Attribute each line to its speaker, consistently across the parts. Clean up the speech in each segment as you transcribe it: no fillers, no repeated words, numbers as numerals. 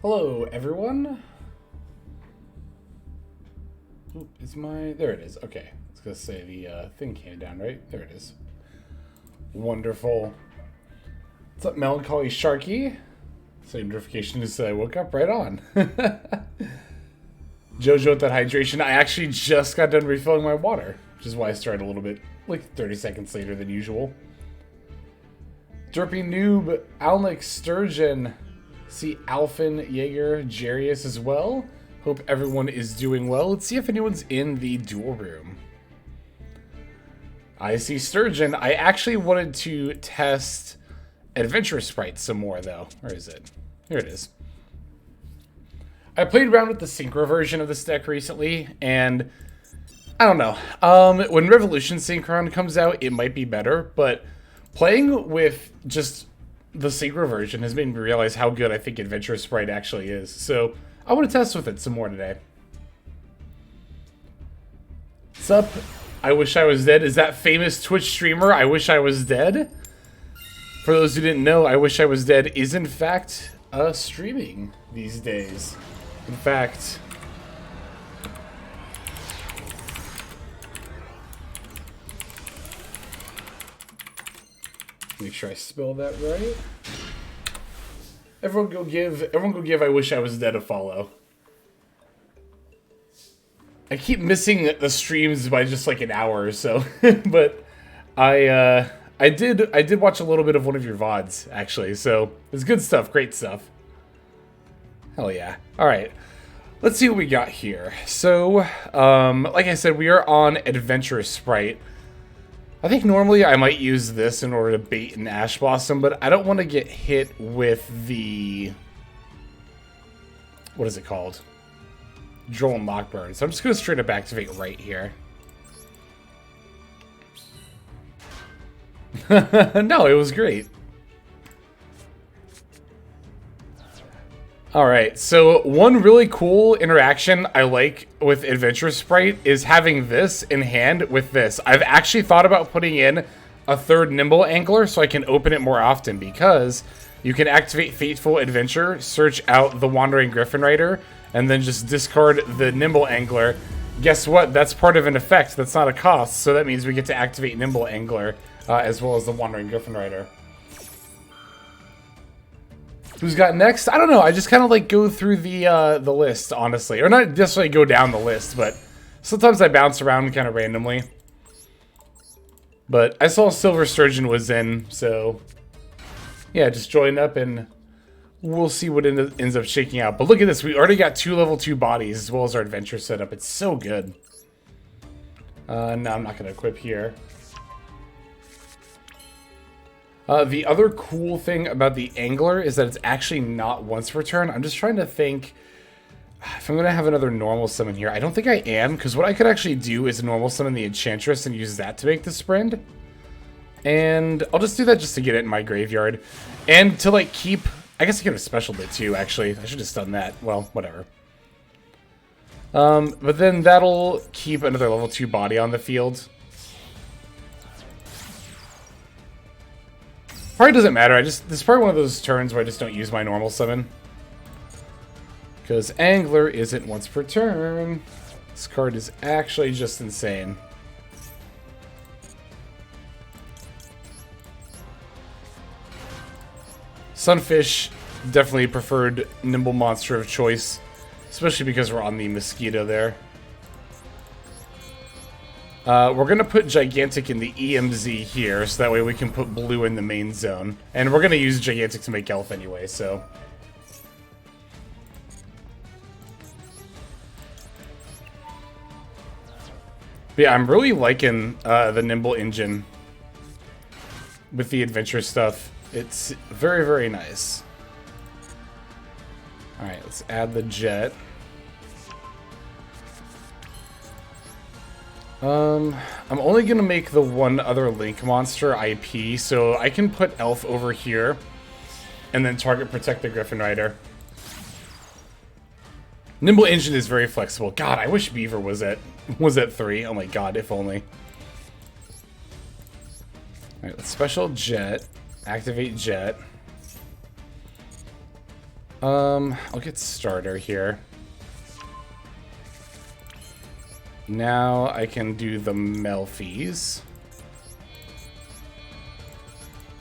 Speaker 1: Hello, everyone. Ooh, there it is. Okay, I was gonna say the thing came down, right? There it is. Wonderful. What's up, Melancholy Sharky? Same notification as I woke up right on. Jojo with that hydration. I actually just got done refilling my water, which is why I started a little bit, like 30 seconds later than usual. Derpy Noob, Alnick Sturgeon. See Alphin, Jaeger, Jarius as well. Hope everyone is doing well. Let's see if anyone's in the duel room. I see Sturgeon. I actually wanted to test Adventure Spright some more, though. Where is it? Here it is. I played around with the Synchro version of this deck recently, and I don't know. When Revolution Synchron comes out, it might be better, but playing with just the Synchro version has made me realize how good I think Adventure Spright actually is. So I want to test with it some more today. What's up? I Wish I Was Dead. Is that famous Twitch streamer I Wish I Was Dead? For those who didn't know, I Wish I Was Dead is in fact streaming these days. In fact, make sure I spell that right. Everyone go give I Wish I Was Dead a follow. I keep missing the streams by just like an hour or so, but I did watch a little bit of one of your VODs actually, so it's good stuff, great stuff. Hell yeah! All right, let's see what we got here. So, like I said, we are on Adventurous Spright. I think normally I might use this in order to bait an Ash Blossom, but I don't want to get hit with the... what is it called? Droll and Lockburn. So I'm just going to straight up activate right here. No, it was great. Alright, so one really cool interaction I like with Adventurous Spright is having this in hand with this. I've actually thought about putting in a third Nimble Angler so I can open it more often, because you can activate Fateful Adventure, search out the Wandering Griffin Rider, and then just discard the Nimble Angler. Guess what? That's part of an effect. That's not a cost, so that means we get to activate Nimble Angler as well as the Wandering Griffin Rider. Who's got next? I don't know. I just kind of like go through the list, honestly. Or not necessarily go down the list, but sometimes I bounce around kind of randomly. But I saw Silver Sturgeon was in, so yeah, just join up and we'll see what ends up shaking out. But look at this. We already got 2 level 2 bodies as well as our adventure setup. It's so good. No, I'm not going to equip here. The other cool thing about the Angler is that it's actually not once per turn. I'm just trying to think if I'm going to have another normal summon here. I don't think I am, because what I could actually do is normal summon the Enchantress and use that to make the sprint. And I'll just do that just to get it in my graveyard. And to like keep... I guess I could have specialed it too, actually. I should have just done that. Well, whatever. But then that'll keep another level 2 body on the field. Probably doesn't matter. This is probably one of those turns where I just don't use my normal summon. Because Angler isn't once per turn. This card is actually just insane. Sunfish, definitely preferred nimble monster of choice. Especially because we're on the Mosquito there. We're going to put Gigantic in the EMZ here, so that way we can put Blue in the main zone. And we're going to use Gigantic to make Elf anyway, so... But yeah, I'm really liking the Nimble engine with the adventure stuff. It's very, very nice. Alright, let's add the Jet. I'm only going to make the one other Link monster IP, so I can put Elf over here and then target Protect the Griffin Rider. Nimble Engine is very flexible. God, I wish Beaver was at 3. Oh my god, if only. Alright, let's special Jet. Activate Jet. I'll get Starter here. Now I can do the Melfies.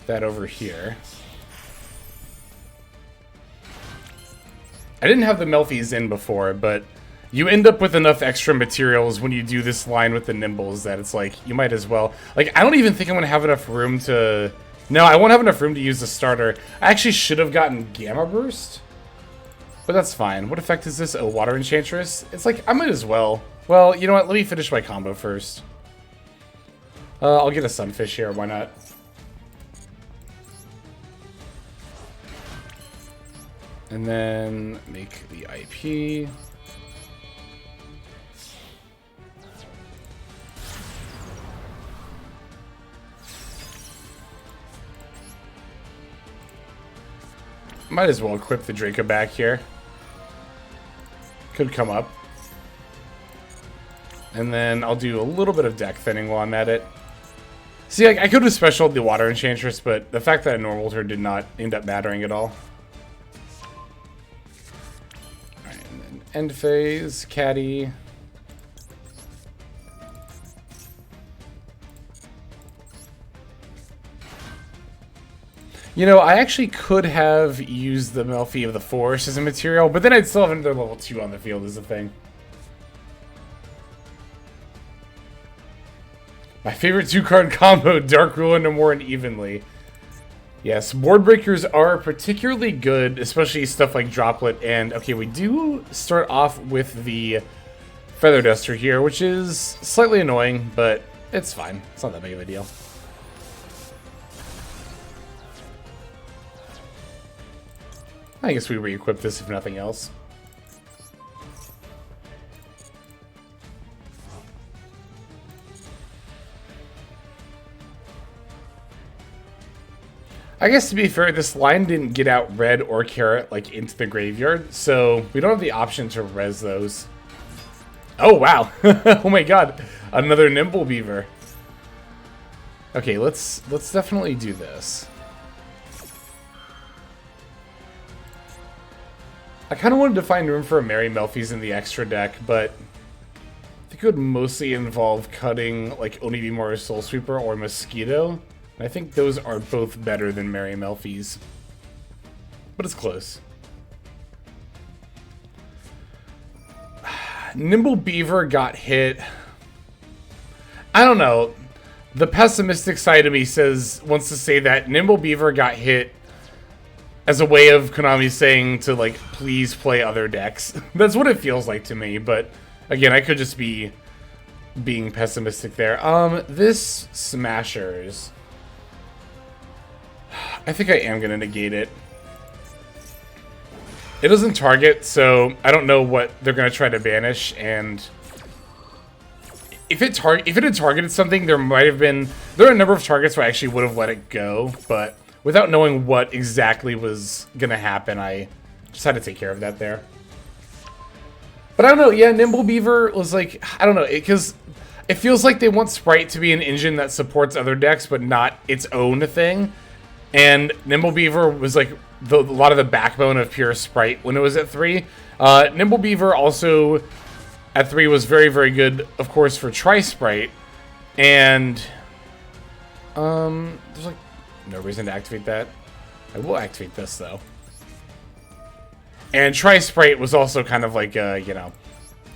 Speaker 1: That over here. I didn't have the Melfies in before, but you end up with enough extra materials when you do this line with the Nimbles that it's like, you might as well. Like, I don't even think I'm going to have enough room to... No, I won't have enough room to use the Starter. I actually should have gotten Gamma Burst. But that's fine. What effect is this? Oh, Water Enchantress? It's like, I might as well. Well, you know what? Let me finish my combo first. I'll get a Sunfish here. Why not? And then make the IP. Might as well equip the Draco back here. could come up. And then I'll do a little bit of deck thinning while I'm at it. See, I could have specialed the Water Enchantress, but the fact that I normaled her did not end up mattering at all. Alright, and then end phase, Caddy. You know, I actually could have used the Melfi of the Forest as a material, but then I'd still have another level 2 on the field as a thing. My favorite 2-card combo, Dark Rule and No More and Evenly. Yes, board breakers are particularly good, especially stuff like Droplet. And, okay, we do start off with the Feather Duster here, which is slightly annoying, but it's fine. It's not that big of a deal. I guess we re-equip this if nothing else. I guess to be fair, this line didn't get out red or carrot like into the graveyard, so we don't have the option to res those. Oh wow! Oh my god, another Nimble Beaver. Okay, let's definitely do this. I kind of wanted to find room for a Merry Melfi's in the extra deck, but I think it would mostly involve cutting like Onibimori Soul Sweeper or Mosquito. And I think those are both better than Merry Melfi's. But it's close. Nimble Beaver got hit. I don't know. The pessimistic side of me wants to say that Nimble Beaver got hit as a way of Konami saying to, like, please play other decks. That's what it feels like to me, but again, I could just be being pessimistic there. This Smashers. I think I am going to negate it. It doesn't target, so I don't know what they're going to try to banish, and if it had targeted something, there are a number of targets where I actually would have let it go, but without knowing what exactly was going to happen, I just had to take care of that there. But I don't know, yeah, Nimble Beaver was like, I don't know, because it feels like they want Spright to be an engine that supports other decks, but not its own thing. And Nimble Beaver was like a lot of the backbone of pure Spright when it was at 3. Nimble Beaver also at 3 was very, very good, of course, for Tri-Spright. And there's like no reason to activate that. I will activate this, though. And Tri-Spright was also kind of like, you know,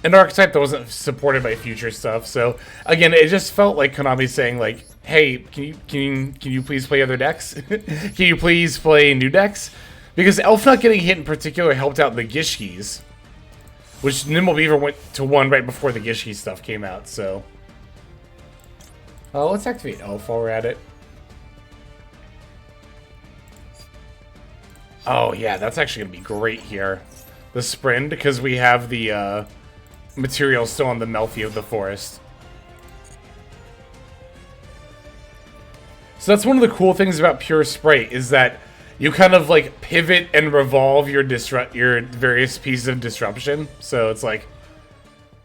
Speaker 1: an archetype that wasn't supported by future stuff. So, again, it just felt like Konami saying, like, hey, can you please play other decks? Can you please play new decks? Because Elf not getting hit in particular helped out the Gishkis, which Nimble Beaver went to 1 right before the Gishki stuff came out, so. Let's activate Elf while we're at it. Oh, yeah, that's actually going to be great here. The Sprint, because we have the material still on the Melfi of the Forest. So that's one of the cool things about pure Spright, is that you kind of like pivot and revolve your various pieces of disruption. So it's like,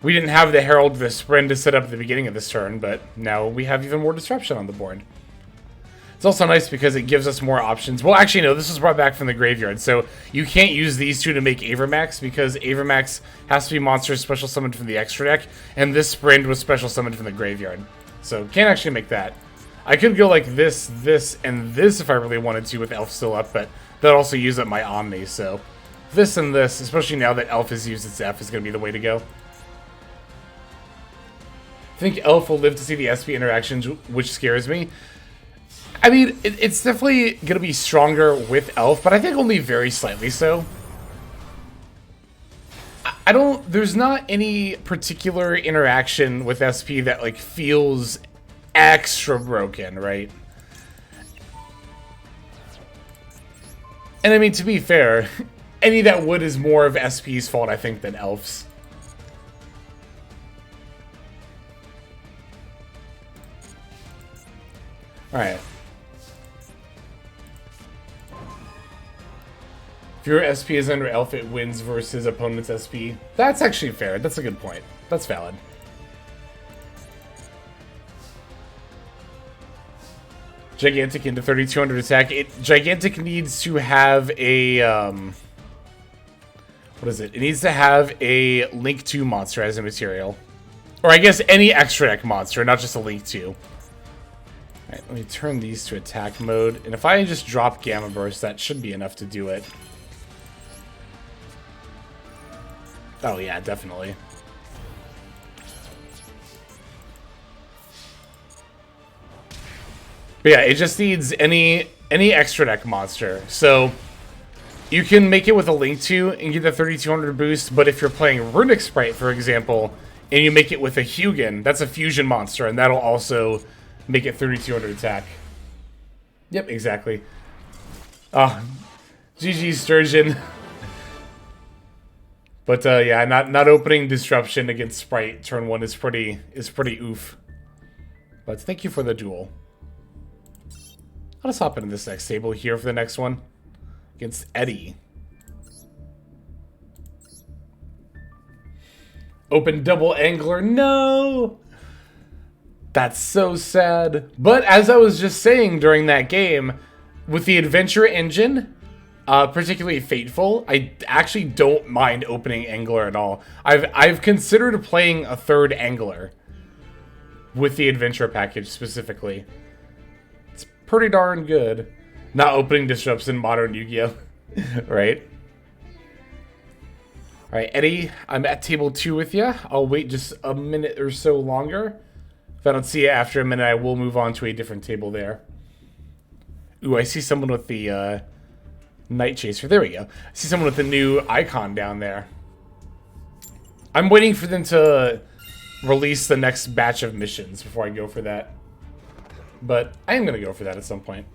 Speaker 1: we didn't have the Herald of the Sprint to set up at the beginning of this turn, but now we have even more disruption on the board. It's also nice because it gives us more options. Well, actually, no, this was brought back from the graveyard, so you can't use these two to make Avermax, because Avermax has to be monsters special summoned from the extra deck, and this Sprint was special summoned from the graveyard. So, can't actually make that. I could go like this, this, and this if I really wanted to with Elf still up, but that'd also use up my Omni, so this and this, especially now that Elf has used its F, is going to be the way to go. I think Elf will live to see the SP interactions, which scares me. I mean, it's definitely going to be stronger with Elf, but I think only very slightly so. There's not any particular interaction with SP that, like, feels extra broken, right? And I mean, to be fair, any that would is more of SP's fault, I think, than Elf's. Alright. If your SP is under elf, it wins versus opponent's SP. That's actually fair. That's a good point. That's valid. Gigantic into 3200 attack. Gigantic needs to have a what is it? It needs to have a Link 2 monster as a material. Or I guess any extra deck monster, not just a Link 2. Alright, let me turn these to attack mode. And if I just drop Gamma Burst, that should be enough to do it. Oh yeah, definitely. But yeah, it just needs any extra deck monster. So you can make it with a Link 2 and get the 3200 boost, but if you're playing Runic Spright, for example, and you make it with a Hugin, that's a fusion monster, and that'll also make it 3200 attack. Yep, exactly. GG Sturgeon. But yeah, not opening Disruption against Spright turn 1 is pretty oof. But thank you for the duel. I'll just hop into this next table here for the next one. Against Eddie. Open double angler. No! That's so sad. But as I was just saying during that game, with the adventure engine, particularly Fateful, I actually don't mind opening angler at all. I've considered playing a third angler with the adventure package specifically. It's pretty darn good. Not opening disrupts in modern Yu-Gi-Oh! Right? Alright, Eddie, I'm at table 2 with you. I'll wait just a minute or so longer. If I don't see you after a minute, I will move on to a different table there. Ooh, I see someone with the Night Chaser. There we go. I see someone with the new icon down there. I'm waiting for them to release the next batch of missions before I go for that. But I am going to go for that at some point.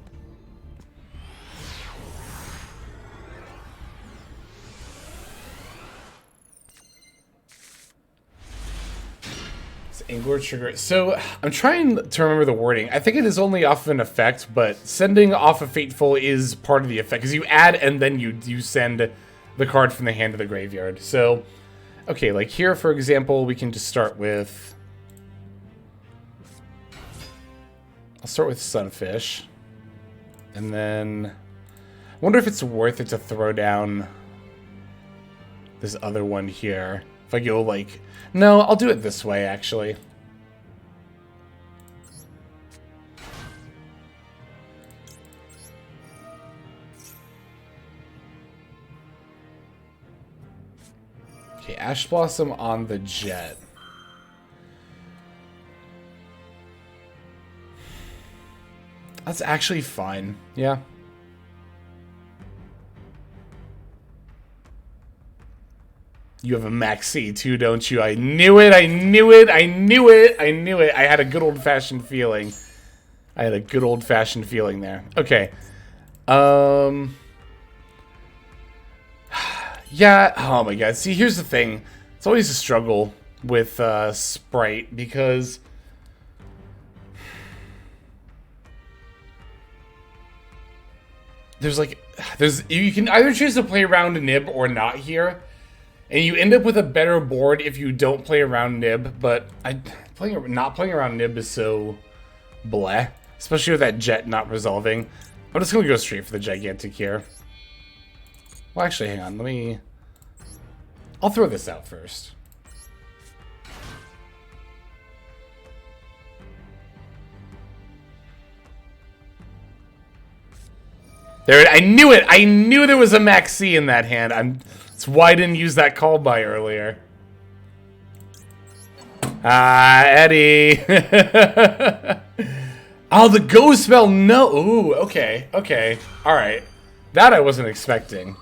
Speaker 1: Angler trigger. So I'm trying to remember the wording. I think it is only off of an effect, but sending off a Fateful is part of the effect because you add and then you send the card from the hand to the graveyard. So, okay, like here for example, we can just start with. I'll start with Sunfish, and then I wonder if it's worth it to throw down this other one here. If I go like, no, I'll do it this way, actually. Okay, Ash Blossom on the Jet. That's actually fine, yeah. You have a Maxi too, don't you? I knew it, I knew it, I knew it, I knew it. I had a good old-fashioned feeling. I had a good old-fashioned feeling there. Okay. Yeah, oh my god. See, here's the thing. It's always a struggle with Spright because you can either choose to play around Nib or not here. And you end up with a better board if you don't play around Nib, but not playing around Nib is so bleh. Especially with that Jet not resolving. I'm just going to go straight for the Gigantic here. Well, actually, hang on. I'll throw this out first. There, I knew it! I knew there was a Maxi in that hand. That's why I didn't use that call by earlier. Ah, Eddie. Oh, the Ghost Spell, no. Ooh, okay, okay. Alright. That I wasn't expecting.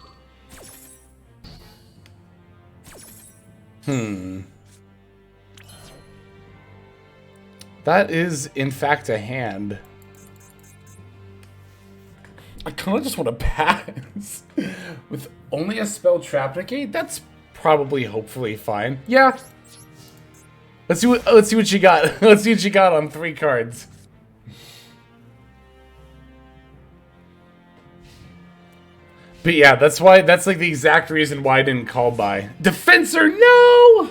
Speaker 1: That is, in fact, a hand. I kind of just want to pass. With only a spell Traplicate, that's probably hopefully fine. Yeah. Let's see what you got. Let's see what you got on 3 cards. But yeah, that's like the exact reason why I didn't call by. Defensor, no!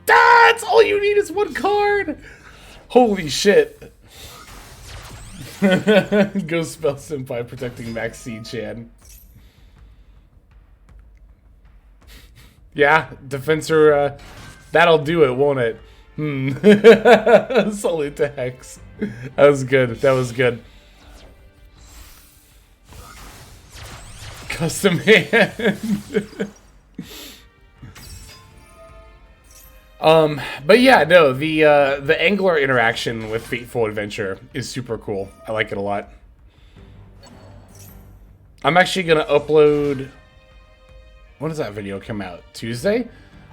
Speaker 1: That's all you need is one card! Holy shit. Ghost Spell Senpai protecting Maxi Chan. Yeah, Defensor, that'll do it, won't it? Salute to Hex. That was good. That was good. Custom hand. But yeah, no, the Angler interaction with Fateful Adventure is super cool. I like it a lot. I'm actually gonna upload. When does that video come out? Tuesday?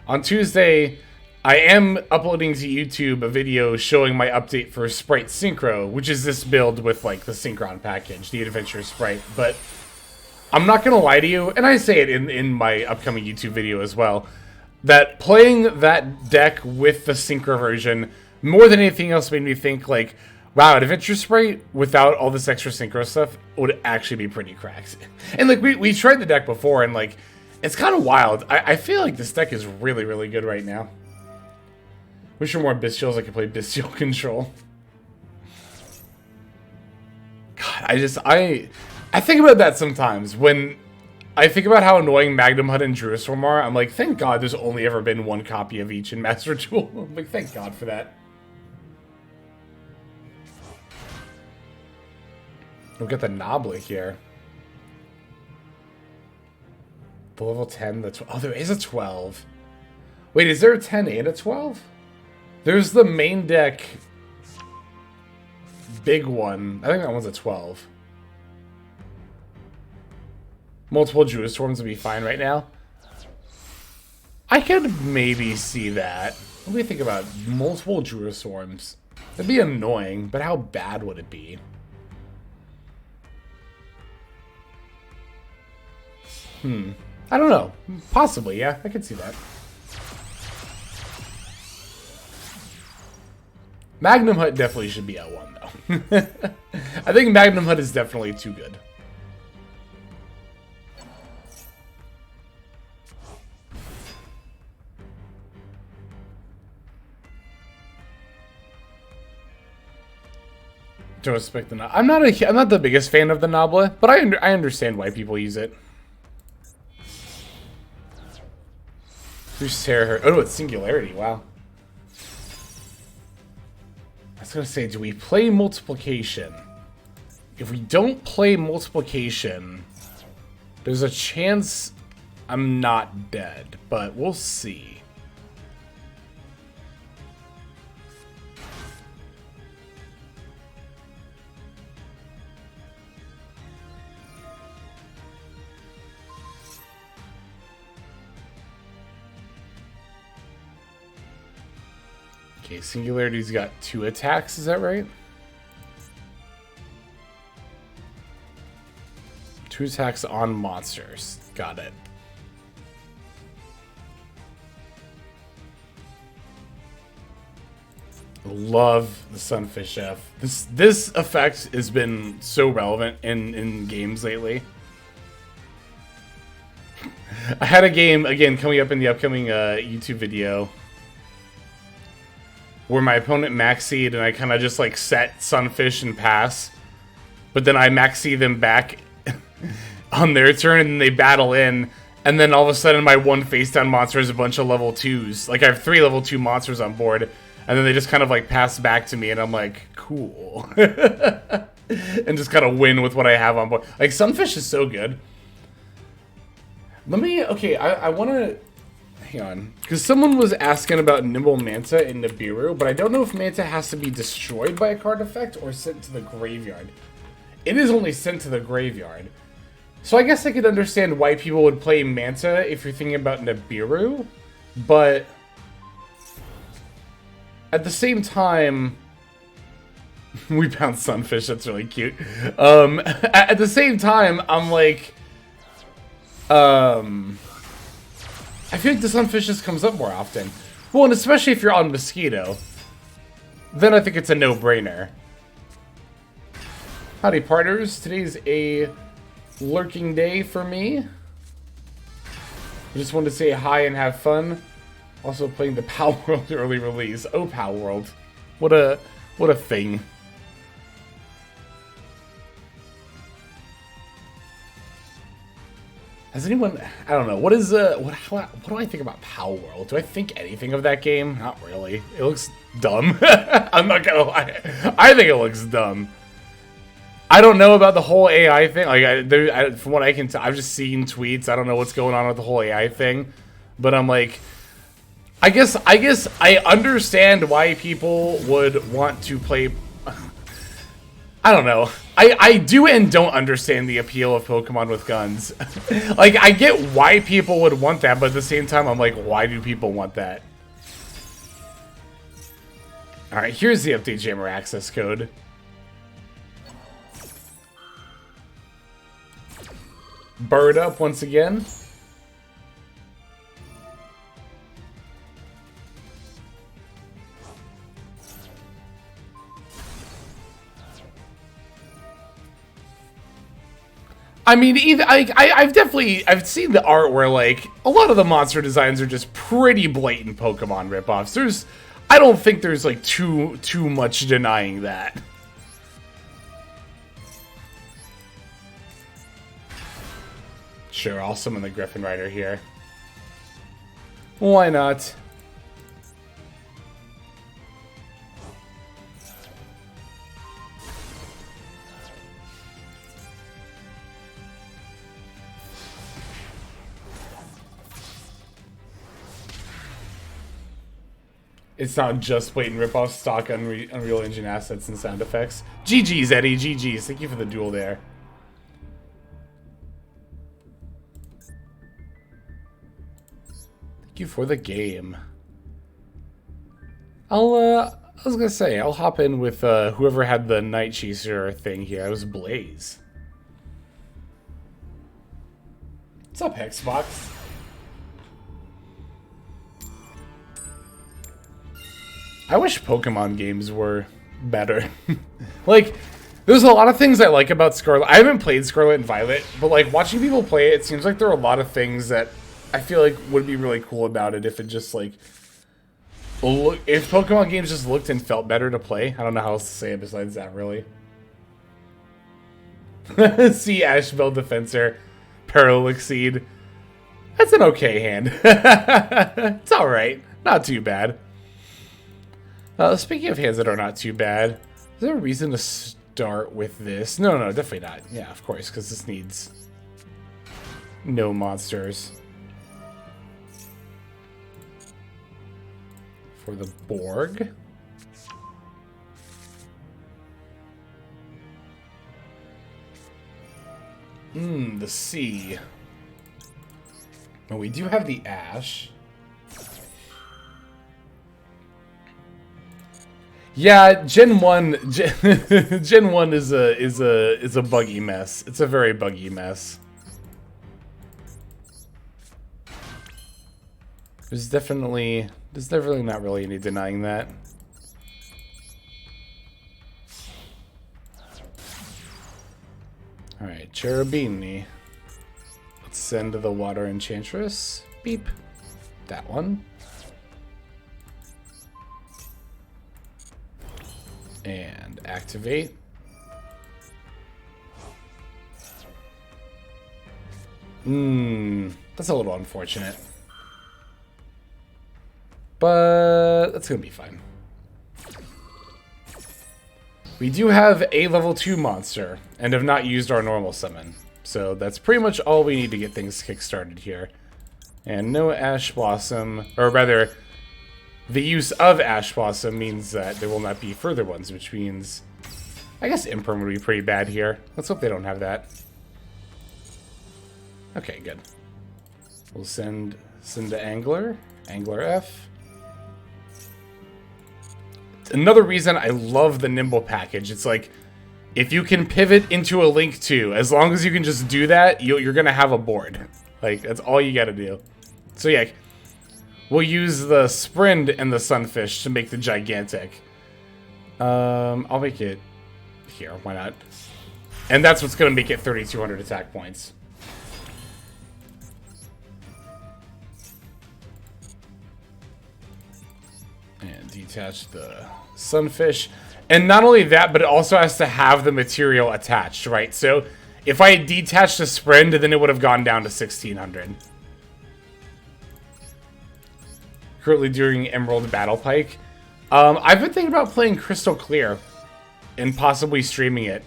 Speaker 1: On Tuesday, I am uploading to YouTube a video showing my update for Spright Synchro, which is this build with like the Synchron package, the Adventure Spright. But I'm not gonna lie to you, and I say it in my upcoming YouTube video as well, that playing that deck with the Synchro version, more than anything else, made me think like, wow, Adventure Spright without all this extra Synchro stuff would actually be pretty cracked. And like we tried the deck before, and like it's kind of wild. I feel like this deck is really, really good right now. Wish there were more Bestials I could play Bestial Control. God, I think about that sometimes when I think about how annoying Magnum Hut and Jerusalem are. I'm like, thank God there's only ever been one copy of each in Master Duel. I'm like, thank God for that. We'll get the Noblet here. The level 10, oh, there is a 12. Wait, is there a 10 and a 12? There's the main deck big one. I think that one's a 12. Multiple Druid Swarms would be fine right now. I could maybe see that. What do you think about multiple Druid Swarms? That'd be annoying, but how bad would it be? I don't know. Possibly, yeah. I could see that. Magnum Hut definitely should be at 1, though. I think Magnum Hut is definitely too good. Don't respect the I'm not the biggest fan of the Noblet, but I understand why people use it. Who's Terror? Oh, it's Singularity. Wow. I was gonna say, do we play Multiplication? If we don't play Multiplication, there's a chance I'm not dead, but we'll see. Okay, Singularity's got 2 attacks, is that right? 2 attacks on monsters. Got it. Love the Sunfish F. This effect has been so relevant in games lately. I had a game, again, coming up in the upcoming YouTube video, where my opponent maxied and I kind of just like set Sunfish and pass. But then I maxi them back on their turn and they battle in. And then all of a sudden my one face down monster is a bunch of level 2s. Like I have 3 level 2 monsters on board. And then they just kind of like pass back to me and I'm like, cool. And just kind of win with what I have on board. Like Sunfish is so good. Let me, okay, I want to... Hang on, because someone was asking about Nimble Manta in Nibiru, but I don't know if Manta has to be destroyed by a card effect or sent to the graveyard. It is only sent to the graveyard. So I guess I could understand why people would play Manta if you're thinking about Nibiru, but at the same time, we found Sunfish, that's really cute. At the same time, I'm like, I feel like the Sunfish just comes up more often. Well, and especially if you're on Mosquito, then I think it's a no-brainer. Howdy, partners. Today's a lurking day for me. I just wanted to say hi and have fun. Also playing the Pal World early release. Oh, Pal World. What a thing. Has anyone, I don't know, what do I think about Pal World? Do I think anything of that game? Not really. It looks dumb. I'm not gonna lie. I think it looks dumb. I don't know about the whole AI thing. Like, from what I can tell, I've just seen tweets. I don't know what's going on with the whole AI thing. But I'm like, I guess I understand why people would want to play. I don't know. I do and don't understand the appeal of Pokemon with guns. Like, I get why people would want that, but at the same time, I'm like, why do people want that? Alright, here's the Update Jammer access code. Bird up once again. I mean, I've seen the art where, like, a lot of the monster designs are just pretty blatant Pokemon ripoffs. I don't think there's, like, too much denying that. Sure, I'll summon the Griffin Rider here. Why not? It's not just blatant rip-off stock Unreal Engine assets and sound effects. GG's, Eddie. GG's. Thank you for the duel there. Thank you for the game. I was gonna say, I'll hop in with whoever had the Night Chaser thing here. It was Blaze. What's up, Hexbox? I wish Pokemon games were better. Like, there's a lot of things I like about Scarlet. I haven't played Scarlet and Violet, but like watching people play it, it seems like there are a lot of things that I feel like would be really cool about it if it just like, if Pokemon games just looked and felt better to play. I don't know how else to say it besides that, really. See Ashbel Defensor, Paralytic Seed. That's an okay hand. It's alright. Not too bad. Speaking of hands that are not too bad, is there a reason to start with this? No, definitely not. Yeah, of course, because this needs no monsters. For the Borg. The sea. Well, we do have the Ash. Yeah, Gen 1 Gen 1 is a buggy mess. It's a very buggy mess. There's definitely not really any denying that. Alright, Cherubini. Let's send the Water Enchantress. Beep. That one. And activate. That's a little unfortunate. But that's gonna be fine. We do have a level 2 monster and have not used our normal summon. So that's pretty much all we need to get things kickstarted here. And no Ash Blossom, or rather, the use of Ash Blossom means that there will not be further ones, which means, I guess Imperm would be pretty bad here. Let's hope they don't have that. Okay, good. We'll send the Angler F. Another reason I love the Nimble package. It's like, if you can pivot into a Link 2, as long as you can just do that, you're gonna have a board. Like, that's all you gotta do. So yeah, we'll use the Sprint and the Sunfish to make the Gigantic. I'll make it here, why not? And that's what's going to make it 3,200 attack points. And detach the sunfish. And not only that, but it also has to have the material attached, right? So if I had detached the Sprint, then it would have gone down to 1,600. Currently doing Emerald Battle Pike. I've been thinking about playing Crystal Clear and possibly streaming it.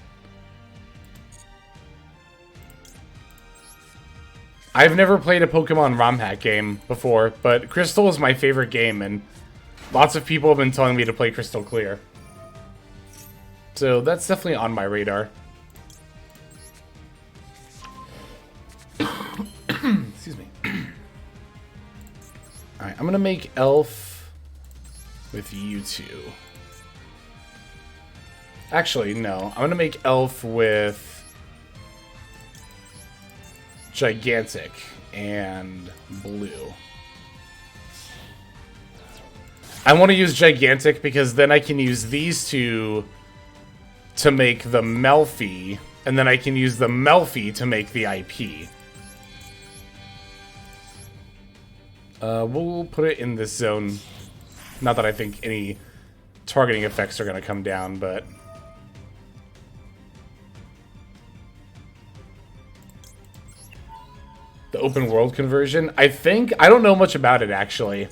Speaker 1: I've never played a Pokemon ROM hack game before, but Crystal is my favorite game, and lots of people have been telling me to play Crystal Clear. So that's definitely on my radar. Excuse me. Alright, I'm gonna make Elf with you two. Actually, no. I'm gonna make Elf with Gigantic and Blue. I want to use Gigantic because then I can use these two to make the Melfi, and then I can use the Melfi to make the IP. We'll put it in this zone. Not that I think any targeting effects are going to come down, but... The open world conversion? I don't know much about it, actually.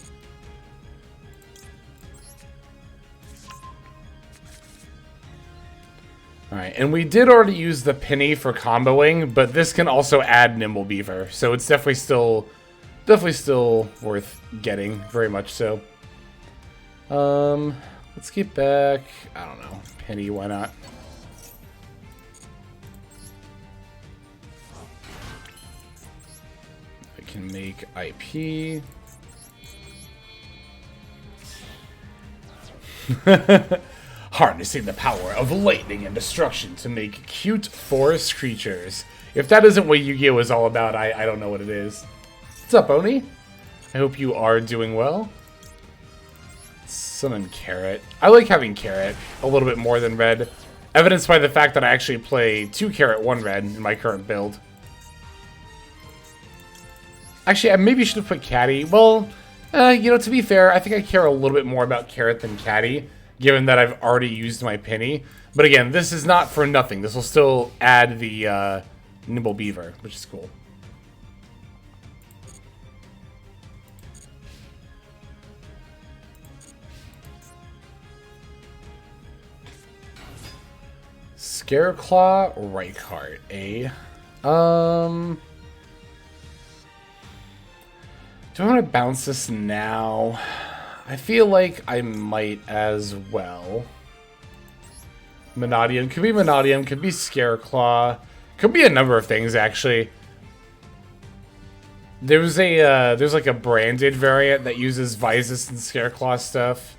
Speaker 1: Alright, and we did already use the penny for comboing, but this can also add Nimble Beaver, so it's definitely still worth getting, very much so. Let's get back, I don't know, penny, why not? I can make IP. Harnessing the power of lightning and destruction to make cute forest creatures. If that isn't what Yu-Gi-Oh! Is all about, I don't know what it is. What's up, Oni? I hope you are doing well. Summon Carrot. I like having Carrot a little bit more than Red. Evidenced by the fact that I actually play 2 Carrot, 1 Red in my current build. Actually, I maybe should have put Caddy. Well, you know, to be fair, I think I care a little bit more about Carrot than Caddy, given that I've already used my penny. But again, this is not for nothing. This will still add the Nimble Beaver, which is cool. Scareclaw, Reichart, eh? Do I want to bounce this now? I feel like I might as well. Monodium. Could be Monodium. Could be Scareclaw. Could be a number of things, actually. There's like a branded variant that uses Visas and Scareclaw stuff.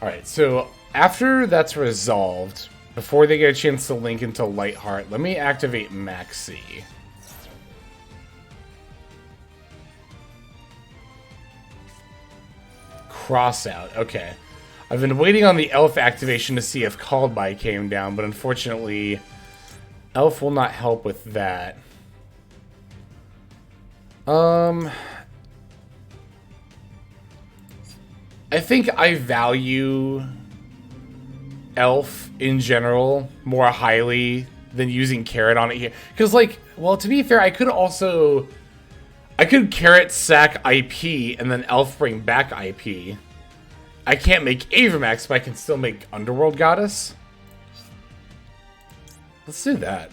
Speaker 1: Alright, so after that's resolved, before they get a chance to link into Lightheart, let me activate Maxi. Crossout, okay. I've been waiting on the Elf activation to see if Called By came down, but unfortunately, Elf will not help with that. I think I value Elf in general more highly than using Carrot on it here. Because, like, well, to be fair, I could Carrot sack IP and then Elf bring back IP. I can't make Avermax, but I can still make Underworld Goddess. Let's do that.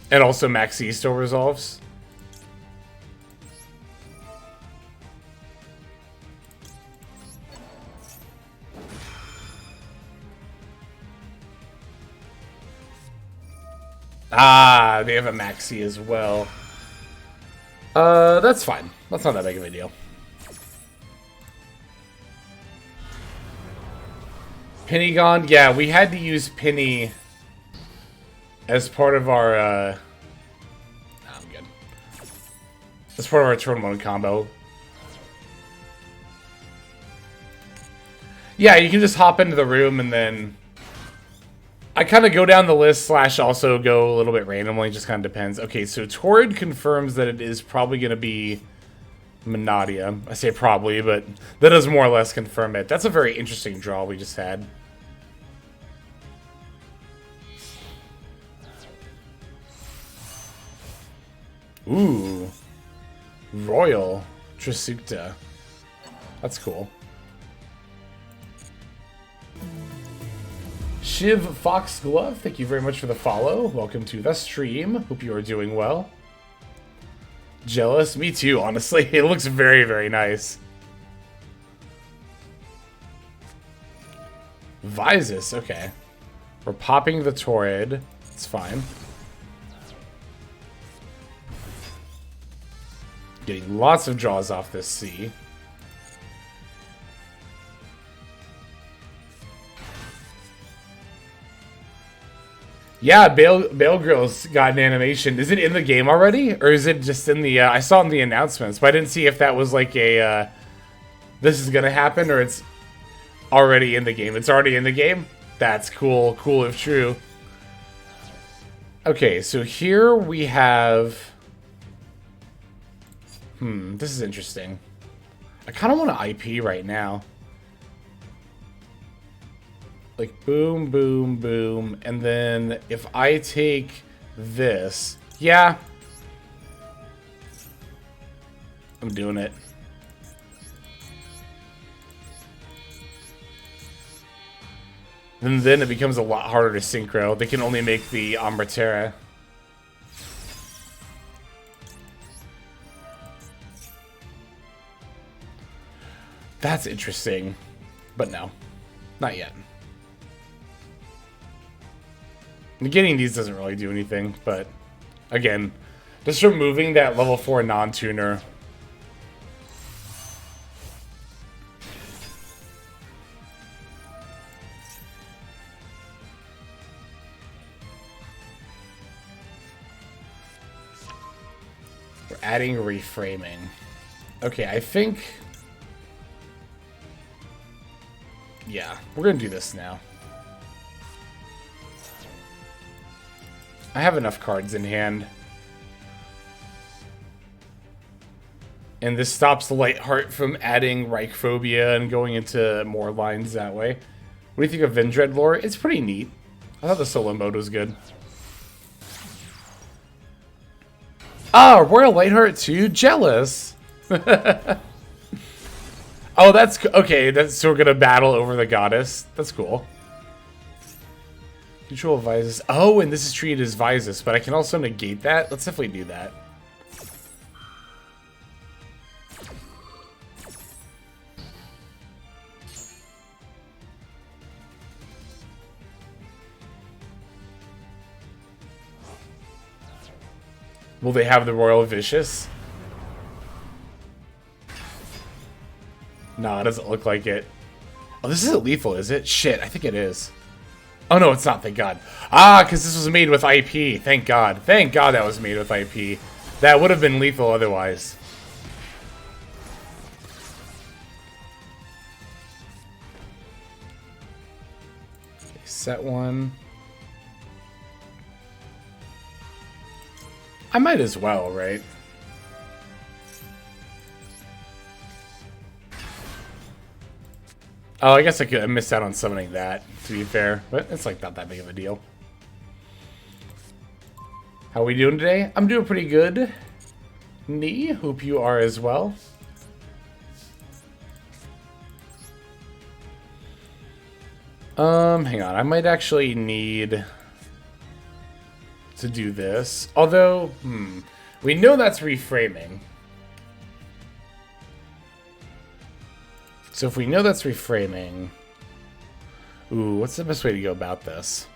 Speaker 1: And also Maxi still resolves. Ah, they have a Maxi as well. That's fine. That's not that big of a deal. Penny gone? Yeah, we had to use Penny as part of our, nah, I'm good. As part of our turn 1 combo. Yeah, you can just hop into the room and then... I kind of go down the list / also go a little bit randomly, just kind of depends. Okay, so Torrid confirms that it is probably going to be Monadia. I say probably, but that does more or less confirm it. That's a very interesting draw we just had. Ooh. Royal Trisukta. That's cool. Shiv Foxglove, thank you very much for the follow. Welcome to the stream. Hope you are doing well. Jealous? Me too, honestly. It looks very, very nice. Visus, okay. We're popping the Torrid. It's fine. Getting lots of draws off this C. Yeah, Bale Grylls got an animation. Is it in the game already? Or is it just in the... I saw in the announcements, but I didn't see if that was like a... this is gonna happen, or it's already in the game. It's already in the game? That's cool. Cool if true. Okay, so here we have... this is interesting. I kind of want to IP right now. Like, boom, boom, boom. And then if I take this... Yeah. I'm doing it. And then it becomes a lot harder to synchro. They can only make the Amberterra. That's interesting. But no. Not yet. Getting these doesn't really do anything, but again, just removing that level 4 non-tuner. We're adding reframing. Okay, I think... yeah, we're gonna do this now. I have enough cards in hand. And this stops the Lightheart from adding Reichphobia and going into more lines that way. What do you think of Vendread lore? It's pretty neat. I thought the solo mode was good. Ah, Royal Lightheart 2? Jealous! Oh, that's... okay, that's, so we're gonna battle over the goddess. That's cool. Control Visus. Oh, and this is treated as Visus, but I can also negate that. Let's definitely do that. Will they have the Royal Vicious? Nah, it doesn't look like it. Oh, this isn't lethal, is it? Shit, I think it is. Oh, no, it's not, thank God. Ah, because this was made with IP. Thank God. Thank God that was made with IP. That would have been lethal otherwise. Okay, set one. I might as well, right? Oh, I guess I missed out on summoning that, to be fair. But it's like not that big of a deal. How are we doing today? I'm doing pretty good. Nee, hope you are as well. Hang on. I might actually need to do this. Although, we know that's reframing. So if we know that's reframing... Ooh, what's the best way to go about this?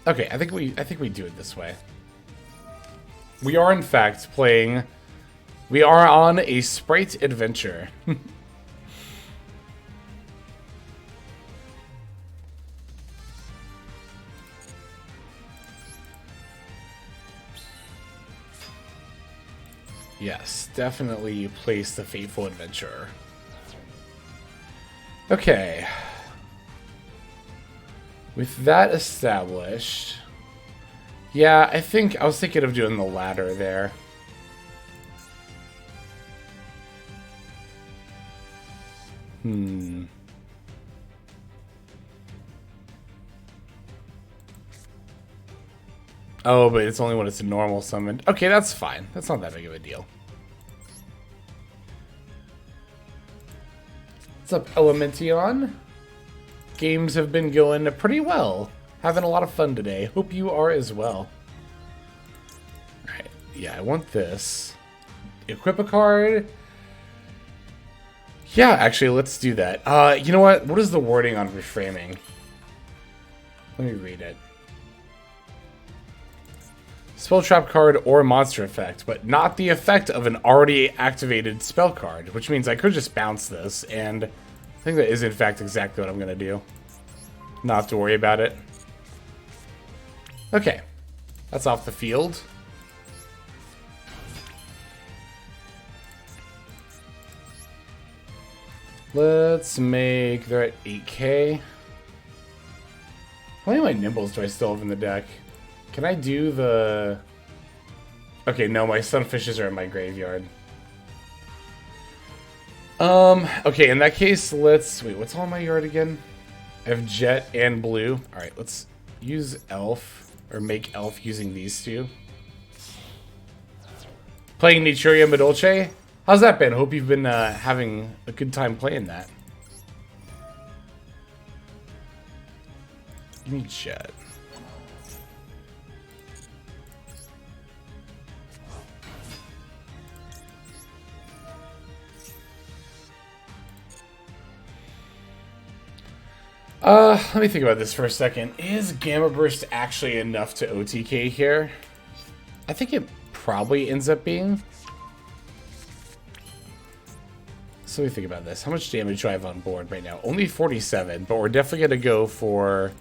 Speaker 1: Okay, I think we do it this way. We are in fact playing... We are on a Spright adventure. Yes, definitely place the Fateful Adventurer. Okay. With that established... Yeah, I think I was thinking of doing the ladder there. Oh, but it's only when it's a normal summon. Okay, that's fine. That's not that big of a deal. What's up, Elemention? Games have been going pretty well. Having a lot of fun today. Hope you are as well. Alright, yeah, I want this. Equip a card. Yeah, actually, let's do that. You know what? What is the wording on reframing? Let me read it. Spell trap card or monster effect, but not the effect of an already activated spell card, which means I could just bounce this, and I think that is in fact exactly what I'm going to do. Not have to worry about it. Okay, that's off the field. Let's make... They're at 8k. How many of my Nimbles do I still have in the deck? Can I do the... Okay, no, my Sunfishes are in my graveyard. Okay, in that case, let's... Wait, what's all in my yard again? I have Jet and Blue. Alright, let's use Elf, or make Elf using these two. Playing Nichuria Madolche? How's that been? Hope you've been having a good time playing that. Give me Jet. Let me think about this for a second. Is Gamma Burst actually enough to OTK here? I think it probably ends up being. So let me think about this. How much damage do I have on board right now? Only 47, but we're definitely going to go for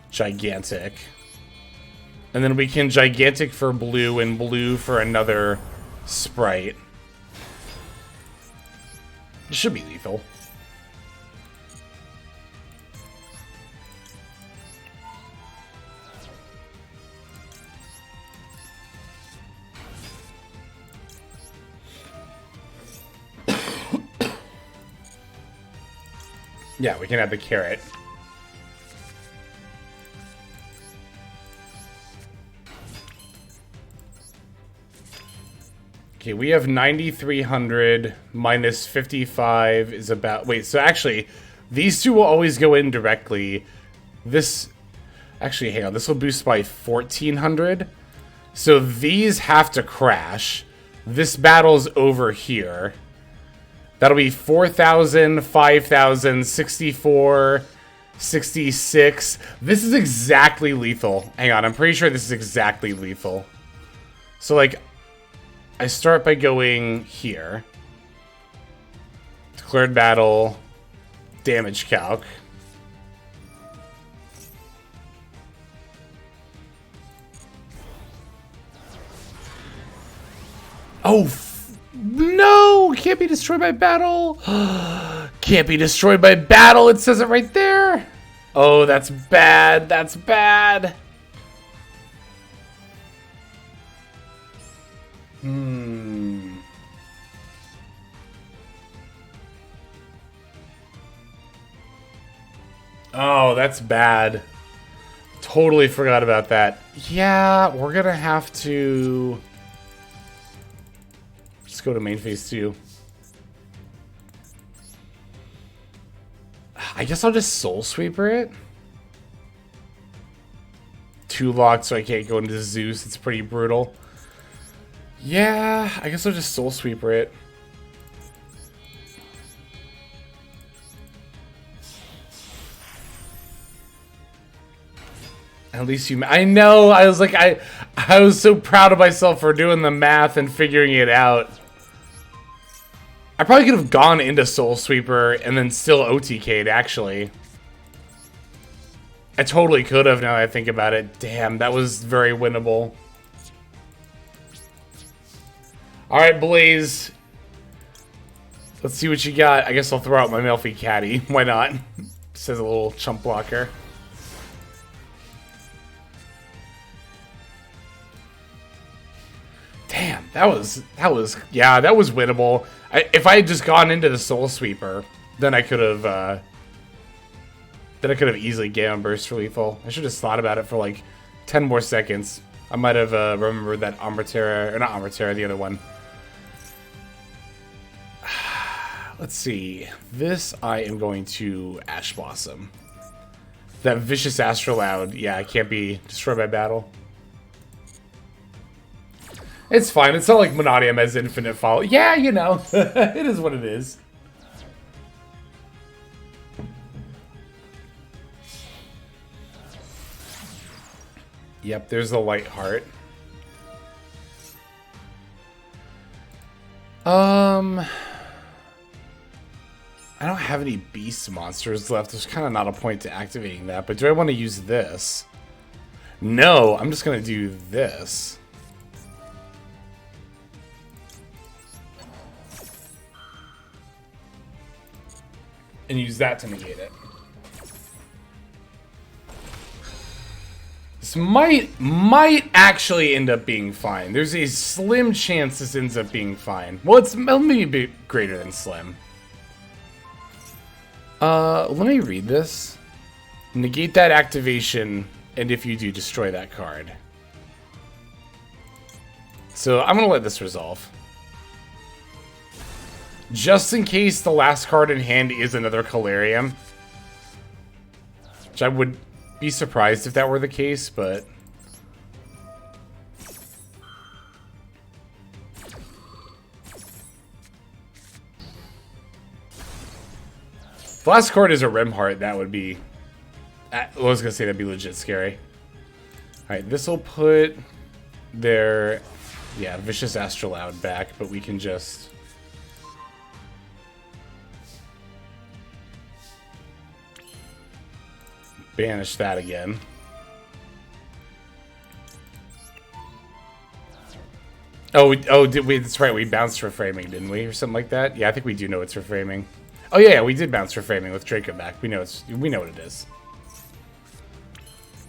Speaker 1: Gigantic. And then we can Gigantic for blue and blue for another Spright. It should be lethal. Yeah, we can have the carrot. Okay, we have 9,300 minus 55 is about... Wait, so actually, these two will always go in directly. This... Actually, hang on. This will boost by 1,400. So these have to crash. This battle's over here. That'll be 4,000, 5,000, 64, 66. This is exactly lethal. Hang on, I'm pretty sure this is exactly lethal. So, like, I start by going here. Declared battle. Damage calc. Oh, no! Can't be destroyed by battle! Can't be destroyed by battle! It says it right there! Oh, that's bad. That's bad. Oh, that's bad. Totally forgot about that. Yeah, we're gonna have to... Let's go to main phase 2. I guess I'll just Soul Sweeper it. 2 locked, so I can't go into Zeus. It's pretty brutal. Yeah, I guess I'll just Soul Sweeper it. At least you... I know! I was like, I was so proud of myself for doing the math and figuring it out. I probably could have gone into Soul Sweeper and then still OTK'd, actually. I totally could have, now that I think about it. Damn, that was very winnable. Alright, Blaze. Let's see what you got. I guess I'll throw out my Melfi Caddy. Why not? Says a little chump blocker. Damn, that was winnable. If I had just gone into the Soul Sweeper, then I could have easily Gale Burst for lethal. I should have thought about it for like 10 more seconds. I might have remembered that Amberterra, or not Amberterra, the other one. Let's see. This I am going to Ash Blossom. That Vicious Astrolaud, yeah, it can't be destroyed by battle. It's fine. It's not like Monodium has infinite follow. Yeah, you know. It is what it is. Yep, there's the Light Heart. I don't have any beast monsters left. There's kind of not a point to activating that. But do I want to use this? No, I'm just going to do this. And use that to negate it. This might actually end up being fine. There's a slim chance this ends up being fine. Well, it's maybe a bit greater than slim. Let me read this. Negate that activation, and if you do, destroy that card. So I'm gonna let this resolve. Just in case the last card in hand is another Calarium. Which I would be surprised if that were the case, but... If the last card is a Rimheart, that would be... I was going to say that'd be legit scary. Alright, this will put their... Yeah, Vicious Astrolaud back, but we can just... banish that again. Oh, that's right. We bounced for framing, didn't we, or something like that? Yeah, I think we do know it's for framing. Oh yeah, we did bounce for framing with Draco back. We know what it is.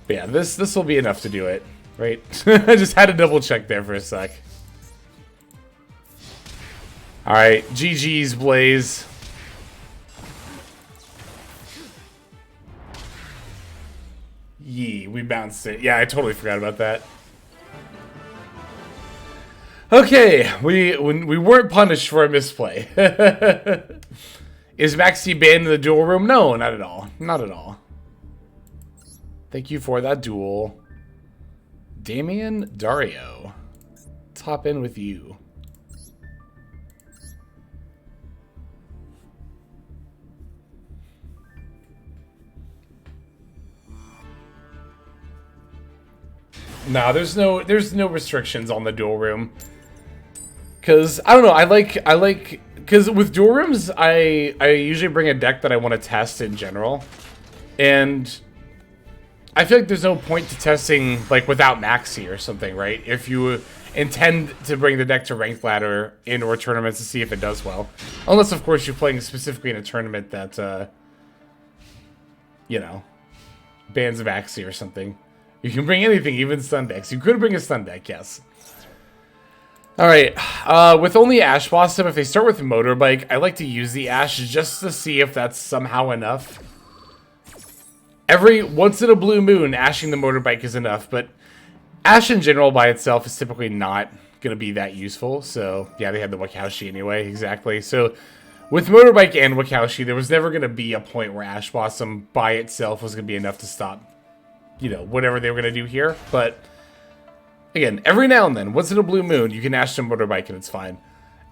Speaker 1: But yeah, this will be enough to do it, right? I just had to double check there for a sec. All right, GG's Blaze. Yee, we bounced it. Yeah, I totally forgot about that. Okay, we weren't punished for a misplay. Is Maxi banned in the duel room? No, not at all. Not at all. Thank you for that duel. Damian Dario. Top in with you. Nah, there's no restrictions on the duel room. Cause I don't know, I like because with duel rooms I usually bring a deck that I want to test in general. And I feel like there's no point to testing like without Maxi or something, right? If you intend to bring the deck to ranked ladder in or tournaments to see if it does well. Unless of course you're playing specifically in a tournament that you know, bans Maxi or something. You can bring anything, even stun decks. You could bring a stun deck, yes. Alright, with only Ash Blossom, if they start with Motorbike, I like to use the Ash just to see if that's somehow enough. Every once in a blue moon, ashing the Motorbike is enough, but Ash in general by itself is typically not going to be that useful. So, yeah, they had the Wakaushi anyway, exactly. So, with Motorbike and Wakaushi, there was never going to be a point where Ash Blossom by itself was going to be enough to stop, you know, whatever they were going to do here. But, again, every now and then, once in a blue moon, you can Ash some Motorbike and it's fine.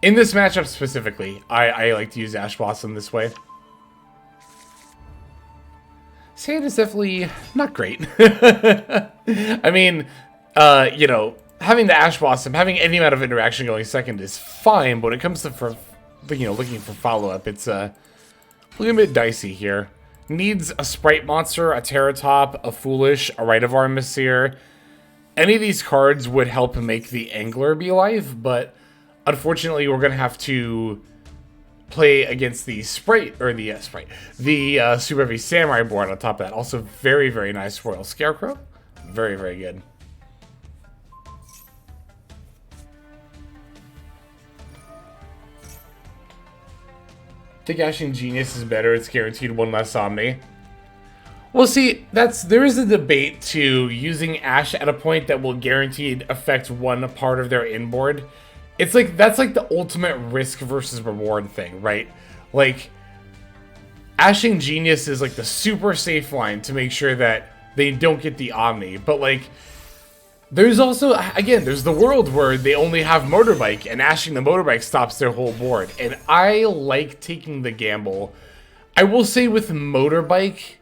Speaker 1: In this matchup specifically, I like to use Ash Blossom this way. Sand is definitely not great. I mean, you know, having the Ash Blossom, having any amount of interaction going second is fine, but when it comes to, looking for follow-up, it's a little bit dicey here. Needs a Spright monster, a Terratop, a Foolish, a Rite of Armistier. Any of these cards would help make the Angler be alive, but unfortunately, we're going to have to play against the Spright, or the Spright, the Super Heavy Samurai board on top of that. Also, very, very nice Royal Scarecrow. Very, very good. I think Ashing Genius is better. It's guaranteed one less Omni. Well, see, there is a debate to using Ash at a point that will guaranteed affect one part of their inboard. It's like, that's like the ultimate risk versus reward thing, right? Like, Ashing Genius is like the super safe line to make sure that they don't get the Omni. But like, there's also, again, there's the world where they only have Motorbike, and Ashing the Motorbike stops their whole board. And I like taking the gamble. I will say with Motorbike,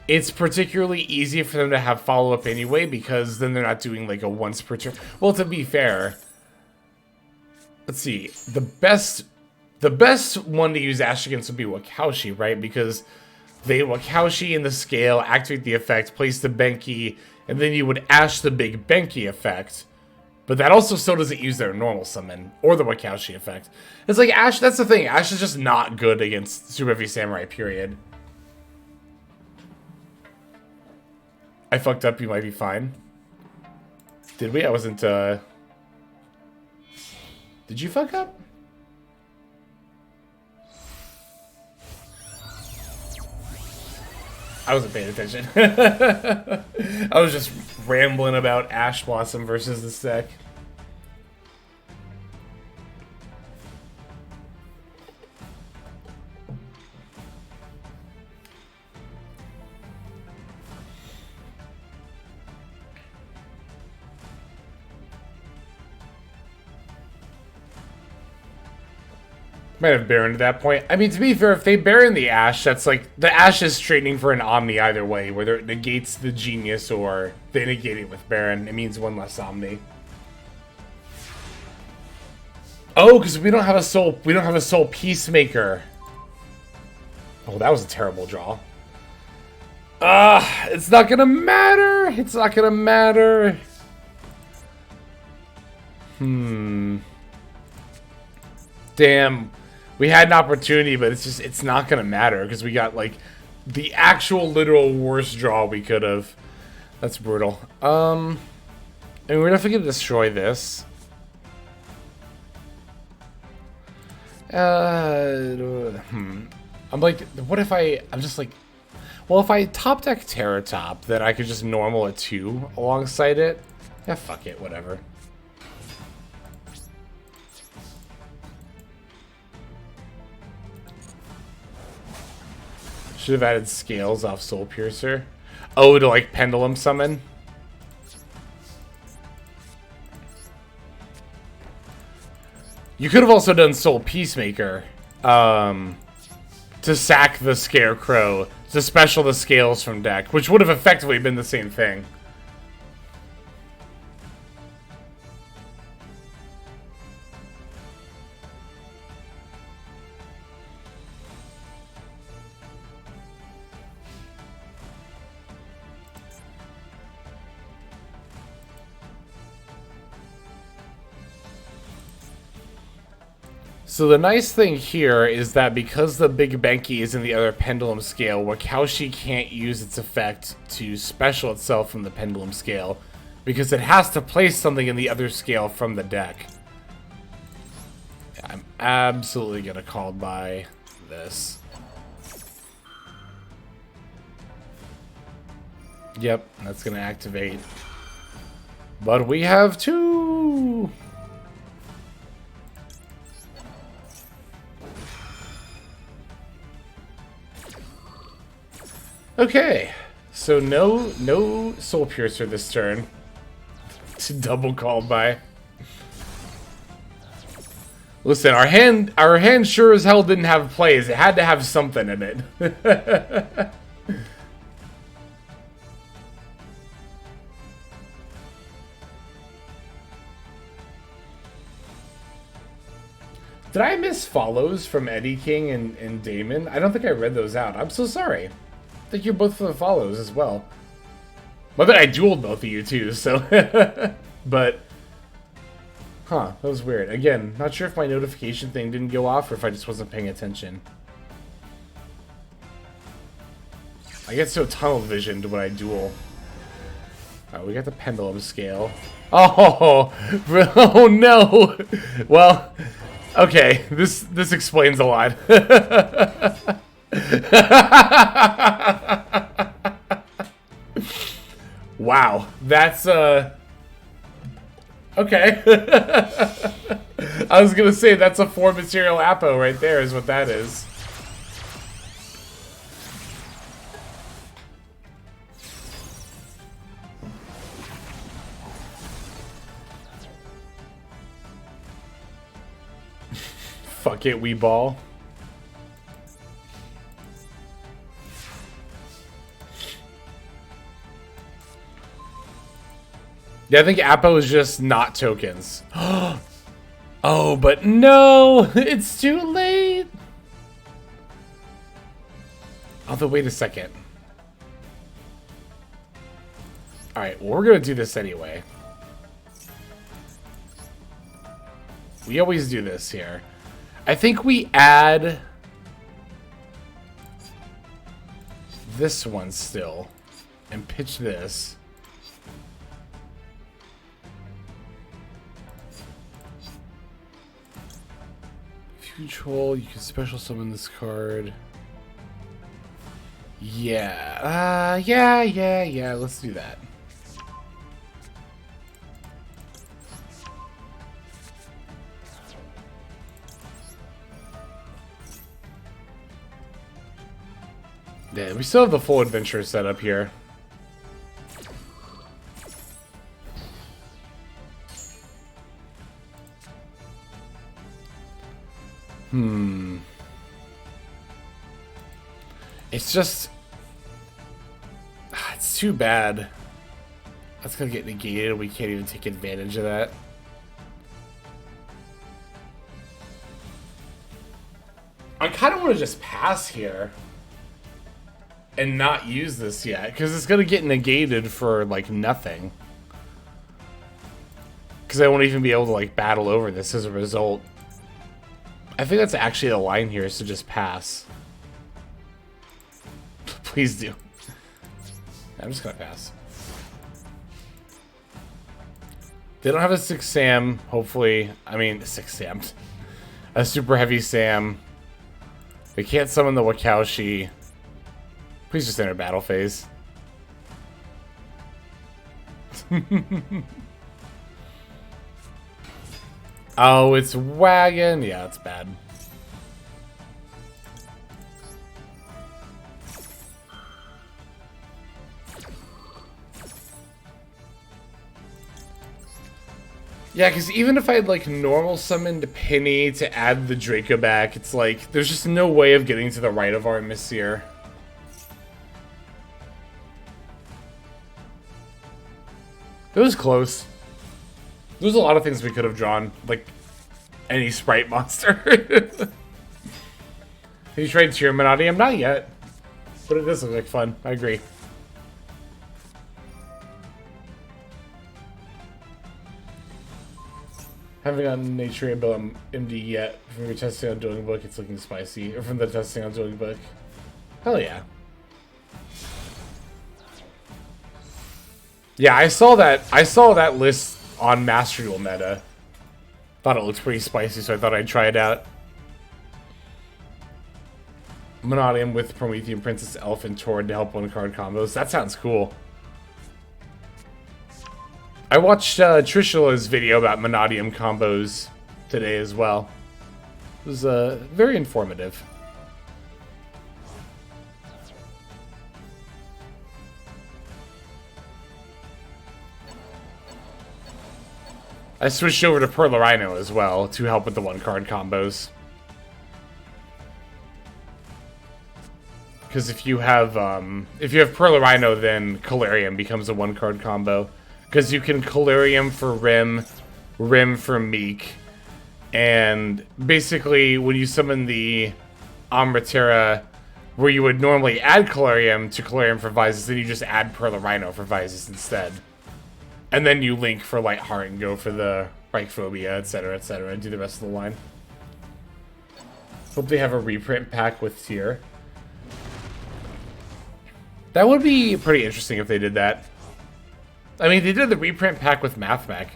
Speaker 1: it's particularly easy for them to have follow-up anyway, because then they're not doing like a once per turn. Well, to be fair, let's see. The best one to use Ash against would be Wakaushi, right? Because they Wakaushi in the scale, activate the effect, place the Benki, and then you would Ash the big Benki effect. But that also still doesn't use their normal summon, or the Wakaushi effect. It's like Ash, that's the thing. Ash is just not good against Super Heavy Samurai, period. I fucked up, you might be fine. Did we? I wasn't, Did you fuck up? I wasn't paying attention. I was just rambling about Ash Blossom versus this deck. Might have Baron at that point. I mean, to be fair, if they Baron the Ash, that's like, the Ash is trading for an Omni either way, whether it negates the Genius or they negate it with Baron. It means one less Omni. Oh, because we don't have a soul Peacemaker. Oh, that was a terrible draw. It's not gonna matter. It's not gonna matter. Damn. We had an opportunity, but it's not gonna matter because we got like the actual literal worst draw we could have. That's brutal. And we're definitely gonna destroy this. I'm like, what if I'm just like, well, if I top deck Terra Top, then I could just normal a 2 alongside it. Yeah, fuck it, whatever. Should have added Scales off Soul Piercer. Oh, to like Pendulum Summon. You could have also done Soul Peacemaker to sack the Scarecrow, to special the Scales from deck, which would have effectively been the same thing. So the nice thing here is that because the Big Benki is in the other Pendulum Scale, Wakaushi can't use its effect to special itself from the Pendulum Scale, because it has to place something in the other scale from the deck. I'm absolutely gonna call by this. Yep, that's gonna activate. But we have 2! Okay, so no Soul Piercer this turn. To double call by. Listen, our hand sure as hell didn't have plays. It had to have something in it. Did I miss follows from Eddie King and Damon? I don't think I read those out. I'm so sorry. Thank you both for the follows as well. Well, I bet I dueled both of you too, so. But Huh, that was weird. Again, not sure if my notification thing didn't go off or if I just wasn't paying attention. I get so tunnel visioned when I duel. Alright, we got the pendulum scale. Oh, oh no! Well, okay, this explains a lot. Wow, that's okay. I was gonna say that's a 4 material Apo right there is what that is. Fuck it, we ball. Yeah, I think Apo is just not tokens. Oh, but no! It's too late! Although, wait a second. Alright, well, we're gonna do this anyway. We always do this here. I think we add this one still and pitch this. If you control, you can special summon this card. Yeah, yeah, let's do that. Yeah, we still have the full adventure set up here. It's just... It's too bad. That's gonna get negated. We can't even take advantage of that. I kind of want to just pass here and not use this yet, because it's gonna get negated for like nothing. Because I won't even be able to like battle over this as a result. I think that's actually the line here, is to just pass. Please do. I'm just gonna pass. They don't have a 6 Sam, hopefully. I mean, 6 Sam. A super heavy Sam. They can't summon the Wakaushi. Please just enter battle phase. Oh, it's wagon. Yeah, it's bad. Yeah, because even if I had like normal summoned Penny to add the Draco back, it's like there's just no way of getting to the right of our Messire. It was close. There's a lot of things we could have drawn, like any Spright monster. Have you tried Tyranimonium? Not yet, but it does look like fun. I agree. Haven't gotten Nature Build MD yet. From your testing on Dueling Book, it's looking spicy. Or from the testing on Dueling Book. Hell yeah. Yeah, I saw that list on Master Duel meta. Thought it looked pretty spicy, so I thought I'd try it out. Monodium with Promethean Princess Elf and Tord to help one card combos. That sounds cool. I watched Trishula's video about Monodium combos today as well. It was very informative. I switched over to Perlarino as well to help with the one-card combos. Because if you have Perlarino, then Calarium becomes a one-card combo. Because you can Calarium for Rim, Rim for Meek, and basically when you summon the Amritera, where you would normally add Calarium to Calarium for Vysis, then you just add Perlarino for Vysis instead. And then you link for Lightheart and go for the Phobia, etc., and do the rest of the line. Hope they have a reprint pack with tier. That would be pretty interesting if they did that. I mean, they did the reprint pack with MathMech.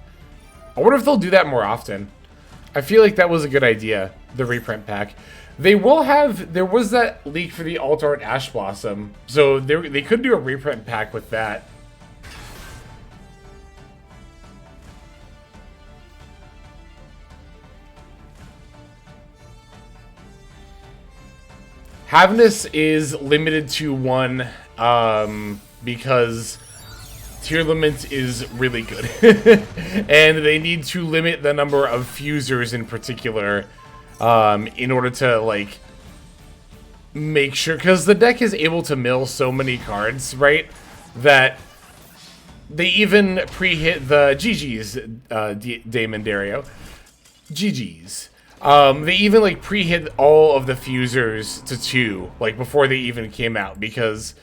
Speaker 1: I wonder if they'll do that more often. I feel like that was a good idea, the reprint pack. They will have... There was that leak for the Alt Art Ash Blossom, so they could do a reprint pack with that. Havness is limited to 1 because Tier Limit is really good. And they need to limit the number of fusers in particular in order to, like, make sure... Because the deck is able to mill so many cards, right? That they even pre-hit the GG's, Damon Dario. GG's. They even, like, pre-hit all of the fusers to 2, like, before they even came out, because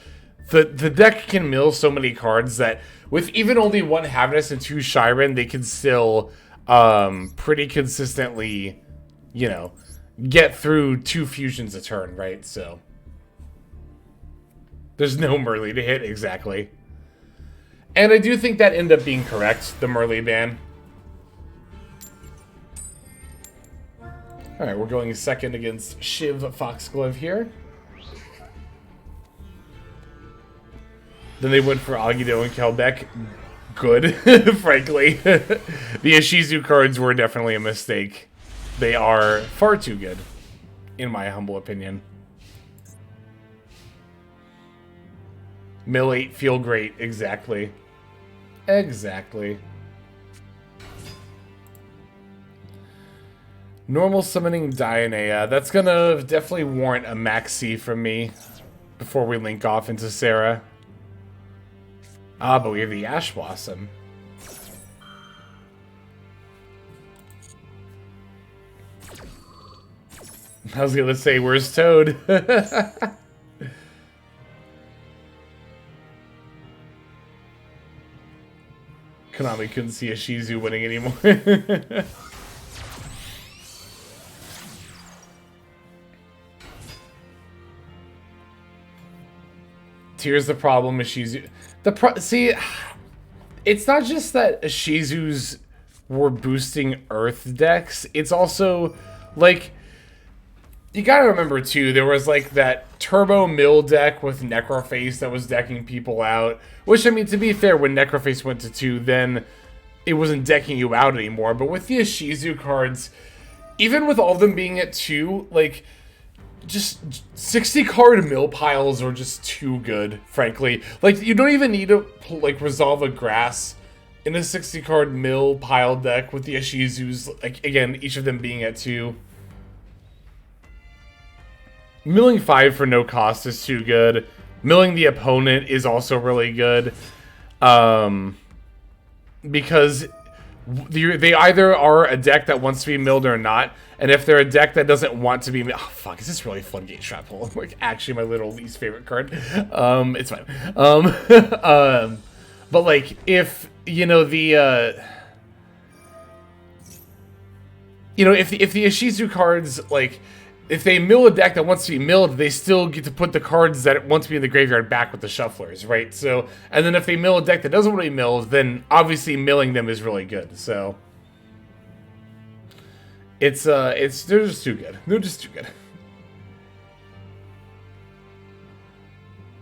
Speaker 1: the deck can mill so many cards that with even only 1 Havness and 2 Shyren, they can still, pretty consistently, you know, get through 2 fusions a turn, right? So, there's no Merly to hit, exactly. And I do think that ended up being correct, the Merly ban. Alright, we're going second against Shiv Foxglove here. Then they went for Agido and Kelbeck. Good, frankly. The Ishizu cards were definitely a mistake. They are far too good, in my humble opinion. Mill 8, feel great, exactly. Exactly. Normal summoning Dionea. That's gonna definitely warrant a maxi from me before we link off into Sarah. Ah, but we have the Ash Blossom. I was gonna say, where's Toad? Konami couldn't see a Shizu winning anymore. Here's the problem with Shizu. See, it's not just that Shizus were boosting Earth decks. It's also, like, you gotta remember, too, there was, like, that Turbo Mill deck with Necroface that was decking people out. Which, I mean, to be fair, when Necroface went to 2, then it wasn't decking you out anymore. But with the Shizu cards, even with all of them being at 2, like... just 60 card mill piles are just too good, frankly. Like, you don't even need to, like, resolve a grass in a 60 card mill pile deck with the Ishizus, like, again, each of them being at 2. Milling 5 for no cost is too good. Milling the opponent is also really good. Because they either are a deck that wants to be milled or not. And if they're a deck that doesn't want to be... Oh, fuck, is this really Floodgate Trap Hole? Like, actually my little least favorite card. It's fine. But, like, if, you know, the... you know, if the Ishizu cards, like... If they mill a deck that wants to be milled, they still get to put the cards that want to be in the graveyard back with the shufflers, right? So, and then if they mill a deck that doesn't want to be milled, then obviously milling them is really good, so... they're just too good. They're just too good.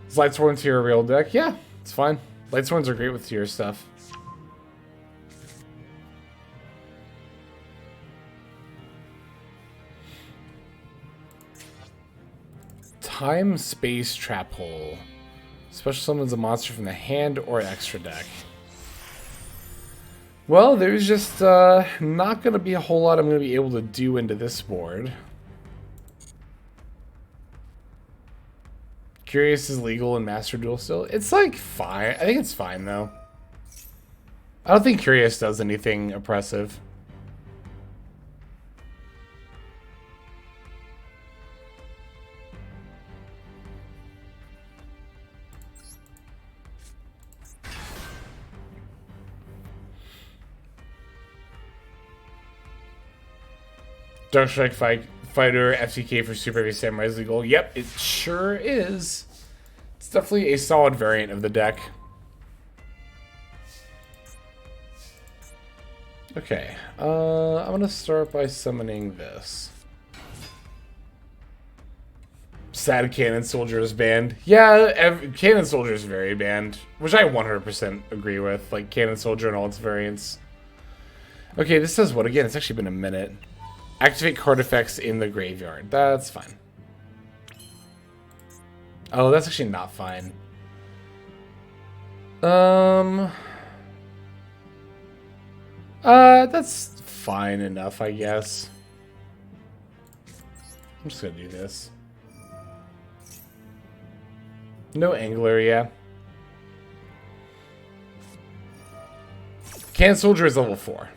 Speaker 1: Is Lightsworn tier a real deck? Yeah, it's fine. Lightsworns are great with tier stuff. Time Space Trap Hole. Special summons a monster from the hand or extra deck. Well, there's just not going to be a whole lot I'm going to be able to do into this board. Curious is legal in Master Duel still? It's like fine. I think it's fine though. I don't think Curious does anything oppressive. Dark Strike Fighter, FTK for Super Heavy Samurai is legal. Yep, it sure is. It's definitely a solid variant of the deck. Okay, I'm going to start by summoning this. Sad Cannon Soldier is banned. Yeah, Cannon Soldier is very banned, which I 100% agree with. Like, Cannon Soldier and all its variants. Okay, this says what again? It's actually been a minute. Activate card effects in the graveyard. That's fine. Oh, that's actually not fine. That's fine enough, I guess. I'm just gonna do this. No Angler, yeah. Cannon Soldier is level 4.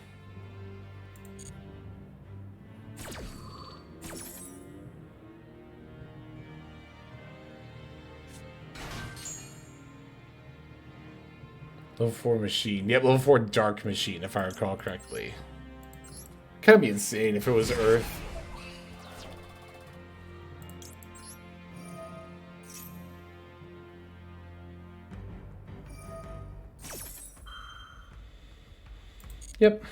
Speaker 1: Level 4 machine. Yep, level 4 dark machine, if I recall correctly. Kind of be insane if it was Earth. Yep.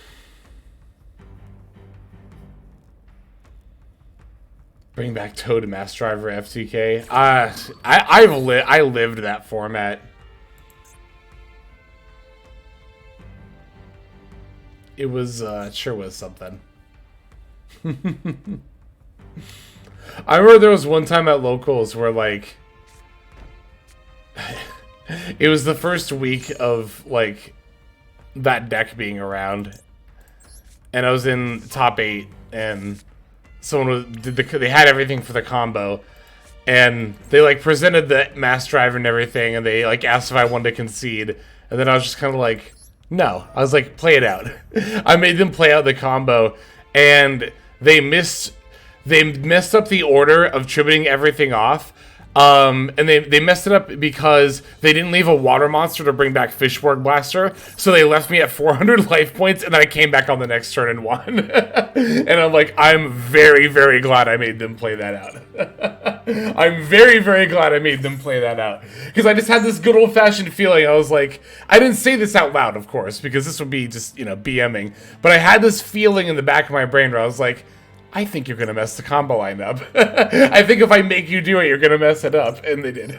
Speaker 1: Bring back Toad Mass Driver FTK. I lived that format. It was, it sure was something. I remember there was one time at locals where, like, it was the first week of, like, that deck being around, and I was in top 8, and someone they had everything for the combo, and they, like, presented the mass driver and everything, and they, like, asked if I wanted to concede, and then I was just kind of like, no. I was like, play it out. I made them play out the combo, and they messed up the order of tributing everything off. And they messed it up because they didn't leave a water monster to bring back Fishborg Blaster, so they left me at 400 life points, and then I came back on the next turn and won. And I'm like, I'm very, very glad I made them play that out. I'm very, very glad I made them play that out. Because I just had this good old-fashioned feeling. I was like, I didn't say this out loud, of course, because this would be just, you know, BMing. But I had this feeling in the back of my brain where I was like, I think you're going to mess the combo line up. I think if I make you do it, you're going to mess it up. And they did.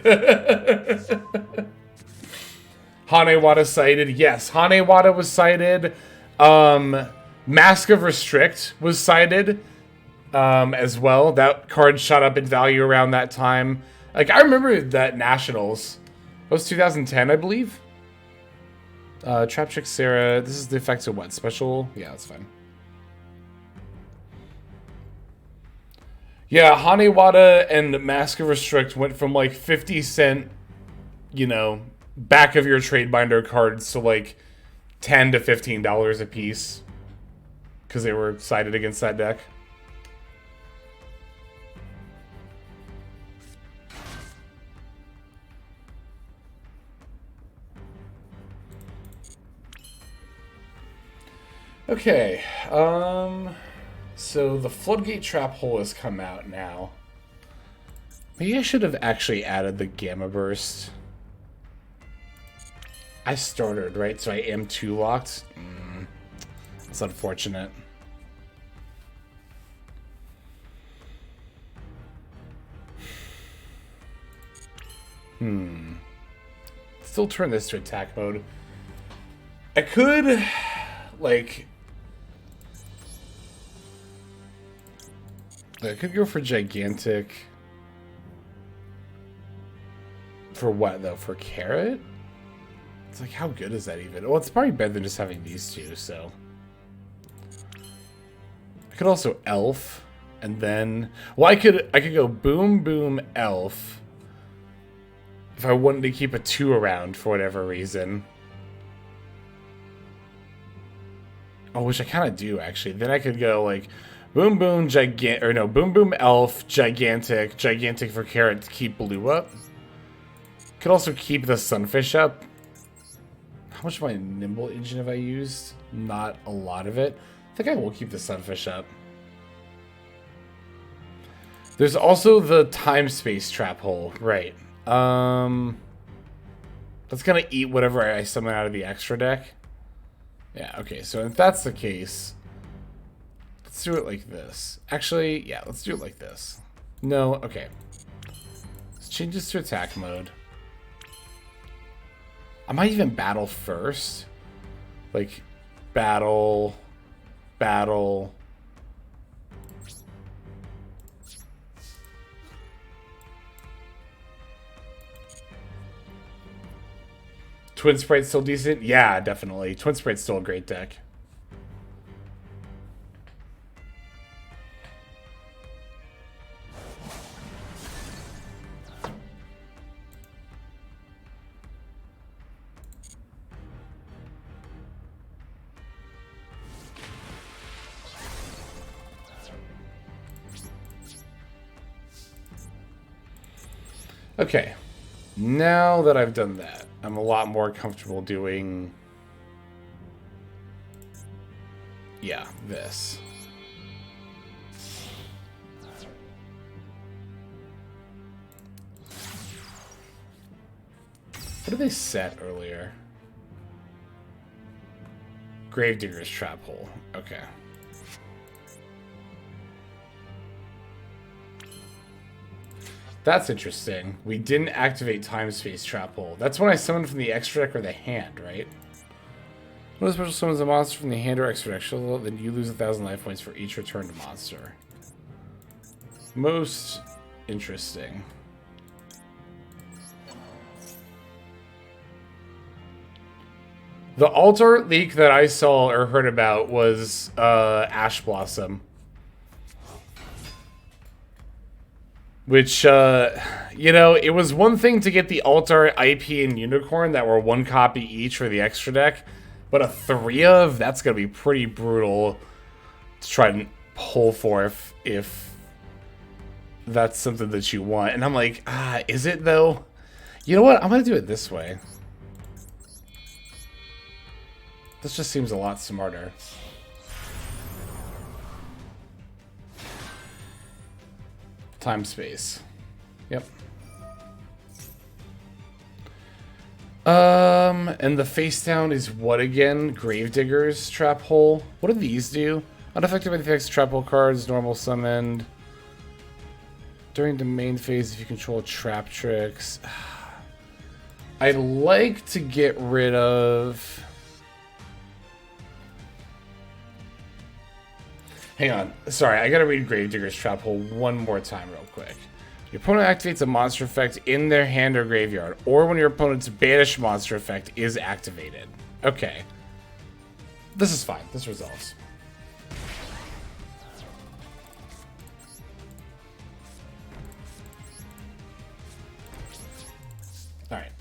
Speaker 1: Hanewada cited. Yes, Hanewada was cited. Mask of Restrict was cited as well. That card shot up in value around that time. Like, I remember that Nationals. It was 2010, I believe. Trapchick Sarah. This is the effects of what? Special? Yeah, that's fine. Yeah, Hanewada and Mask of Restrict went from like 50 cent, you know, back of your trade binder cards to like $10 to $15 a piece because they were sided against that deck. Okay, so the Floodgate Trap Hole has come out now. Maybe I should have actually added the Gamma Burst. I started, right? So I am 2 locked? That's unfortunate. Still turn this to attack mode. I could, like... I could go for Gigantic. For what, though? For Carrot? It's like, how good is that even? Well, it's probably better than just having these two, so... I could also Elf, and then... Well, I could go Boom Boom Elf. If I wanted to keep a 2 around for whatever reason. Oh, which I kind of do, actually. Then I could go, like... Boom Boom Boom Boom Elf, Gigantic for Carrot to keep blue up. Could also keep the Sunfish up. How much of my Nimble engine have I used? Not a lot of it. I think I will keep the Sunfish up. There's also the time-space trap hole. Right. That's gonna eat whatever I summon out of the extra deck. Yeah, okay, so if that's the case, let's do it like this. Actually, yeah, let's do it like this. No, okay. Let's change this to attack mode. I might even battle first. Like, battle, battle. Twin Sprite's still decent? Yeah, definitely. Twin Sprite's still a great deck. Okay. Now that I've done that, I'm a lot more comfortable doing... yeah, this. What did they set earlier? Gravedigger's Trap Hole. Okay. That's interesting. We didn't activate Time Space Trap Hole. That's when I summoned from the extra deck or the hand, right? When a special summons a monster from the hand or extra deck, then you lose 1,000 life points for each returned monster. Most interesting. The alt-art leak that I saw or heard about was Ash Blossom. Which, you know, it was one thing to get the alt-art IP and Unicorn that were 1 copy each for the extra deck, but a 3 of, that's going to be pretty brutal to try and pull for if that's something that you want. And I'm like, is it though? You know what? I'm going to do it this way. This just seems a lot smarter. Time space. Yep. And the face down is what again? Gravedigger's Trap Hole. What do these do? Unaffected by the effects of Trap Hole cards, normal summoned. During the main phase, if you control trap tricks. I'd like to get rid of... Hang on. Sorry, I gotta read Gravedigger's Trap Hole one more time real quick. Your opponent activates a monster effect in their hand or graveyard, or when your opponent's banished monster effect is activated. Okay. This is fine. This resolves. Alright.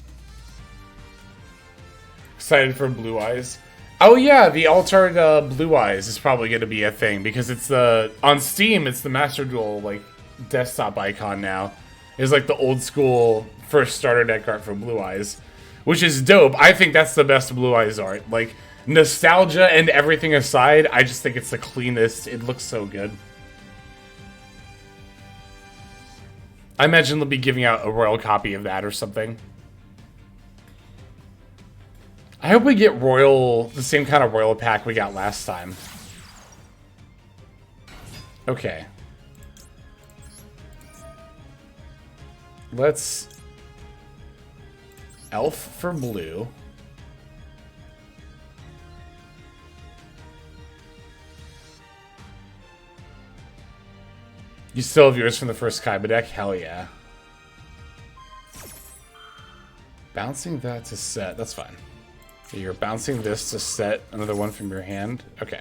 Speaker 1: Excited for Blue Eyes. Oh yeah, the altered Blue Eyes is probably going to be a thing because it's the on Steam. It's the Master Duel like desktop icon now. It's like the old school first starter deck art for Blue Eyes, which is dope. I think that's the best Blue Eyes art. Like nostalgia and everything aside, I just think it's the cleanest. It looks so good. I imagine they'll be giving out a royal copy of that or something. I hope we get royal, the same kind of royal pack we got last time. Okay. Let's elf for blue. You still have yours from the first Kaiba deck? Hell yeah. Bouncing that to set, that's fine. You're bouncing this to set another one from your hand? Okay.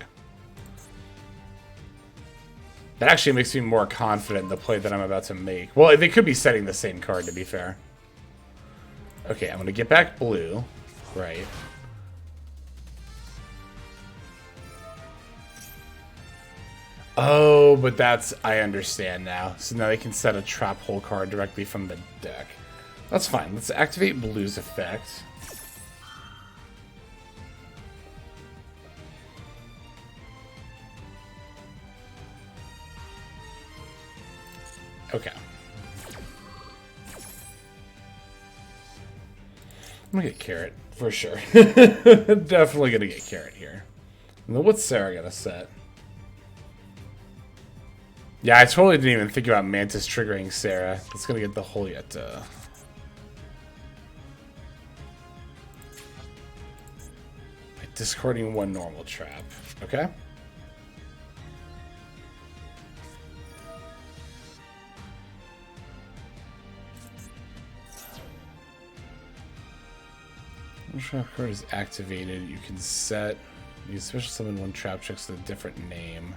Speaker 1: That actually makes me more confident in the play that I'm about to make. Well, they could be setting the same card, to be fair. Okay, I'm going to get back blue. Right. Oh, but that's... I understand now. So now they can set a trap hole card directly from the deck. That's fine. Let's activate blue's effect. Okay. I'm gonna get Carrot, for sure. Definitely gonna get Carrot here. And then what's Sarah gonna set? Yeah, I totally didn't even think about Mantis triggering Sarah. It's gonna get the Holietta. By discarding one normal trap. Okay. When trap card is activated, you can set. You can special summon one trap checks with a different name.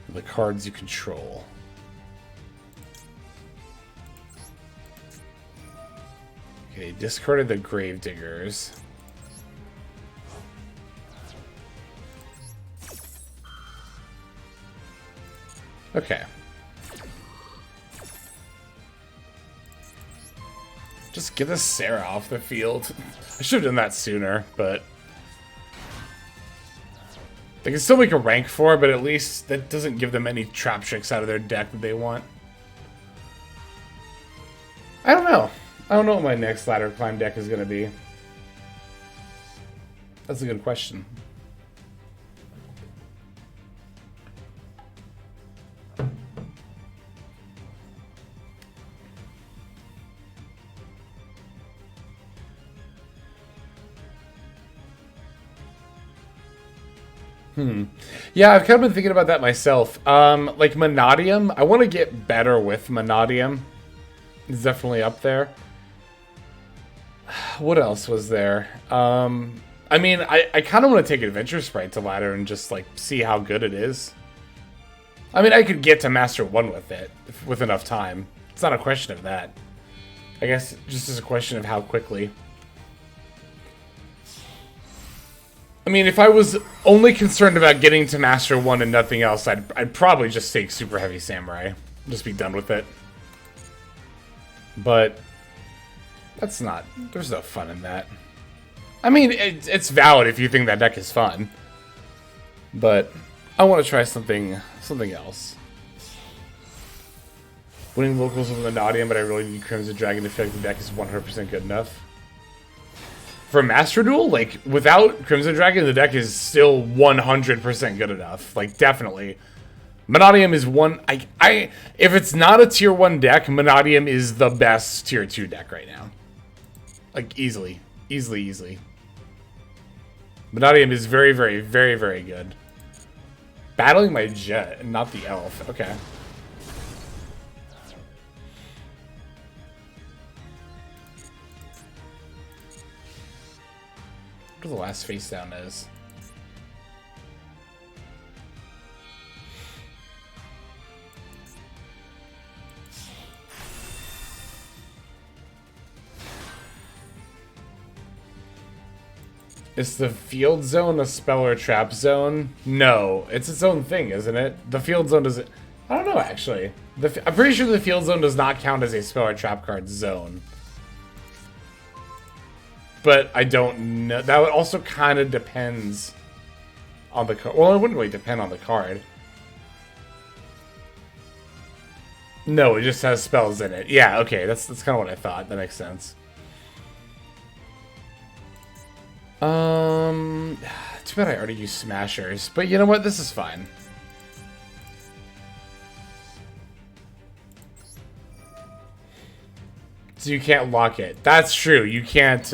Speaker 1: The cards you control. Okay, discarded the Gravediggers. Okay. Just get this Sarah off the field. I should have done that sooner, but they can still make a rank 4, but at least that doesn't give them any trap tricks out of their deck that they want. I don't know. I don't know what my next ladder climb deck is going to be. That's a good question. Yeah, I've kind of been thinking about that myself. Like Monadium, I want to get better with Monadium. It's definitely up there. What else was there? I mean, I kind of want to take Adventure Sprite to ladder and just like see how good it is. I mean, I could get to Master 1 with it with enough time. It's not a question of that. I guess just as a question of how quickly. I mean, if I was only concerned about getting to Master 1 and nothing else, I'd probably just take Super Heavy Samurai. Just be done with it. But that's not... There's no fun in that. I mean, it's valid if you think that deck is fun. But I want to try something else. Winning locals with Monadium, but I really need Crimson Dragon to feel like the deck is 100% good enough. For Master Duel, like, without Crimson Dragon, the deck is still 100% good enough. Like, definitely. Monadium is one... if it's not a Tier 1 deck, Monadium is the best Tier 2 deck right now. Like, easily. Easily. Monadium is very, very, very, very good. Battling my Jet and not the Elf. Okay. What the last face down is. Is the field zone a spell or trap zone? No, it's its own thing, isn't it? The field zone doesn't... I don't know, actually. I'm pretty sure the field zone does not count as a spell or trap card zone. But I don't know. That also kind of depends on the card. Well, it wouldn't really depend on the card. No, it just has spells in it. Yeah, okay, that's kind of what I thought. That makes sense. Too bad I already used Smashers, but you know what? This is fine. So you can't lock it. That's true. You can't,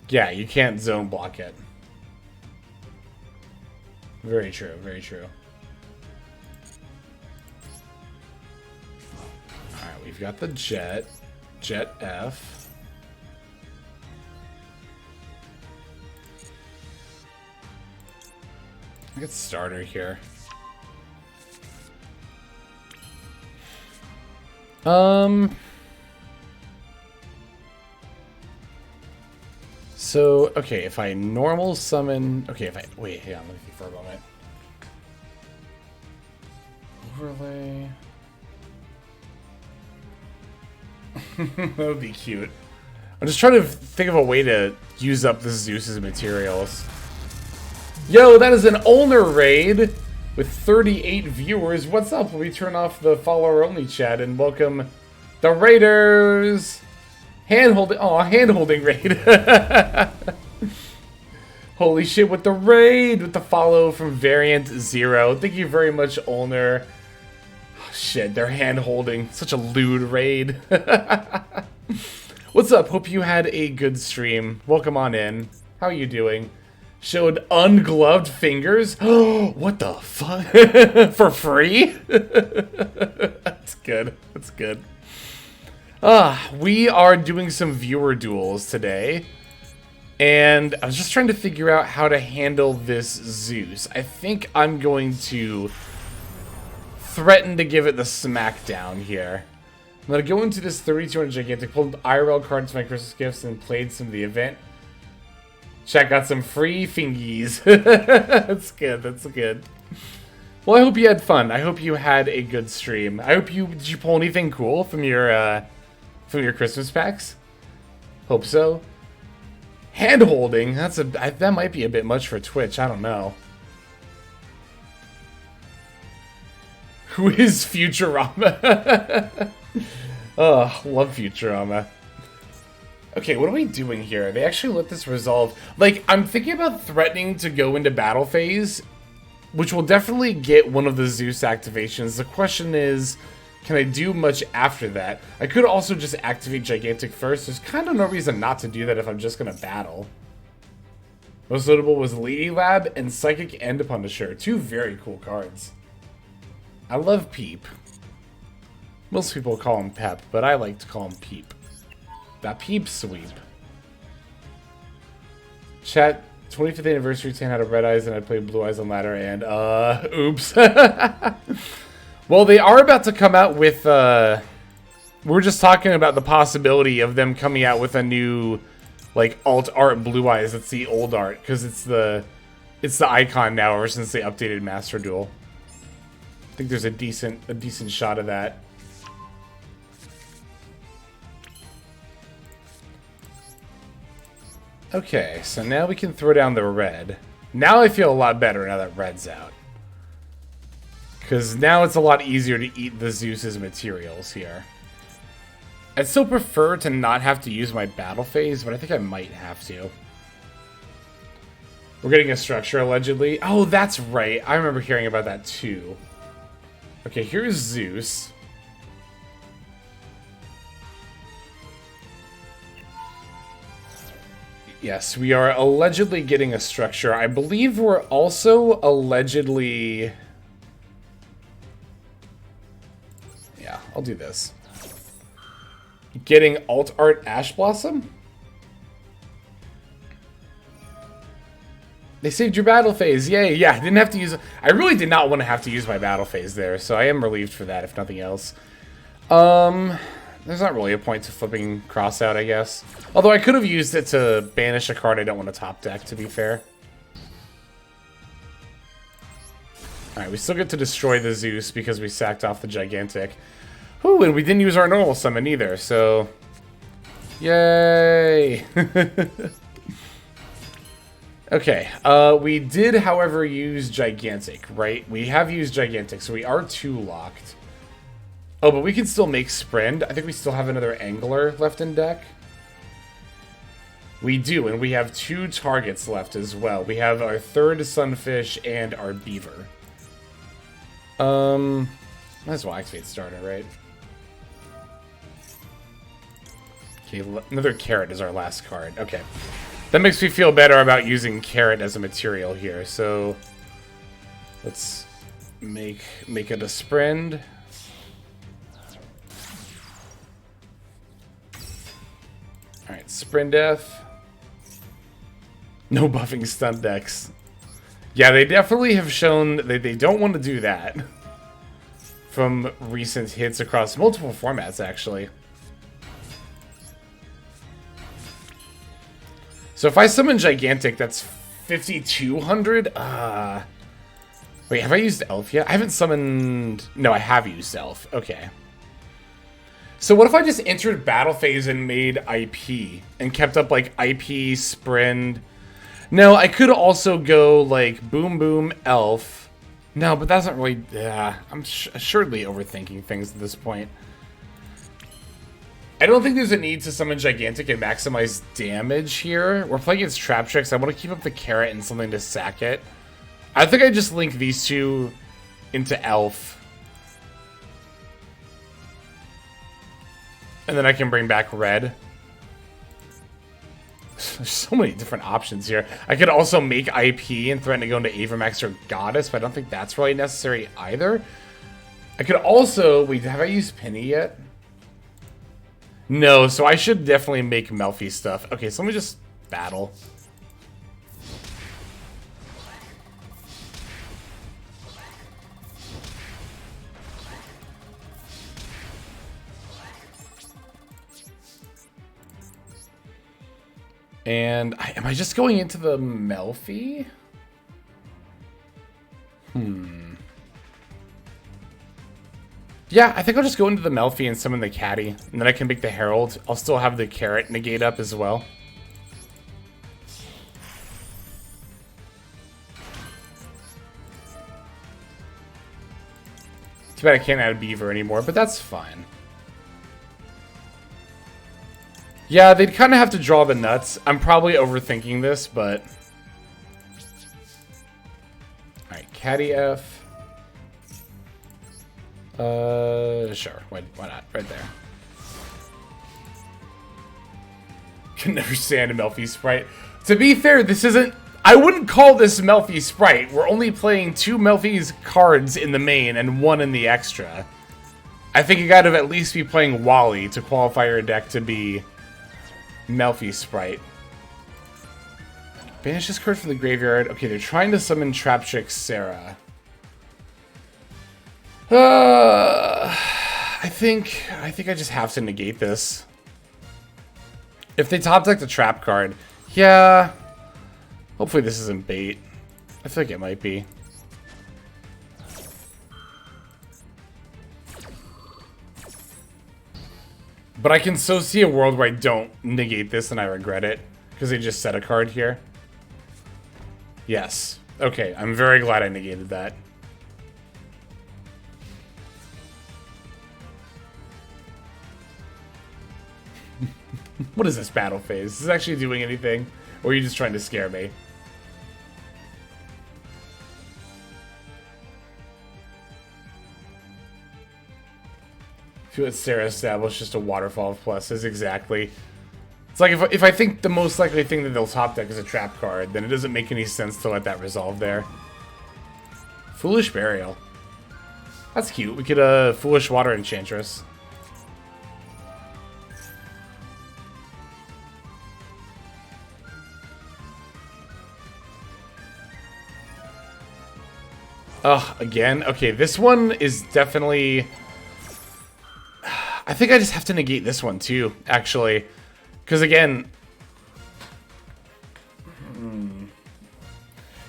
Speaker 1: yeah, you can't zone block it. Very true, very true. Alright, we've got the Jet. Jet F. I get starter here. So, okay, if I normal summon... Okay, if I... Wait, hang on, let me think for a moment. Overlay... That would be cute. I'm just trying to think of a way to use up the Zeus's materials. Yo, that is an Ulnar raid! with 38 viewers. What's up? Let me turn off the follower-only chat and welcome the Raiders. Hand-holding. Oh, hand-holding raid. Holy shit, with the raid, with the follow from Variant Zero. Thank you very much, Ulner. Oh, shit, they're hand-holding. Such a lewd raid. What's up? Hope you had a good stream. Welcome on in. How are you doing? Showed ungloved fingers. Oh, what the fuck? For free? That's good. That's good. We are doing some viewer duels today. And I was just trying to figure out how to handle this Zeus. I think I'm going to threaten to give it the smackdown here. I'm going to go into this 3200 gigantic, pulled IRL cards for my Christmas gifts, and played some of the event. Chat got some free fingies. That's good, that's good. Well, I hope you had fun. I hope you had a good stream. I hope you... Did you pull anything cool from your Christmas packs? Hope so. Hand-holding, that might be a bit much for Twitch, I don't know. Who is Futurama? Oh, love Futurama. Okay, what are we doing here? They actually let this resolve. Like, I'm thinking about threatening to go into battle phase, which will definitely get one of the Zeus activations. The question is, can I do much after that? I could also just activate Gigantic first. There's kind of no reason not to do that if I'm just going to battle. Most notable was Lady Lab and Psychic End Punisher. Two very cool cards. I love Peep. Most people call him Pep, but I like to call him Peep. That Peep sweep. Chat, 25th anniversary, Tan had a Red Eyes and I played Blue Eyes on ladder and, oops. Well, they are about to come out with, we're just talking about the possibility of them coming out with a new, like, alt art Blue Eyes. It's the old art, because it's the icon now ever since they updated Master Duel. I think there's a decent shot of that. Okay, so now we can throw down the red. Now I feel a lot better now that red's out. Because now it's a lot easier to eat the Zeus's materials here. I'd still prefer to not have to use my battle phase, but I think I might have to. We're getting a structure, allegedly. Oh, that's right. I remember hearing about that, too. Okay, here's Zeus. Yes, we are allegedly getting a structure. I believe we're also allegedly... Yeah, I'll do this. Getting alt art Ash Blossom? They saved your battle phase. Yay, yeah, I didn't have to use... I really did not want to have to use my battle phase there, so I am relieved for that, if nothing else. There's not really a point to flipping Cross out, I guess. Although I could have used it to banish a card I don't want to top deck, to be fair. Alright, we still get to destroy the Zeus because we sacked off the Gigantic. Ooh, and we didn't use our normal summon either, so... Yay! Okay, we did, however, use Gigantic, right? We have used Gigantic, so we are 2 locked. Oh, but we can still make Sprint. I think we still have another Angler left in deck. We do, and we have 2 targets left as well. We have our 3rd Sunfish and our Beaver. Might as well activate Starter, right? Okay, another Carrot is our last card. Okay. That makes me feel better about using Carrot as a material here, so... Let's make it a Sprint. Alright, Sprint Death. No buffing stunt decks. Yeah, they definitely have shown that they don't want to do that. From recent hits across multiple formats, actually. So if I summon Gigantic, that's 5,200? Wait, have I used Elf yet? I haven't summoned... No, I have used Elf. Okay. So what if I just entered battle phase and made IP and kept up like IP, Sprint? No, I could also go like Boom Boom Elf No, but that's not really... I'm assuredly overthinking things at this point. I don't think there's a need to summon Gigantic and maximize damage here. We're playing against Trap Tricks. I want to keep up the carrot and something to sack it. I think I just link these two into Elf. And then I can bring back red. There's so many different options here. I could also make IP and threaten to go into Avermax or Goddess, but I don't think that's really necessary either. I could also... Wait, have I used Penny yet? No, so I should definitely make Melfi stuff. Okay, so let me just battle. And am I just going into the Melfi? Yeah, I think I'll just go into the Melfi and summon the Caddy. And then I can make the Herald. I'll still have the Carrot negate up as well. Too bad I can't add Beaver anymore, but that's fine. Yeah, they'd kind of have to draw the nuts. I'm probably overthinking this, but... Alright, Caddy F. Sure. Why not? Right there. Can never stand a Melfi Spright. To be fair, this isn't... I wouldn't call this Melfi Spright. We're only playing 2 Melfi's cards in the main and 1 in the extra. I think you gotta at least be playing Wally to qualify your deck to be Melfi Spright. Banish this card from the graveyard. Okay, they're trying to summon Trap Trick Sarah. I think I just have to negate this. If they top deck the trap card, yeah. Hopefully this isn't bait. I feel like it might be. But I can so see a world where I don't negate this and I regret it. Because they just set a card here. Yes. Okay, I'm very glad I negated that. What is this battle phase? Is this actually doing anything? Or are you just trying to scare me? To let Sarah establish just a waterfall of pluses, exactly. It's like if I think the most likely thing that they'll top deck is a trap card, then it doesn't make any sense to let that resolve there. Foolish Burial. That's cute. We could Foolish Water Enchantress. Ugh, again? Okay, this one is definitely... I think I just have to negate this one too, actually. Because again...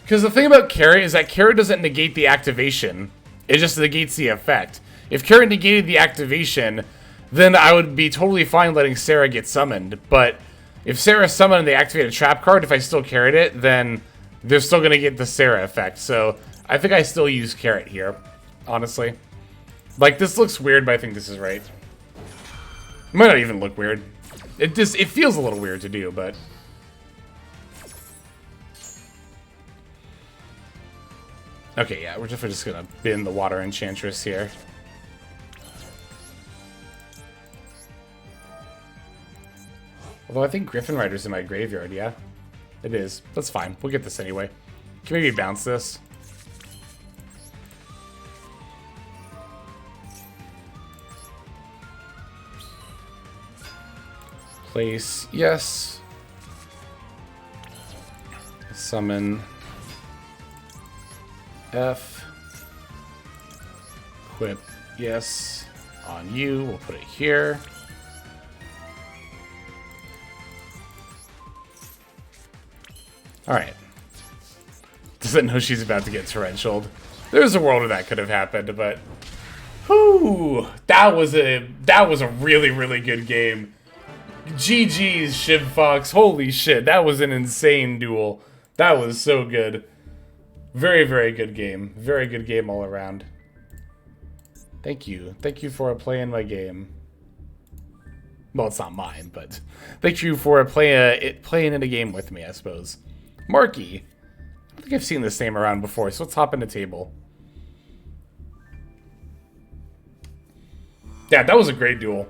Speaker 1: Because the thing about Carrot is that Carrot doesn't negate the activation. It just negates the effect. If Carrot negated the activation, then I would be totally fine letting Sarah get summoned. But if Sarah summoned and they activate a trap card, if I still Carrot it, then they're still going to get the Sarah effect. So I think I still use Carrot here, honestly. Like, this looks weird, but I think this is right. It might not even look weird. It feels a little weird to do, but... Okay, yeah, we're just gonna bin the Water Enchantress here. Although I think Griffin Rider's in my graveyard, yeah? It is. That's fine. We'll get this anyway. Can maybe bounce this? Place, yes. Summon F. Equip, yes. On you, we'll put it here. Alright. Doesn't know she's about to get torrentialed. There's a world where that could have happened, but... Whew! That was a really, really good game. GG's, Shiv Fox. Holy shit, that was an insane duel. That was so good. Very, very good game. Very good game all around. Thank you. Thank you for playing my game. Well, it's not mine, but thank you for playing in a game with me, I suppose. Marky. I think I've seen this name around before, so let's hop in the table. Yeah, that was a great duel.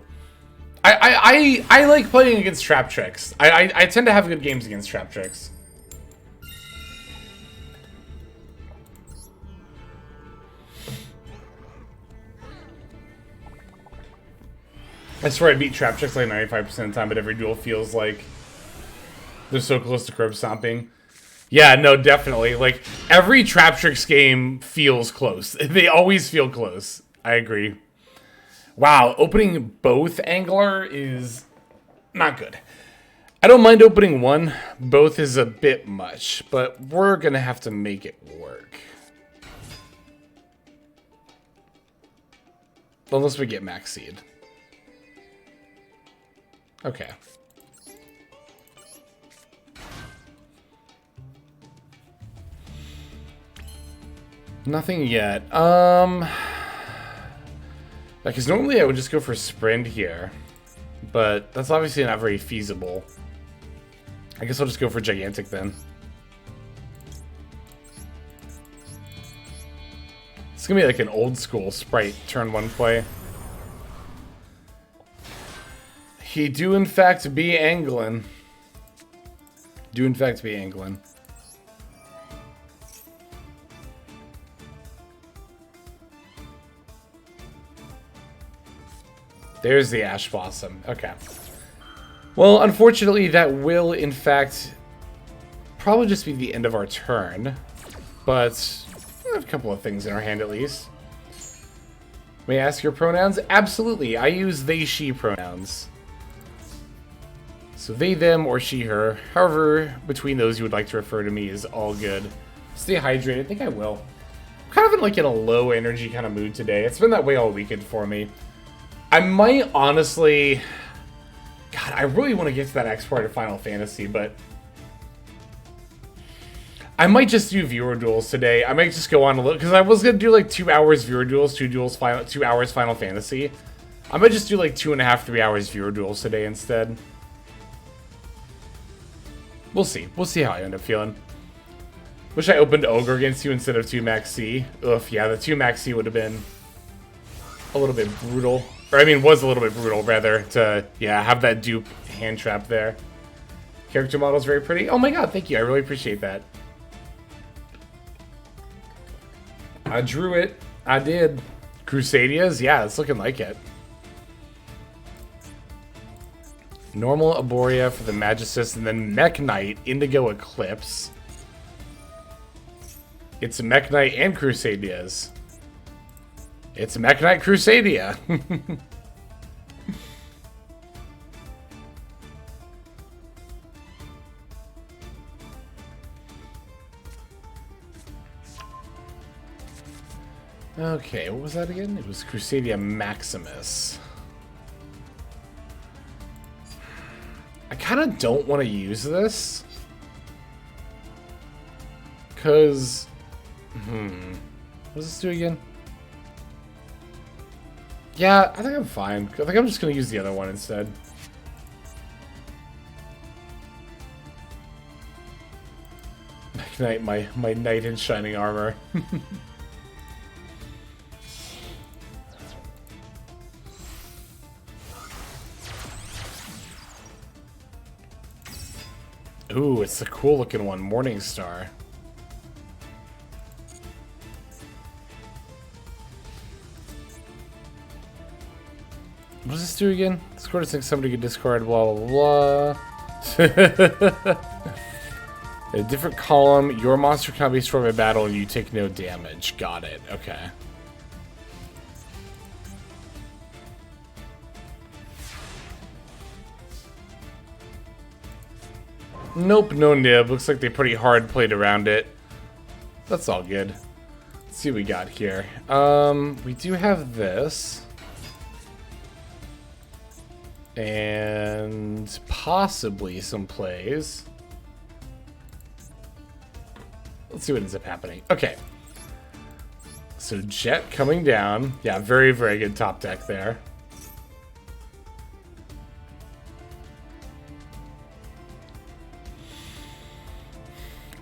Speaker 1: I like playing against Trap Tricks. I tend to have good games against Trap Tricks. I swear I beat Trap Tricks like 95% of the time, but every duel feels like they're so close to curb stomping. Yeah, no, definitely. Like, every Trap Tricks game feels close. They always feel close. I agree. Wow, opening both Angler is not good. I don't mind opening one. Both is a bit much, but we're going to have to make it work. Unless we get Max Seed. Okay. Nothing yet. Because normally I would just go for Sprint here. But that's obviously not very feasible. I guess I'll just go for Gigantic then. It's gonna be like an old school Spright turn 1 play. He do in fact be angling. Do in fact be angling. There's the Ash Blossom. Okay. Well, unfortunately, that will, in fact, probably just be the end of our turn. But we have a couple of things in our hand, at least. May I ask your pronouns? Absolutely. I use they, she pronouns. So they, them, or she, her. However, between those you would like to refer to me is all good. Stay hydrated. I think I will. I'm kind of in a low energy kind of mood today. It's been that way all weekend for me. I might honestly... God, I really want to get to that export of Final Fantasy, but... I might just do viewer duels today. I might just go on a little... Because I was going to do like 2 hours viewer duels, 2 hours Final Fantasy. I might just do like 2.5, 3 hours viewer duels today instead. We'll see. We'll see how I end up feeling. Wish I opened Ogre against you instead of 2 Max C. Ugh, yeah, the 2 Max C would have been a little bit brutal. Or, I mean, was a little bit brutal, rather, to, yeah, have that dupe hand trap there. Character model is very pretty. Oh my god, thank you. I really appreciate that. I drew it. I did. Crusadias? Yeah, it's looking like it. Normal Arborea for the Magicist, and then Mech Knight, Indigo Eclipse. It's a Mech Knight and Crusadias. It's a Mech Knight Crusadia. Okay, what was that again? It was Crusadia Maximus. I kind of don't want to use this. Because... What does this do again? Yeah, I think I'm fine. I think I'm just going to use the other one instead. Knight, my knight in shining armor. Ooh, it's the cool looking one, Morningstar. What does this do again? Discard a 6, somebody can discard blah blah blah. A different column, your monster cannot be destroyed by battle and you take no damage. Got it, okay. Nope, no nib. Looks like they pretty hard played around it. That's all good. Let's see what we got here. We do have this. And possibly some plays. Let's see what ends up happening. Okay. So Jet coming down. Yeah, very, very good top deck there.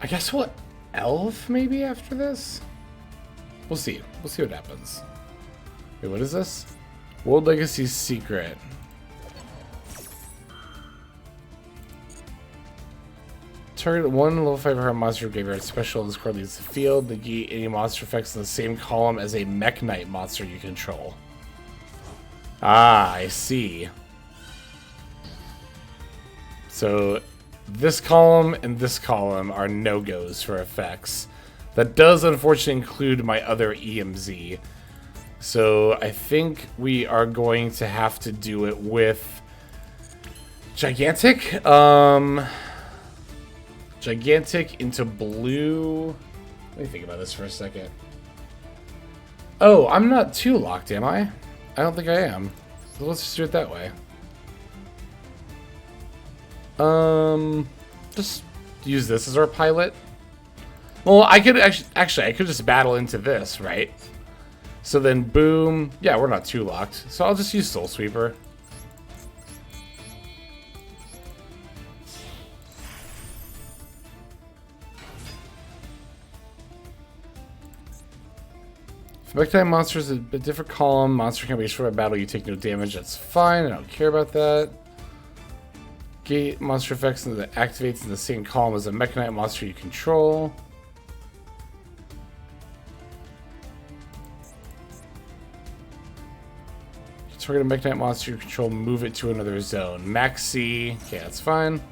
Speaker 1: I guess we'll Elf maybe after this? We'll see. We'll see what happens. Wait, what is this? World Legacy Secret. Target one level 5 hard monster graveyard special. This card leaves the field. Negate any monster effects in the same column as a Mech Knight monster you control. Ah, I see. So this column and this column are no-goes for effects. That does unfortunately include my other EMZ. So I think we are going to have to do it with Gigantic. Gigantic into blue. Let me think about this for a second. Oh, I'm not too locked, am I? I don't think I am. So let's just do it that way. Just use this as our pilot. Well, I could actually I could just battle into this, right? So then boom. Yeah, we're not too locked. So I'll just use Soul Sweeper. Mech-Knight monster is a different column. Monster can be destroyed by battle. You take no damage. That's fine. I don't care about that. Gate monster effects that activates in the same column as a Mech-Knight monster you control. You target a Mech-Knight monster you control, move it to another zone. Max C. Okay, that's fine.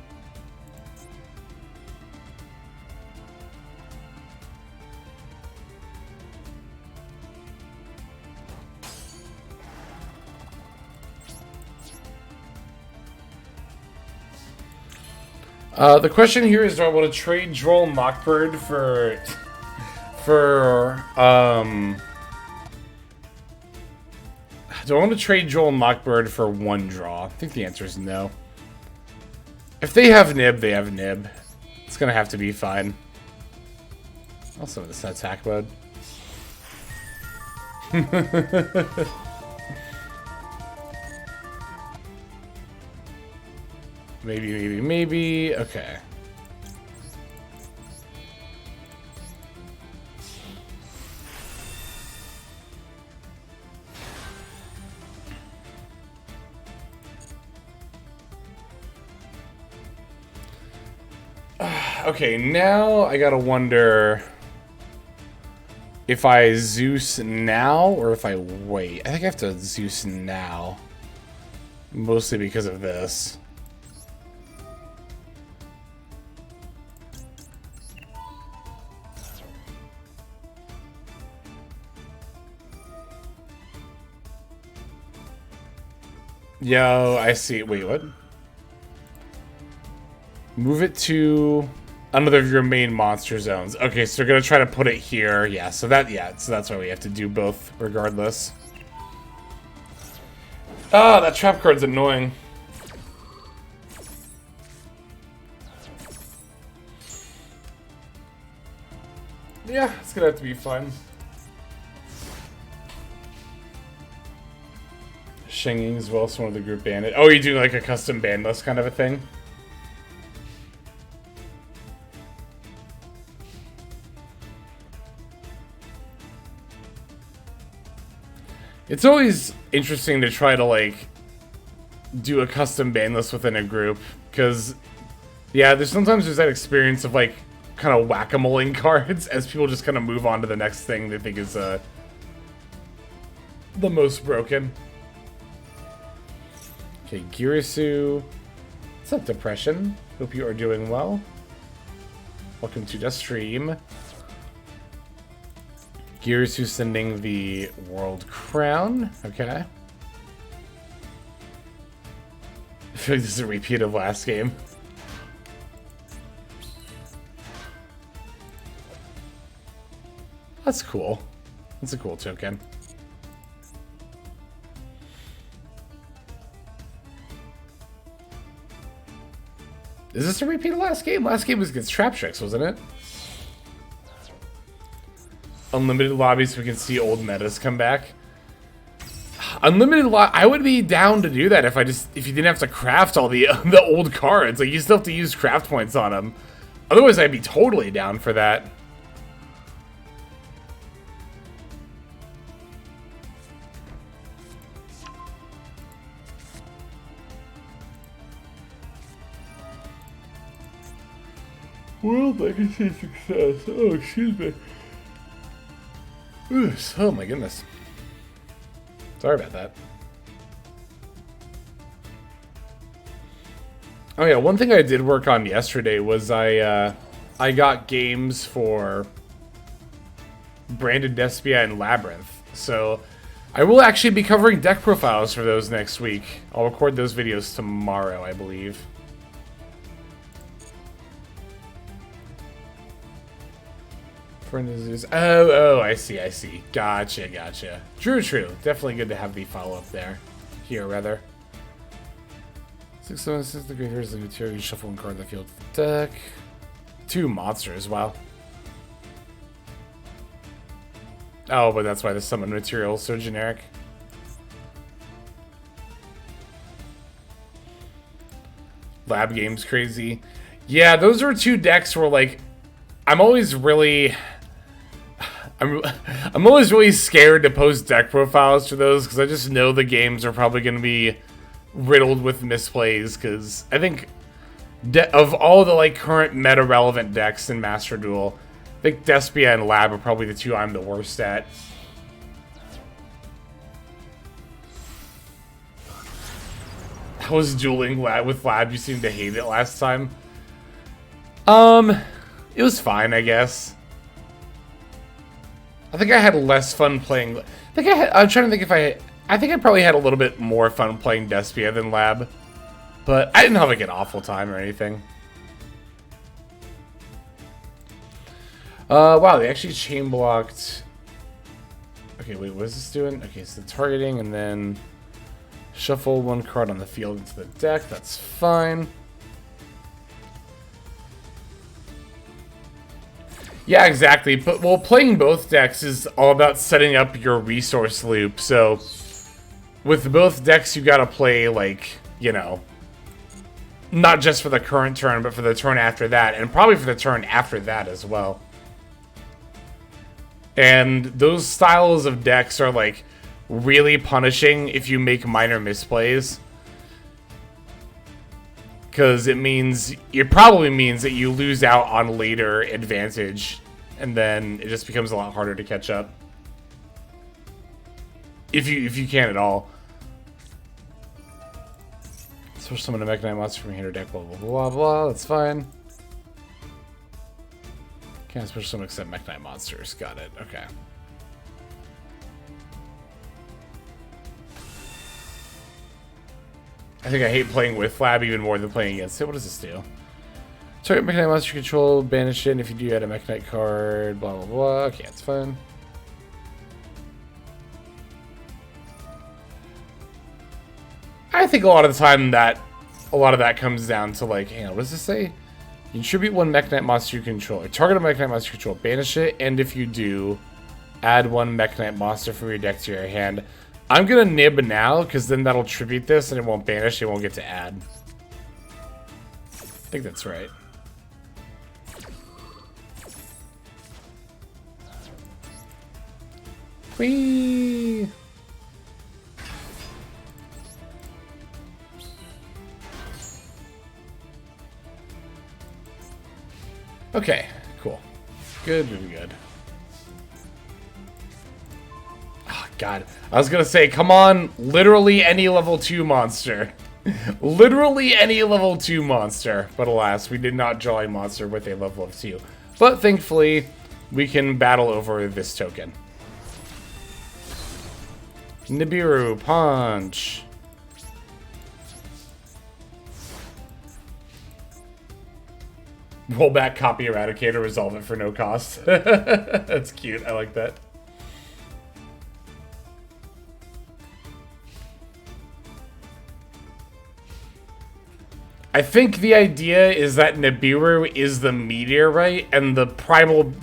Speaker 1: The question here is, do I want to trade Droll Mockbird do I want to trade Droll Mockbird for one draw? I think the answer is no. If they have Nib, they have Nib. It's gonna have to be fine. Also, this attack mode. Maybe. Okay. Okay, now I gotta wonder if I Zeus now or if I wait. I think I have to Zeus now. Mostly because of this. Yo, I see. Wait, what? Move it to another of your main monster zones. Okay, so we're gonna try to put it here. Yeah, so that's why we have to do both regardless. Ah, that trap card's annoying. Yeah, it's gonna have to be fun. Shenging as well, so one of the group bandit. Oh, you're doing like a custom band list kind of a thing? It's always interesting to try to like do a custom band list within a group, because yeah, there's that experience of like kind of whack-a-moling cards as people just kind of move on to the next thing they think is the most broken. Okay, Girisu. What's up, Depression? Hope you are doing well. Welcome to the stream. Girisu sending the World Crown. Okay. I feel like this is a repeat of last game. That's cool. That's a cool token. Is this a repeat of last game? Last game was against Traptrix, wasn't it? unlimited lobbies so we can see old metas come back. Unlimited I would be down to do that if you didn't have to craft all the old cards. Like, you still have to use craft points on them. Otherwise, I'd be totally down for that. World Legacy success. Oh, excuse me. Ooh, oh my goodness. Sorry about that. Oh yeah, one thing I did work on yesterday was I got games for Branded Despia and Labyrinth. So I will actually be covering deck profiles for those next week. I'll record those videos tomorrow, I believe. Oh, I see. Gotcha. True. Definitely good to have the follow-up there. Here, rather. 676 the here's the material. You shuffle one card in the field of the deck. 2 monsters, wow. Oh, but that's why the summon material is so generic. Lab game's crazy. Yeah, those are 2 decks where, like, I'm always really scared to post deck profiles for those because I just know the games are probably going to be riddled with misplays. Because I think of all the like current meta relevant decks in Master Duel, I think Despia and Lab are probably the 2 I'm the worst at. How was dueling with Lab? You seemed to hate it last time. It was fine, I guess. I think I had less fun playing. I'm trying to think if I think I probably had a little bit more fun playing Despia than Lab, but I didn't have like an awful time or anything. Wow, they actually chain blocked. Okay, wait, what is this doing? Okay, so targeting and then shuffle 1 card on the field into the deck. That's fine. Yeah, exactly. But, well, playing both decks is all about setting up your resource loop. So, with both decks, you gotta play, like, you know, not just for the current turn, but for the turn after that, and probably for the turn after that as well. And those styles of decks are, like, really punishing if you make minor misplays. Because it probably means that you lose out on later advantage, and then it just becomes a lot harder to catch up. If you can at all. Switch summon a Mech Knight monster from your deck, blah blah blah blah, that's fine. Can't switch summon except Mech Knight monsters, got it, okay. I think I hate playing with Lab even more than playing against it. What does this do? Target Mech Knight monster control, banish it, and if you do add a Mech Knight card, blah blah blah. Okay, it's fine. I think a lot of the time a lot of that comes down to like, hang on, what does this say? You tribute 1 Mech Knight monster you control. Target a Mech Knight monster you control, banish it, and if you do, add 1 Mech Knight monster from your deck to your hand. I'm gonna nib now, because then that'll tribute this and it won't banish, it won't get to add. I think that's right. Whee! Okay, cool. Good, really good. Oh, God. I was gonna say, come on, literally any level 2 monster. Literally any level 2 monster. But alas, we did not draw a monster with a level of 2. But thankfully, we can battle over this token. Nibiru, punch. Roll back, copy Eradicator, resolve it for no cost. That's cute, I like that. I think the idea is that Nibiru is the meteorite, and the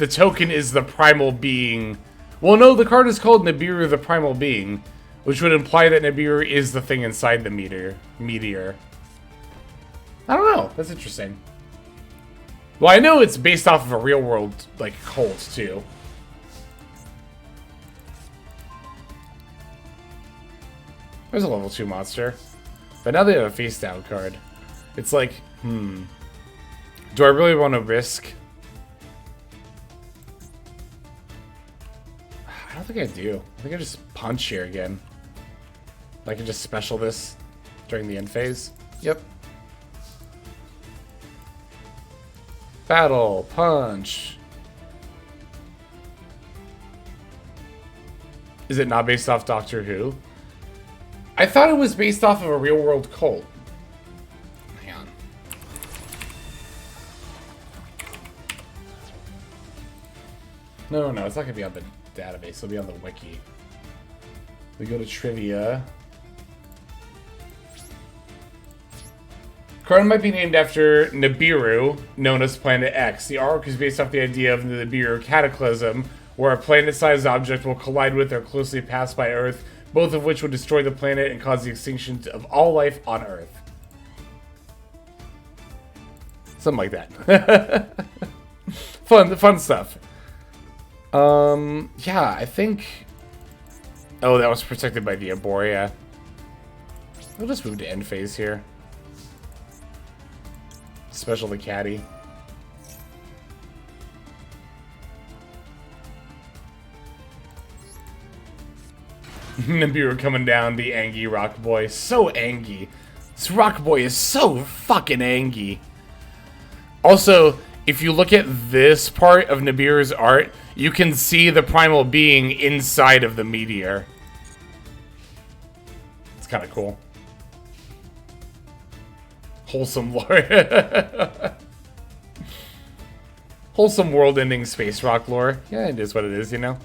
Speaker 1: token is the primal being. Well, no, the card is called Nibiru the Primal Being, which would imply that Nibiru is the thing inside the meteor. I don't know. That's interesting. Well, I know it's based off of a real-world, like, cult, too. There's a level 2 monster. But now they have a face-down card. It's like, do I really want to risk? I don't think I do. I think I just punch here again. I can just special this during the end phase. Yep. Battle, punch. Is it not based off Doctor Who? I thought it was based off of a real-world cult. Hang on. No, it's not going to be on the database. It'll be on the wiki. We go to trivia. Card might be named after Nibiru, known as Planet X. The artwork is based off the idea of the Nibiru cataclysm, where a planet-sized object will collide with or closely pass by Earth, both of which would destroy the planet and cause the extinction of all life on Earth. Something like that. Fun stuff. Yeah, I think... Oh, that was protected by the Arborea. We'll just move to end phase here. Special the caddy. Nibiru coming down, the Angie Rock Boy. So Angie. This Rock Boy is so fucking Angie. Also, if you look at this part of Nibiru's art, you can see the primal being inside of the meteor. It's kind of cool. Wholesome lore. Wholesome world-ending space rock lore. Yeah, it is what it is, you know?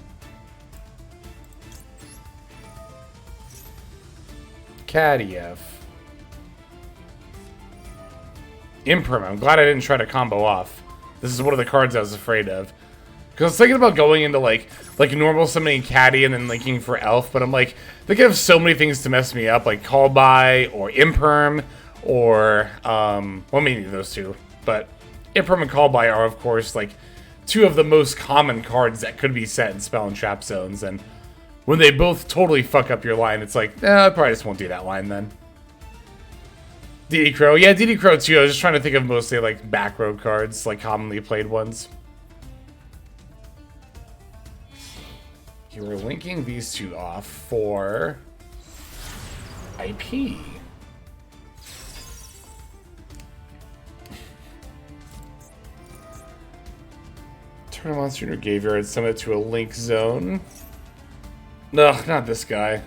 Speaker 1: Kadiev. Imperm. I'm glad I didn't try to combo off. This is one of the cards I was afraid of. Because I was thinking about going into like normal summoning Caddy and then linking for Elf, but I'm like, they could have so many things to mess me up, like Call By or Imperm or well, maybe those two. But Imperm and Call By are of course like two of the most common cards that could be set in spell and trap zones, and when they both totally fuck up your line, it's like, I probably just won't do that line then. DD Crow. Yeah, DD Crow too. I was just trying to think of mostly like back row cards, like commonly played ones. Okay, we're linking these two off for IP. Turn a monster in your graveyard, summon it to a link zone. No, not this guy.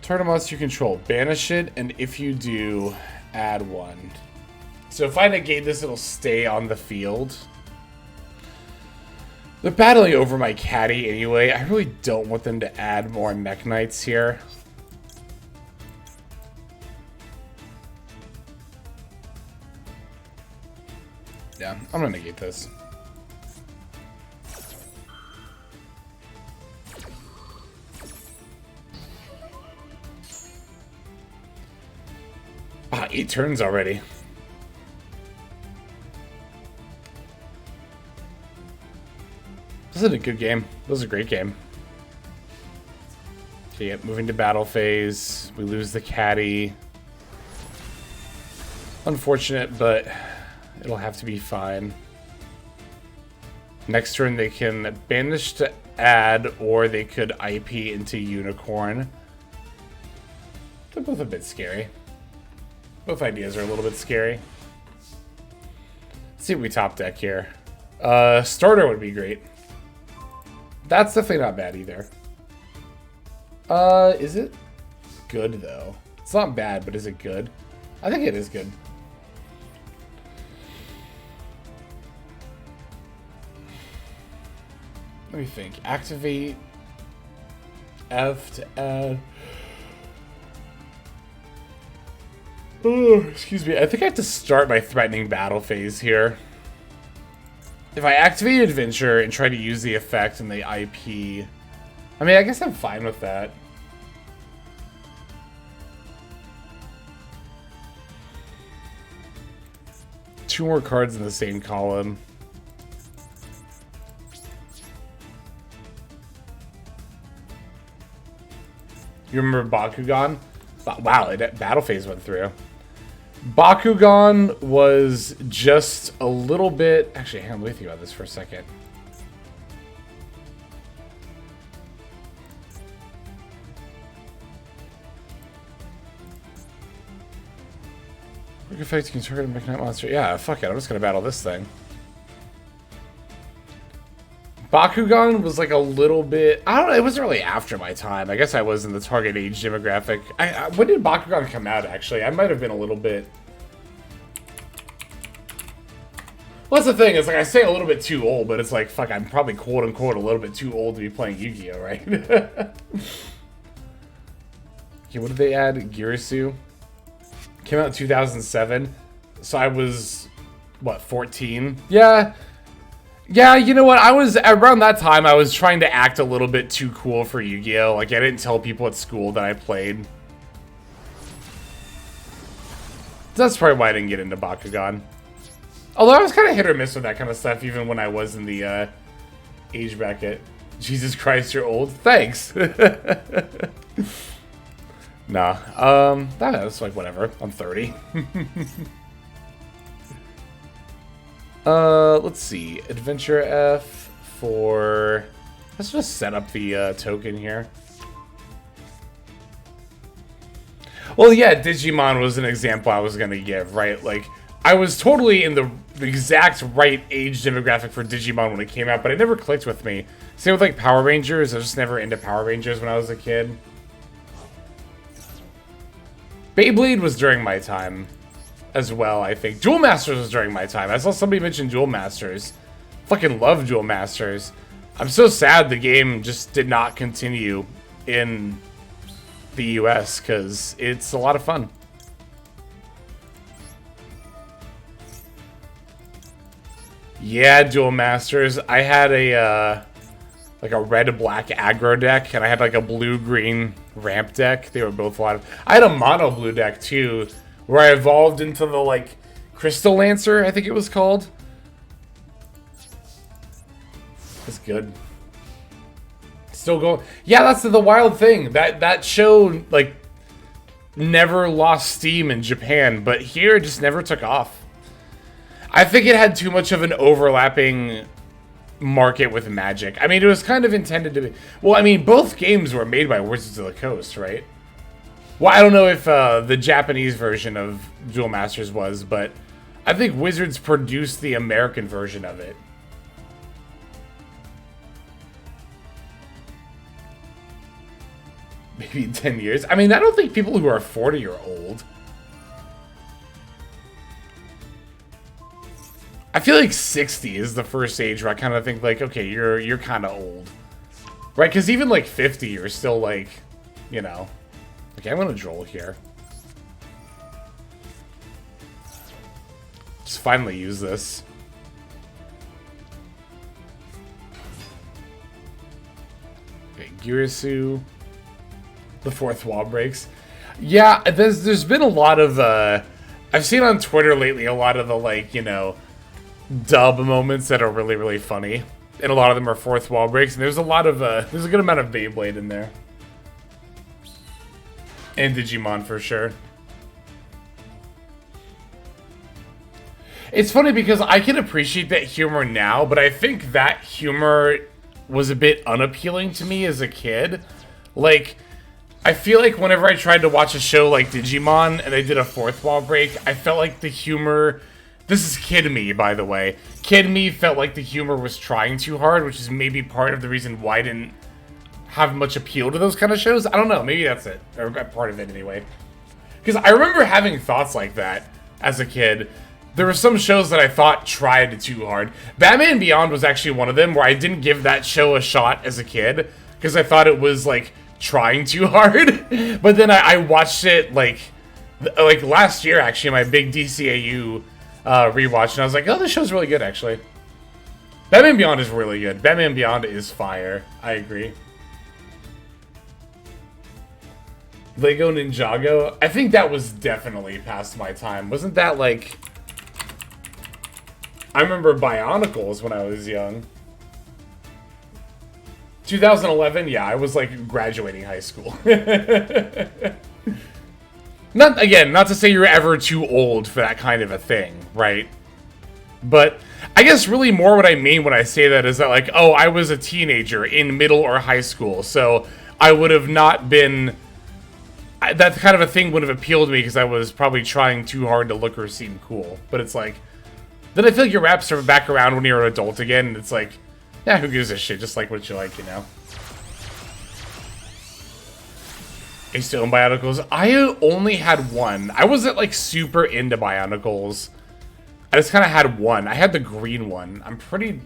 Speaker 1: Turn a monster you control. Banish it, and if you do, add one. So if I negate this, it'll stay on the field. They're battling over my caddy anyway. I really don't want them to add more Mech Knights here. Yeah, I'm gonna negate this. Ah, 8 turns already. This is a good game. This was a great game. Okay, yep, moving to battle phase. We lose the caddy. Unfortunate, but it'll have to be fine. Next turn they can banish to add, or they could IP into Unicorn. They're both a bit scary. Both ideas are a little bit scary. Let's see what we top deck here. Starter would be great. That's definitely not bad either. Is it good though? It's not bad, but is it good? I think it is good. Let me think. Activate F to add. Oh, excuse me. I think I have to start my threatening battle phase here. If I activate Adventure and try to use the effect and the IP, I mean, I guess I'm fine with that. Two more cards in the same column. You remember Bakugan? Wow, battle phase went through. Bakugan was just a little bit... Actually, hang on, let me think about this for a second. Quick effect can target a Mechanic monster. Yeah, fuck it, I'm just gonna battle this thing. Bakugan was like a little bit... I don't know, it wasn't really after my time. I guess I was in the target age demographic. When did Bakugan come out, actually? I might have been a little bit... Well, that's the thing. It's like I say a little bit too old, but it's like, fuck, I'm probably quote-unquote a little bit too old to be playing Yu-Gi-Oh, right? Okay, what did they add? Girisu? Came out in 2007. So I was, what, 14? Yeah. Yeah, you know what? I was, around that time, I was trying to act a little bit too cool for Yu-Gi-Oh! Like, I didn't tell people at school that I played. That's probably why I didn't get into Bakugan. Although I was kind of hit or miss with that kind of stuff, even when I was in the age bracket. Jesus Christ, you're old. Thanks. Nah. That's like whatever. I'm 30. Let's see. Adventure F for... Let's just set up the token here. Well, yeah, Digimon was an example I was gonna give, right? Like, I was totally in the exact right age demographic for Digimon when it came out, but it never clicked with me. Same with, like, Power Rangers. I was just never into Power Rangers when I was a kid. Beyblade was during my time as well, I think. Duel Masters was during my time. I saw somebody mention Duel Masters. Fucking love Duel Masters. I'm so sad the game just did not continue in the US, because it's a lot of fun. Yeah, Duel Masters. I had a like a red-black aggro deck, and I had like a blue-green ramp deck. They were both a lot of... I had a mono-blue deck too, where I evolved into the like Crystal Lancer, I think it was called. It's good. Still going. Yeah, that's the wild thing. That show like never lost steam in Japan, but here it just never took off. I think it had too much of an overlapping market with Magic. I mean, it was kind of intended to be... Well, I mean, both games were made by Wizards of the Coast, right? Well, I don't know if the Japanese version of Duel Masters was, but I think Wizards produced the American version of it. Maybe in 10 years. I mean, I don't think people who are 40 are old. I feel like 60 is the first age where I kind of think like, okay, you're kind of old. Right? Because even like 50, you're still like, you know. Okay, I'm going to droll here. Just finally use this. Okay, Girisu. The fourth wall breaks. Yeah, there's been a lot of, I've seen on Twitter lately a lot of the, like, you know, dub moments that are really, really funny. And a lot of them are fourth wall breaks. And there's a lot of, there's a good amount of Beyblade in there. And Digimon for sure. It's funny because I can appreciate that humor now, but I think that humor was a bit unappealing to me as a kid. Like, I feel like whenever I tried to watch a show like Digimon and they did a fourth wall break, I felt like the humor... This is kid me, by the way. Kid me felt like the humor was trying too hard, which is maybe part of the reason why I didn't have much appeal to those kind of shows. I don't know, maybe that's it. Or part of it, anyway. Because I remember having thoughts like that as a kid. There were some shows that I thought tried too hard. Batman Beyond was actually one of them where I didn't give that show a shot as a kid because I thought it was like trying too hard. But then I watched it like last year, actually, my big DCAU rewatch, and I was like, oh, this show's really good, actually. Batman Beyond is really good. Batman Beyond is fire. I agree. Lego Ninjago? I think that was definitely past my time. Wasn't that like... I remember Bionicles when I was young. 2011? Yeah, I was like graduating high school. Not to say you're ever too old for that kind of a thing, right? But I guess really more what I mean when I say that is that like, oh, I was a teenager in middle or high school, so I would have not been... That kind of a thing would have appealed to me because I was probably trying too hard to look or seem cool. But it's like... Then I feel like your raps are back around when you're an adult again, and it's like, yeah, who gives a shit? Just like what you like, you know? I used to own Bionicles. I only had one. I wasn't like super into Bionicles. I just kind of had one. I had the green one. I'm pretty...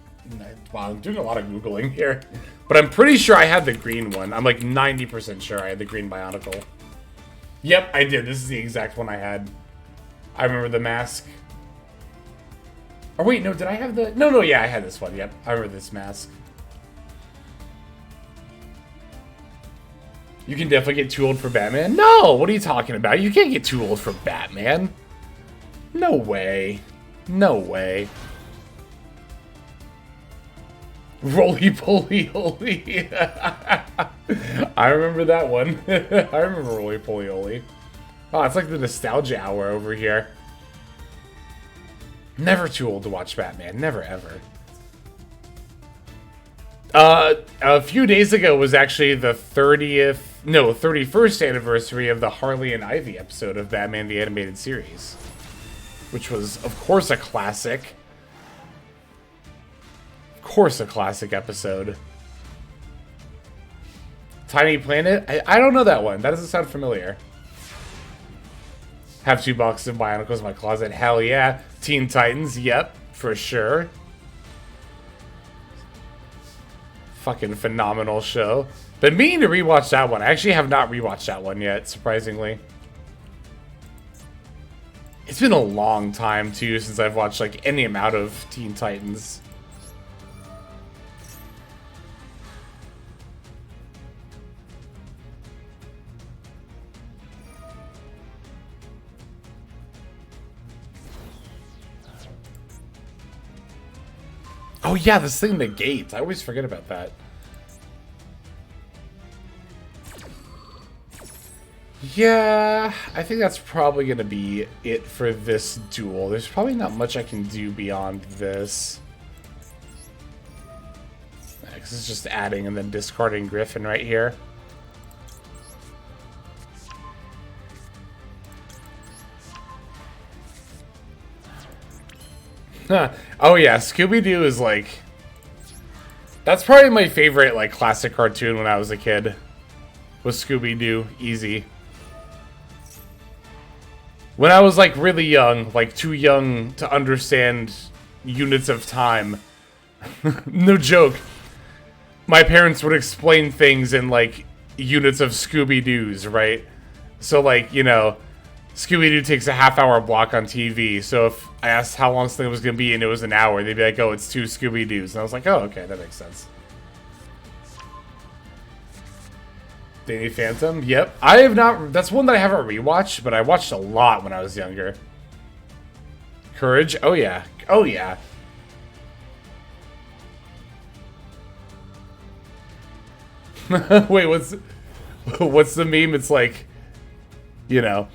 Speaker 1: Wow, I'm doing a lot of Googling here. But I'm pretty sure I had the green one. I'm like 90% sure I had the green Bionicle. Yep, I did. This is the exact one I had. I remember the mask. Oh, wait, no, did I have the... No, yeah, I had this one. Yep, I remember this mask. You can definitely get too old for Batman? No, what are you talking about? You can't get too old for Batman. No way. No way. Roly Poly Holy. I remember that one. I remember Roly Poly Holy. Oh, it's like the nostalgia hour over here. Never too old to watch Batman. Never, ever. A few days ago was actually the 31st anniversary of the Harley and Ivy episode of Batman the Animated Series. Which was, of course, a classic. Of course, a classic episode. Tiny Planet? I don't know that one. That doesn't sound familiar. Have 2 boxes of Bionicles in my closet. Hell yeah. Teen Titans. Yep, for sure. Fucking phenomenal show. Been meaning to rewatch that one. I actually have not rewatched that one yet, surprisingly. It's been a long time, too, since I've watched, like, any amount of Teen Titans. Oh yeah, this thing negates. I always forget about that. Yeah, I think that's probably going to be it for this duel. There's probably not much I can do beyond this. Because it's just adding and then discarding Griffin right here. Huh. Oh yeah, Scooby-Doo is like... That's probably my favorite like classic cartoon when I was a kid. Was Scooby-Doo. Easy. When I was like really young, like too young to understand units of time. No joke. My parents would explain things in like units of Scooby-Doo's, right? So like, you know... Scooby-Doo takes a half-hour block on TV, so if I asked how long something was going to be and it was an hour, they'd be like, oh, it's 2 Scooby-Doos. And I was like, oh, okay, that makes sense. Danny Phantom? Yep. I have not... That's one that I haven't rewatched, but I watched a lot when I was younger. Courage? Oh, yeah. Oh, yeah. Wait, what's the meme? It's like, you know...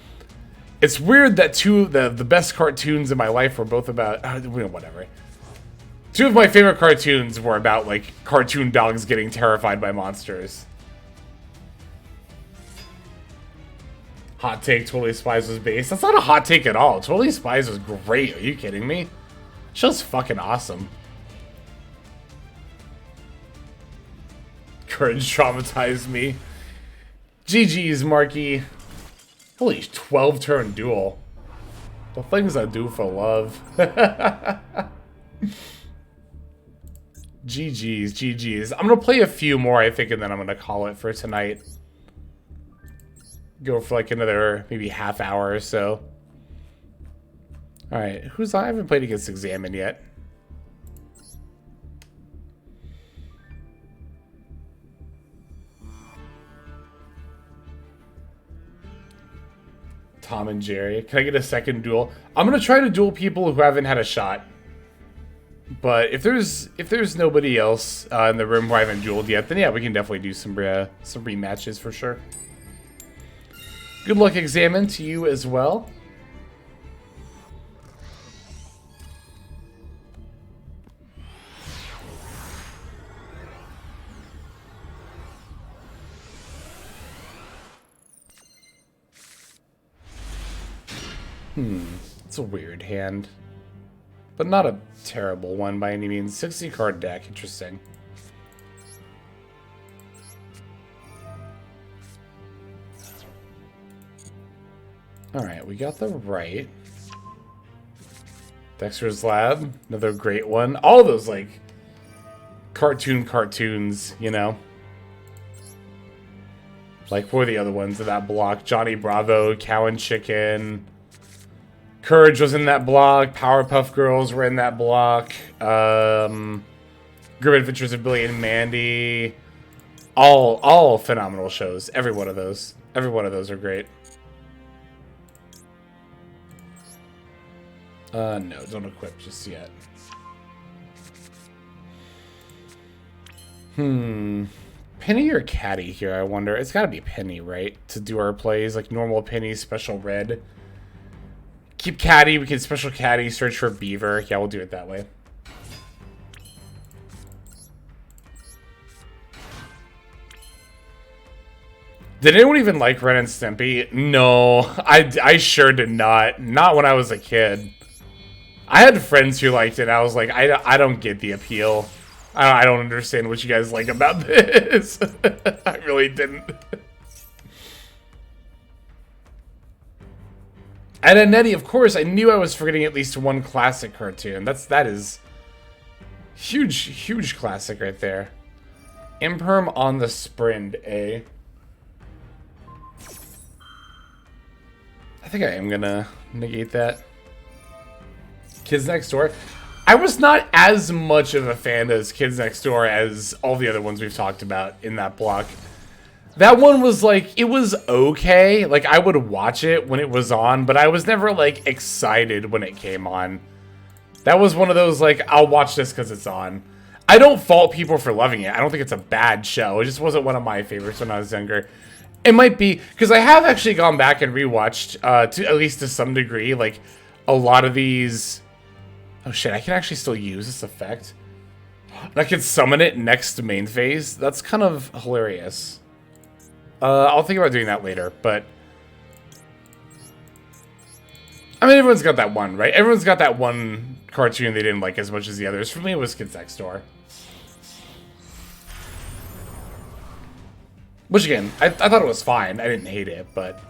Speaker 1: It's weird that the best cartoons in my life were both about... whatever. 2 of my favorite cartoons were about, like, cartoon dogs getting terrified by monsters. Hot take, Totally Spies was based. That's not a hot take at all. Totally Spies was great. Are you kidding me? Show's fucking awesome. Courage traumatized me. GG's, Marky. Holy 12-turn duel. The things I do for love. GG's, GG's. I'm gonna play a few more, I think, and then I'm gonna call it for tonight. Go for like another maybe half hour or so. Alright, I haven't played against Examine yet. Tom and Jerry. Can I get a second duel? I'm gonna try to duel people who haven't had a shot. But if there's nobody else in the room who I haven't dueled yet, then yeah, we can definitely do some rematches for sure. Good luck, Examine, to you as well. It's a weird hand. But not a terrible one by any means. 60 card deck, interesting. Alright, we got the right. Dexter's Lab, another great one. All those, like, cartoons, you know? Like, what were the other ones in that block? Johnny Bravo, Cow and Chicken. Courage was in that block. Powerpuff Girls were in that block. Grim Adventures of Billy and Mandy. All phenomenal shows. Every one of those. Every one of those are great. No, don't equip just yet. Penny or Caddy here, I wonder. It's gotta be Penny, right? To do our plays, like normal Penny, special red. Keep Caddy, we can special Caddy, search for Beaver. Yeah, we'll do it that way. Did anyone even like Ren and Stimpy? No, I sure did not. Not when I was a kid. I had friends who liked it. I was like, I don't get the appeal. I don't understand what you guys like about this. I really didn't. And Annette, of course, I knew I was forgetting at least one classic cartoon. That is huge classic right there. Imperm on the Sprint, eh? I think I am gonna negate that. Kids Next Door. I was not as much of a fan as Kids Next Door as all the other ones we've talked about in that block. That one was like, it was okay. Like, I would watch it when it was on, but I was never, like, excited when it came on. That was one of those, like, I'll watch this because it's on. I don't fault people for loving it. I don't think it's a bad show. It just wasn't one of my favorites when I was younger. It might be, because I have actually gone back and rewatched, at least to some degree, like, a lot of these... Oh shit, I can actually still use this effect. And I can summon it next to main phase. That's kind of hilarious. I'll think about doing that later, but... I mean, everyone's got that one, right? Everyone's got that one cartoon they didn't like as much as the others. For me, it was Kids Next Door. Which, again, I thought it was fine. I didn't hate it, but...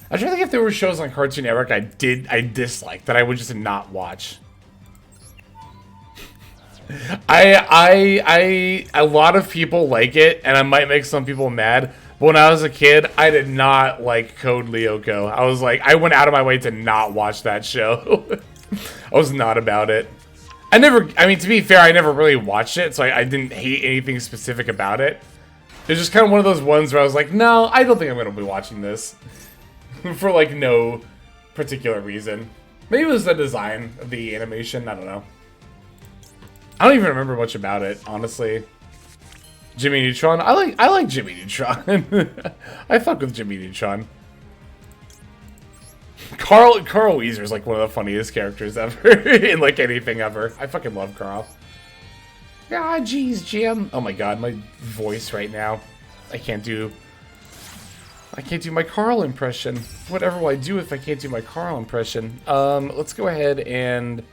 Speaker 1: I'm trying to think if there were shows on Cartoon Network I disliked, that I would just not watch. A lot of people like it, and I might make some people mad. But when I was a kid, I did not like Code Lyoko. I was like, I went out of my way to not watch that show. I was not about it. I mean, to be fair, I never really watched it, so I didn't hate anything specific about it. It was just kind of one of those ones where I was like, no, I don't think I'm going to be watching this. For, like, no particular reason. Maybe it was the design of the animation, I don't know. I don't even remember much about it, honestly. Jimmy Neutron. I like Jimmy Neutron. I fuck with Jimmy Neutron. Carl Weezer is like one of the funniest characters ever in like anything ever. I fucking love Carl. Ah, jeez, Jim. Oh my god, my voice right now. I can't do my Carl impression. Whatever will I do if I can't do my Carl impression? Let's go ahead and...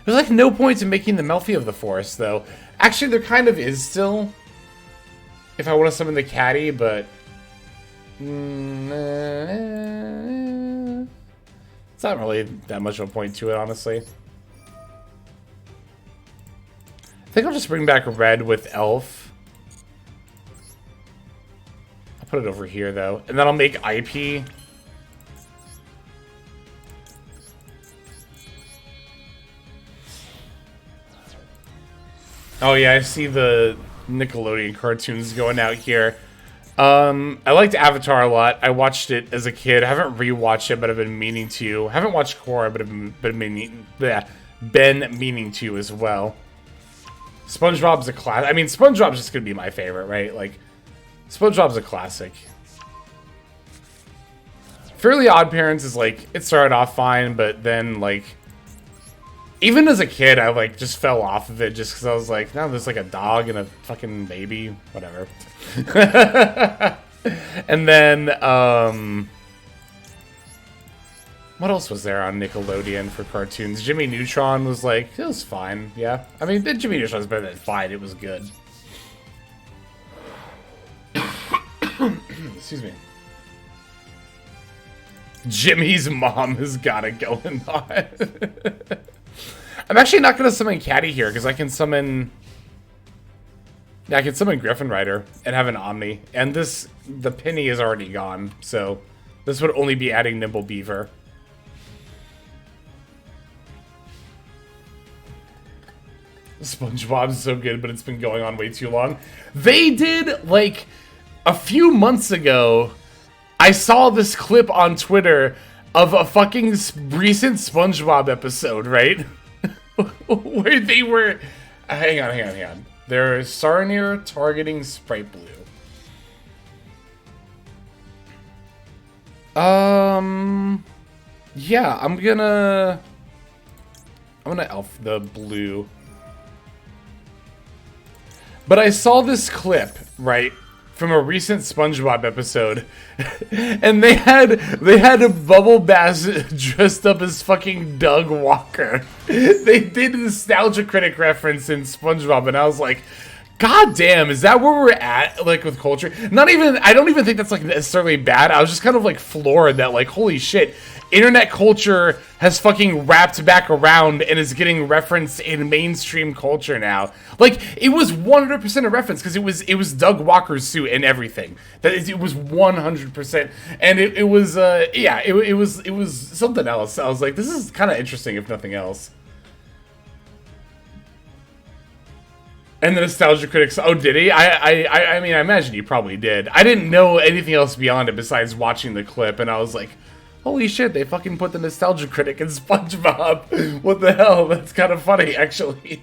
Speaker 1: There's like no point in making the Melfi of the Forest, though. Actually, there kind of is still. If I want to summon the Caddy, but... It's It's not really that much of a point to it, honestly. I think I'll just bring back red with Elf. I'll put it over here, though. And then I'll make IP. Oh, yeah, I see the Nickelodeon cartoons going out here. I liked Avatar a lot. I watched it as a kid. I haven't rewatched it, but I've been meaning to. I haven't watched Korra, but I've been meaning to as well. SpongeBob's a classic. I mean, SpongeBob's just gonna be my favorite, right? Like, SpongeBob's a classic. Fairly Odd Parents is like, it started off fine, but then like, even as a kid, I like just fell off of it just because I was like, no, there's like a dog and a fucking baby, whatever. And then, what else was there on Nickelodeon for cartoons? Jimmy Neutron was like, it was fine, yeah. I mean, Jimmy Neutron's better than fine, it was good. Excuse me. Jimmy's mom has got it going on. I'm actually not going to summon Caddy here, because I can summon... Yeah, I can summon Griffin Rider and have an Omni. And this... The penny is already gone, so... This would only be adding Nimble Beaver. SpongeBob's so good, but it's been going on way too long. They did, like... A few months ago... I saw this clip on Twitter... Of a fucking recent SpongeBob episode, right? Where they were... Hang on. They're Sarnier targeting Spright Blue. Yeah, I'm gonna elf the blue. But I saw this clip, right? From a recent SpongeBob episode, and they had a Bubble Bass dressed up as fucking Doug Walker. They did a Nostalgia Critic reference in SpongeBob, and I was like, God damn, is that where we're at, like, with culture? I don't even think that's, like, necessarily bad. I was just kind of, like, floored that, like, holy shit, internet culture has fucking wrapped back around and is getting referenced in mainstream culture now. Like, it was 100% a reference, because it was Doug Walker's suit and everything. It was 100%, and it was, yeah, it was something else. I was like, this is kind of interesting, if nothing else. And the Nostalgia Critics, oh, did he? I mean, I imagine he probably did. I didn't know anything else beyond it besides watching the clip, and I was like, holy shit, they fucking put the Nostalgia Critic in SpongeBob. What the hell? That's kind of funny, actually.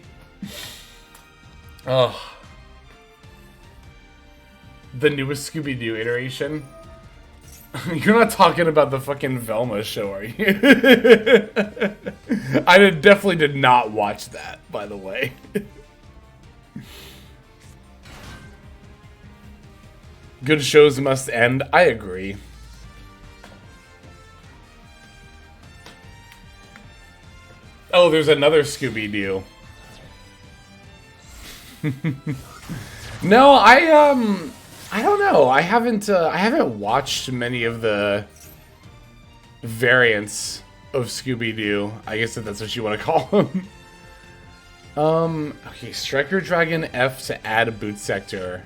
Speaker 1: Oh. The newest Scooby-Doo iteration. You're not talking about the fucking Velma show, are you? I definitely did not watch that, by the way. Good shows must end. I agree. Oh, there's another Scooby-Doo. No, I don't know. I haven't watched many of the variants of Scooby-Doo. I guess if that's what you want to call them. Okay, Striker Dragon F to add a boot sector.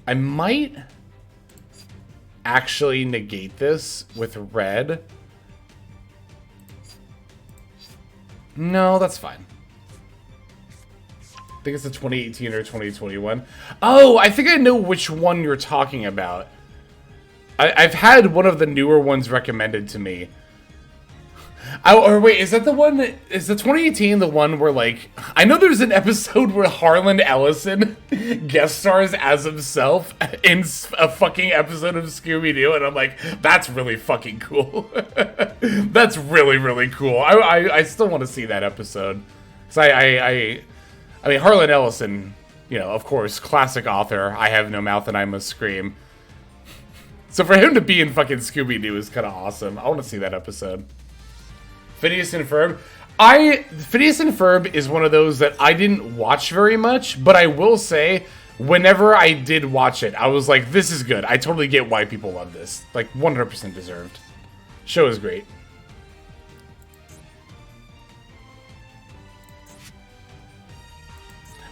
Speaker 1: I might actually negate this with red. No, that's fine. I think it's a 2018 or 2021. Oh, I think I know which one you're talking about. I've had one of the newer ones recommended to me. Or wait, is that the one? Is the 2018 the one where, like, I know there's an episode where Harlan Ellison guest stars as himself in a fucking episode of Scooby-Doo, and I'm like, that's really fucking cool. That's really, really cool. I still want to see that episode. Because I mean, Harlan Ellison, you know, of course, classic author, I Have No Mouth and I Must Scream. So for him to be in fucking Scooby-Doo is kind of awesome. I want to see that episode. Phineas and Ferb. Phineas and Ferb is one of those that I didn't watch very much, but I will say, whenever I did watch it, I was like, this is good. I totally get why people love this. Like, 100% deserved. Show is great.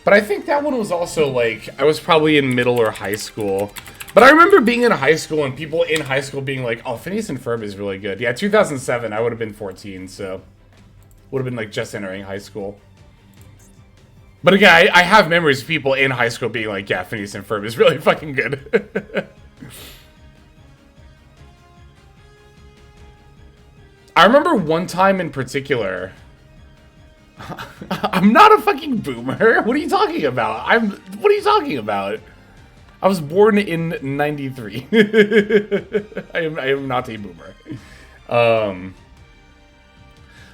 Speaker 1: But I think that one was also, like, I was probably in middle or high school. But I remember being in high school and people in high school being like, oh, Phineas and Ferb is really good. Yeah, 2007, I would have been 14, so... Would have been, like, just entering high school. But again, I have memories of people in high school being like, yeah, Phineas and Ferb is really fucking good. I remember one time in particular... I'm not a fucking boomer. What are you talking about? What are you talking about? I was born in 93. I am not a boomer.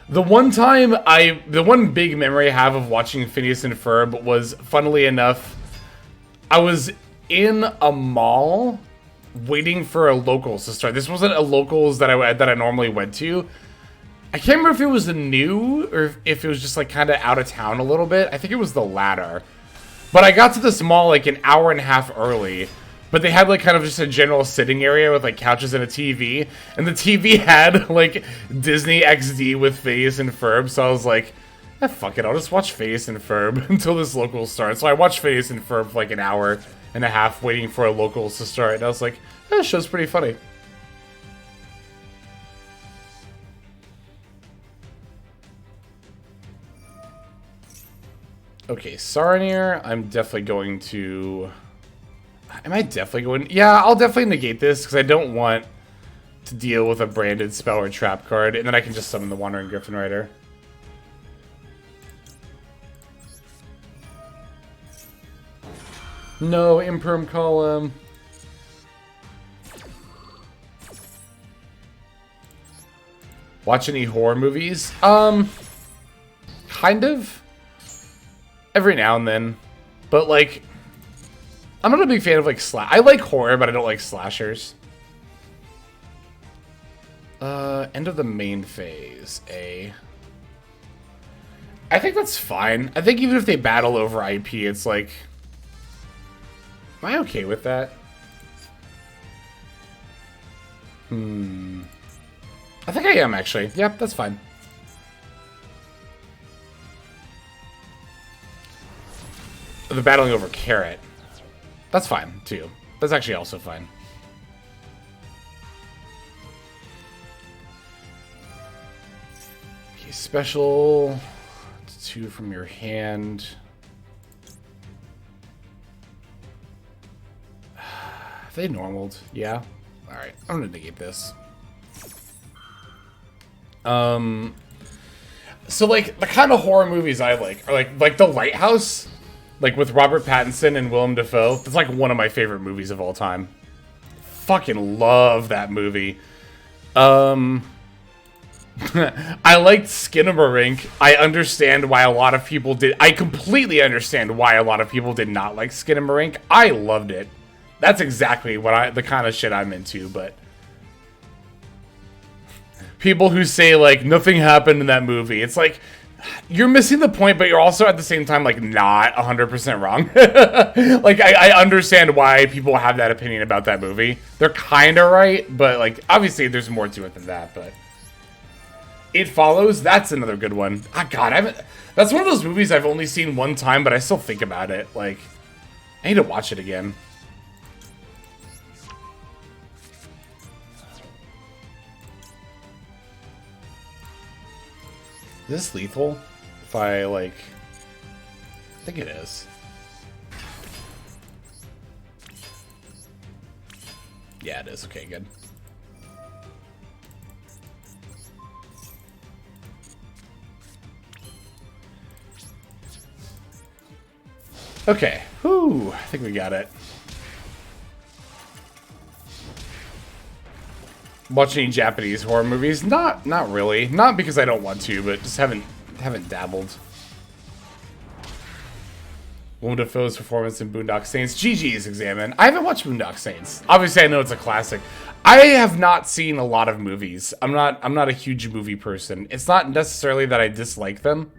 Speaker 1: The one big memory I have of watching Phineas and Ferb was, funnily enough, I was in a mall waiting for a locals to start. This wasn't a locals that I normally went to. I can't remember if it was a new or if it was just like kind of out of town a little bit. I think it was the latter. But I got to this mall like an hour and a half early. But they had like kind of just a general sitting area with like couches and a TV. And the TV had like Disney XD with Phineas and Ferb. So I was like, fuck it, I'll just watch Phineas and Ferb until this locals starts. So I watched Phineas and Ferb for like an hour and a half waiting for a locals to start. And I was like, this show's pretty funny. Okay, Saranir, I'm definitely going to... Am I definitely going... Yeah, I'll definitely negate this, because I don't want to deal with a branded spell or trap card, and then I can just summon the Wandering Griffin Rider. No, Imperm Column. Watch any horror movies? Kind of. Every now and then. But, like, I'm not a big fan of, like, I like horror, but I don't like slashers. End of the main phase, A. I think that's fine. I think even if they battle over IP, it's like... Am I okay with that? I think I am, actually. Yep, that's fine. The battling over Carrot. That's fine, too. That's actually also fine. Okay, special. 2 from your hand. Have they normaled? Yeah. Alright, I'm gonna negate this. So, like, the kind of horror movies I like are, like The Lighthouse. Like, with Robert Pattinson and Willem Dafoe. That's, like, one of my favorite movies of all time. Fucking love that movie. I liked Skinamarink. I understand why a lot of people did... I completely understand why a lot of people did not like Skinamarink. I loved it. That's exactly what the kind of shit I'm into, but... People who say, like, nothing happened in that movie. It's like... You're missing the point, but you're also at the same time, like, not 100% wrong. Like, I understand why people have that opinion about that movie. They're kind of right, but, like, obviously there's more to it than that, but... It Follows, that's another good one. Ah, God, that's one of those movies I've only seen one time, but I still think about it. Like, I need to watch it again. Is this lethal? If I, like... I think it is. Yeah, it is. Okay, good. Okay. Whew. I think we got it. Watch any Japanese horror movies? Not really. Not because I don't want to, but just haven't dabbled. Willem Dafoe's performance in Boondock Saints. GG's Examine. I haven't watched Boondock Saints. Obviously, I know it's a classic. I have not seen a lot of movies. I'm not a huge movie person. It's not necessarily that I dislike them.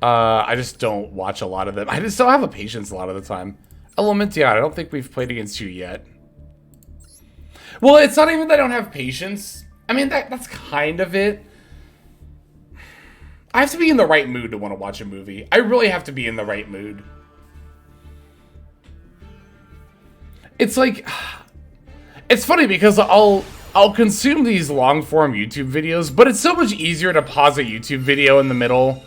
Speaker 1: I just don't watch a lot of them. I just don't have a patience a lot of the time. Elementia, I don't think we've played against you yet. Well, it's not even that I don't have patience. I mean, that's kind of it. I have to be in the right mood to want to watch a movie. I really have to be in the right mood. It's like, it's funny because I'll consume these long form YouTube videos, but it's so much easier to pause a YouTube video in the middle,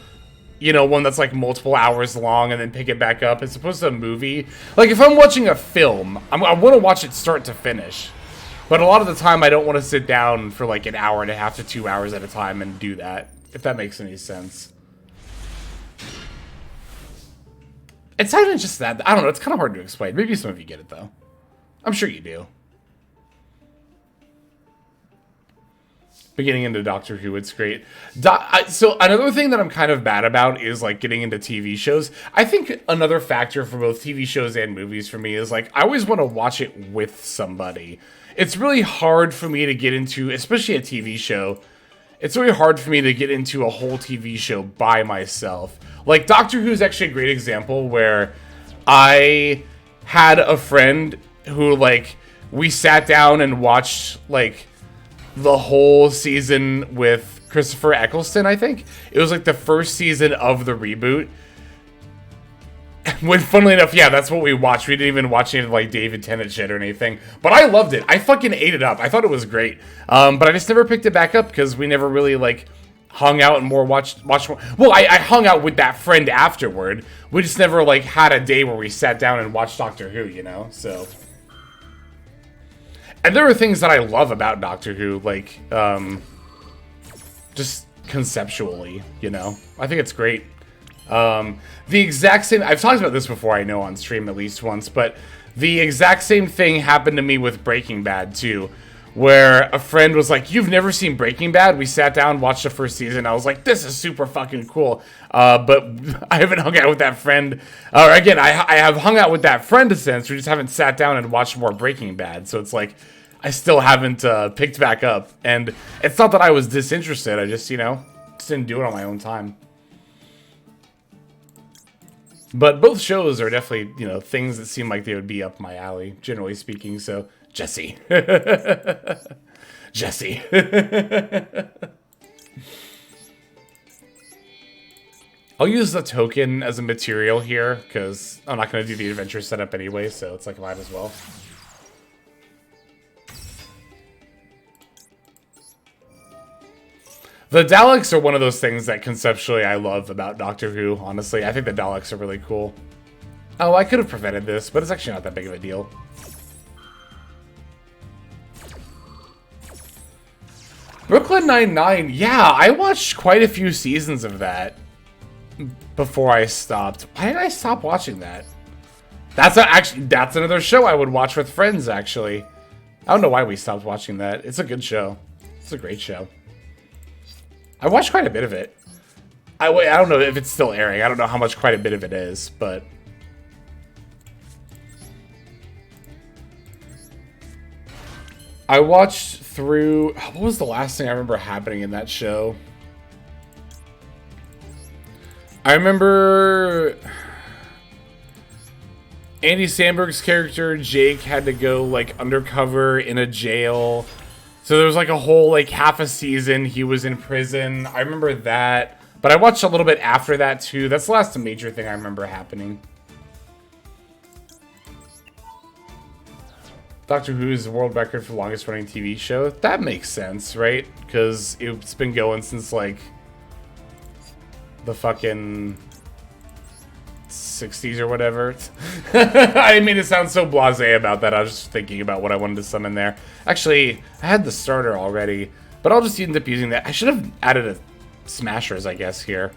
Speaker 1: you know, one that's like multiple hours long, and then pick it back up as opposed to a movie. Like if I'm watching a film, I want to watch it start to finish. But a lot of the time I don't want to sit down for like an hour and a half to 2 hours at a time and do that, if that makes any sense. It's not even just that. I don't know, it's kind of hard to explain. Maybe some of you get it though. I'm sure you do. Getting into Doctor Who, it's great. So another thing that I'm kind of bad about is like getting into TV shows. I think another factor for both TV shows and movies for me is like I always want to watch it with somebody. It's really hard for me to get into, especially a TV show. It's really hard for me to get into a whole TV show by myself. Like Doctor Who is actually a great example where I had a friend who like we sat down and watched like the whole season with Christopher Eccleston, I think. It was like the first season of the reboot. When, funnily enough, yeah, that's what we watched. We didn't even watch any of like David Tennant shit or anything. But I loved it. I fucking ate it up. I thought it was great. But I just never picked it back up because we never really like hung out and watched more. Well, I hung out with that friend afterward. We just never like had a day where we sat down and watched Doctor Who, you know? So... And there are things that I love about Doctor Who, like, just conceptually, you know? I think it's great. The exact same... I've talked about this before, I know, on stream at least once, but the exact same thing happened to me with Breaking Bad, too, where a friend was like, you've never seen Breaking Bad? We sat down, watched the first season, I was like, this is super fucking cool. But I haven't hung out with that friend... Or again, I have hung out with that friend since, we just haven't sat down and watched more Breaking Bad, so it's like... I still haven't picked back up. And it's not that I was disinterested. I just, you know, just didn't do it on my own time. But both shows are definitely, you know, things that seem like they would be up my alley, generally speaking. So, Jesse. Jesse. I'll use the token as a material here, because I'm not going to do the adventure setup anyway, so it's like I might as well. The Daleks are one of those things that conceptually I love about Doctor Who, honestly. I think the Daleks are really cool. Oh, I could have prevented this, but it's actually not that big of a deal. Brooklyn Nine-Nine, yeah, I watched quite a few seasons of that before I stopped. Why did I stop watching that? That's another show I would watch with friends, actually. I don't know why we stopped watching that. It's a good show. It's a great show. I watched quite a bit of it. I don't know if it's still airing. I don't know how much quite a bit of it is, but... I watched through... What was the last thing I remember happening in that show? I remember... Andy Samberg's character, Jake, had to go, like, undercover in a jail... So there was like a whole like half a season he was in prison. I remember that. But I watched a little bit after that too. That's the last major thing I remember happening. Doctor Who is the world record for longest running TV show. That makes sense, right? Because it's been going since like the fucking 60s or whatever. I didn't mean to sound so blasé about that. I was just thinking about what I wanted to summon there. Actually, I had the starter already, but I'll just end up using that. I should have added a smashers, I guess, here.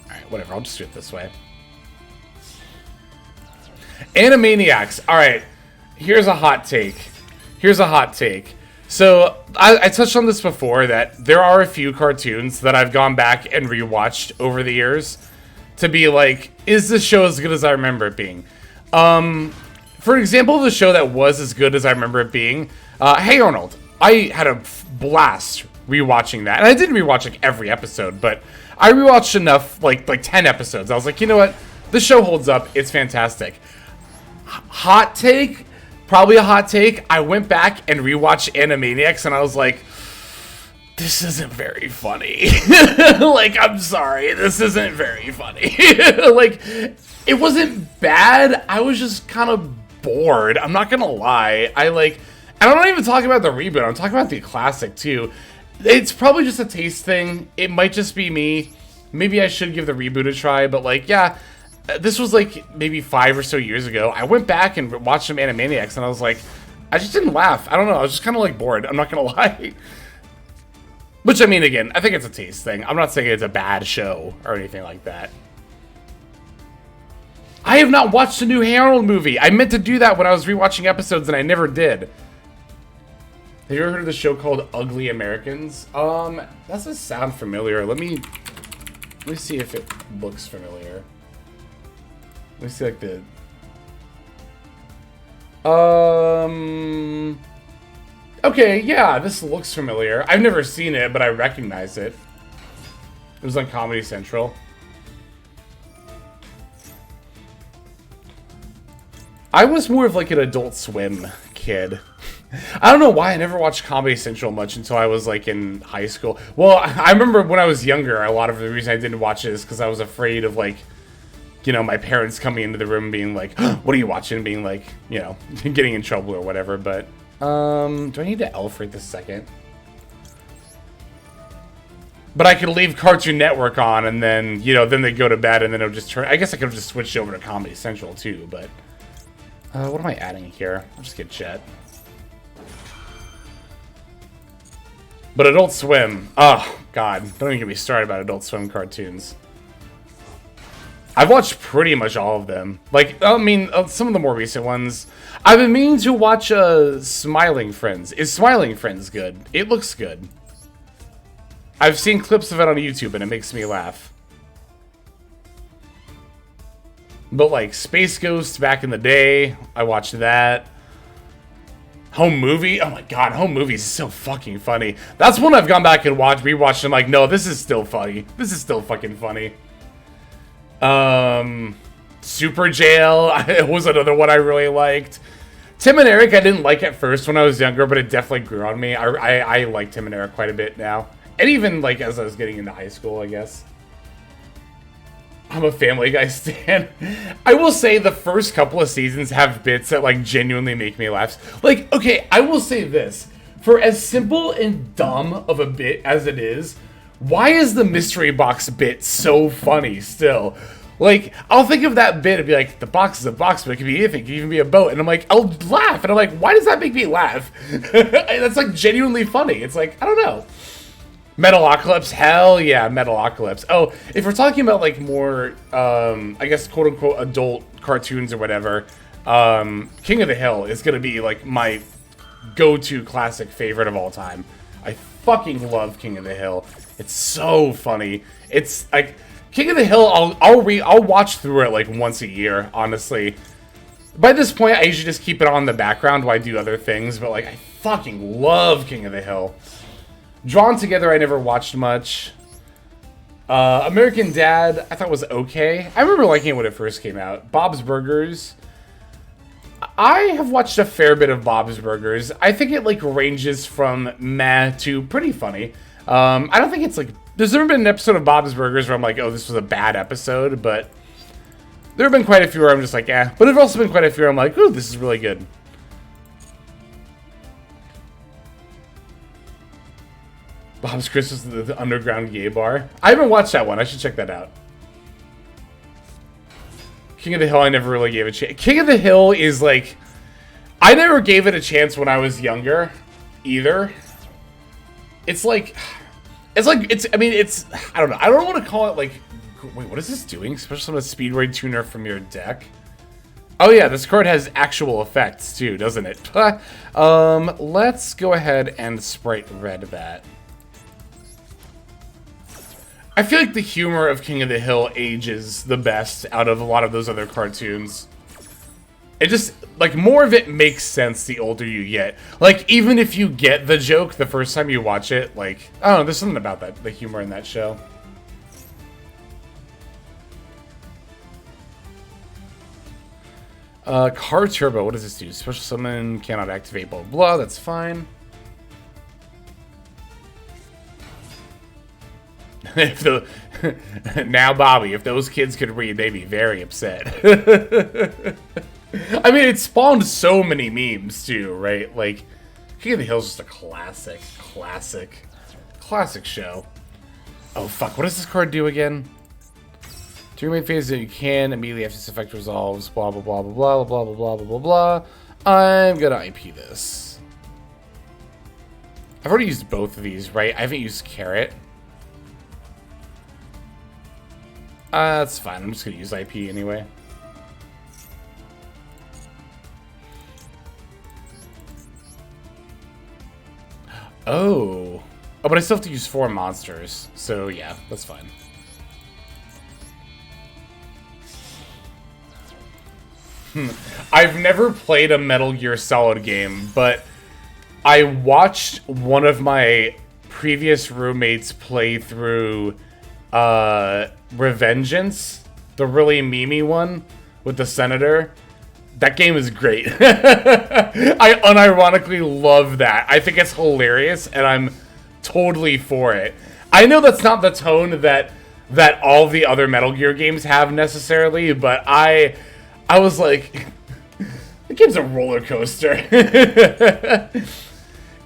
Speaker 1: Alright, whatever. I'll just do it this way. Animaniacs. Alright, here's a hot take. Here's a hot take. So, I touched on this before, that there are a few cartoons that I've gone back and rewatched over the years to be like, is this show as good as I remember it being? For example, the show that was as good as I remember it being, Hey Arnold. I had a blast rewatching that. And I didn't rewatch like every episode, but I rewatched enough, like 10 episodes. I was like, you know what? The show holds up. It's fantastic. Hot take... Probably a hot take. I went back and rewatched Animaniacs, and I was like, This isn't very funny. Like, I'm sorry, this isn't very funny. Like, it wasn't bad. I was just kind of bored. I'm not gonna lie. And I'm not even talking about the reboot. I'm talking about the classic too. It's probably just a taste thing. It might just be me. Maybe I should give the reboot a try. But like, yeah, this was like maybe 5 or so years ago. I went back and watched some Animaniacs, and I was like, I just didn't laugh. I don't know. I was just kind of like bored. I'm not gonna lie. Which, I mean, again, I think it's a taste thing. I'm not saying it's a bad show or anything like that. I have not watched the new Harold movie. I meant to do that when I was rewatching episodes, and I never did. Have you ever heard of the show called Ugly Americans? That doesn't sound familiar. Let me see if it looks familiar. Let me see, like, okay, yeah, this looks familiar. I've never seen it, but I recognize it. It was on Comedy Central. I was more of like an Adult Swim kid. I don't know why I never watched Comedy Central much until I was like in high school. Well, I remember when I was younger, a lot of the reason I didn't watch it is because I was afraid of like, you know, my parents coming into the room being like, what are you watching? Being like, you know, getting in trouble or whatever. But, do I need to elf right this second? But I could leave Cartoon Network on and then, you know, then they go to bed and then it'll just turn. I guess I could have just switched over to Comedy Central too, but. What am I adding here? I'll just get Jet. But Adult Swim. Oh, God. Don't even get me started about Adult Swim cartoons. I've watched pretty much all of them. Like, I mean, some of the more recent ones. I've been meaning to watch Smiling Friends. Is Smiling Friends good? It looks good. I've seen clips of it on YouTube and it makes me laugh. But like Space Ghost back in the day, I watched that. Home Movie, oh my god, Home Movies is so fucking funny. That's one I've gone back and rewatched. I'm like, no, this is still funny. This is still fucking funny. Super Jail was another one I really liked. Tim and Eric I didn't like at first when I was younger, but it definitely grew on me. I like Tim and Eric quite a bit now. And even like as I was getting into high school, I guess. I'm a Family Guy stan. I will say the first couple of seasons have bits that like genuinely make me laugh. Like, okay, I will say this. For as simple and dumb of a bit as it is, why is the mystery box bit so funny still? Like, I'll think of that bit and be like, the box is a box, but it could be anything. It could even be a boat. And I'm like, I'll laugh. And I'm like, why does that make me laugh? That's like genuinely funny. It's like, I don't know. Metalocalypse, hell yeah, Metalocalypse. Oh, if we're talking about like more, I guess quote unquote adult cartoons or whatever, King of the Hill is gonna be like my go-to classic favorite of all time. I fucking love King of the Hill. It's so funny. It's like King of the Hill. I'll watch through it like once a year. Honestly, by this point, I usually just keep it on the background while I do other things. But like, I fucking love King of the Hill. Drawn Together, I never watched much. American Dad, I thought was okay. I remember liking it when it first came out. Bob's Burgers. I have watched a fair bit of Bob's Burgers. I think it like ranges from meh to pretty funny. I don't think it's like... There's never been an episode of Bob's Burgers where I'm like, oh, this was a bad episode, but... There have been quite a few where I'm just like, eh. But there have also been quite a few where I'm like, ooh, this is really good. Bob's Christmas, the underground gay bar. I haven't watched that one. I should check that out. King of the Hill, I never really gave a chance. King of the Hill is like... I never gave it a chance when I was younger, either. It's like... I don't know. I don't want to call it like... Wait, what is this doing? Special Speed Raid Tuner from your deck? Oh yeah, this card has actual effects too, doesn't it? Let's go ahead and Spright Red that. I feel like the humor of King of the Hill ages the best out of a lot of those other cartoons. It just, like, more of it makes sense the older you get. Like, even if you get the joke the first time you watch it, like, I don't know, there's something about that, the humor in that show. Car Turbo, what does this do? Special Summon, cannot activate, blah, blah, that's fine. If the now, Bobby, if those kids could read, they'd be very upset. I mean, it spawned so many memes too, right? Like, King of the Hill is just a classic show. Oh fuck! What does this card do again? To remain phase that you can immediately after this effect resolves. Blah blah blah blah blah blah blah blah blah blah blah. I'm gonna IP this. I've already used both of these, right? I haven't used Carrot. That's fine. I'm just gonna use IP anyway. Oh, but I still have to use 4 monsters, so yeah, that's fine. I've never played a Metal Gear Solid game, but I watched one of my previous roommates play through Revengeance, the really memey one with the senator. That game is great. I unironically love that. I think it's hilarious, and I'm totally for it. I know that's not the tone that all the other Metal Gear games have necessarily, but I was like, the game's a roller coaster.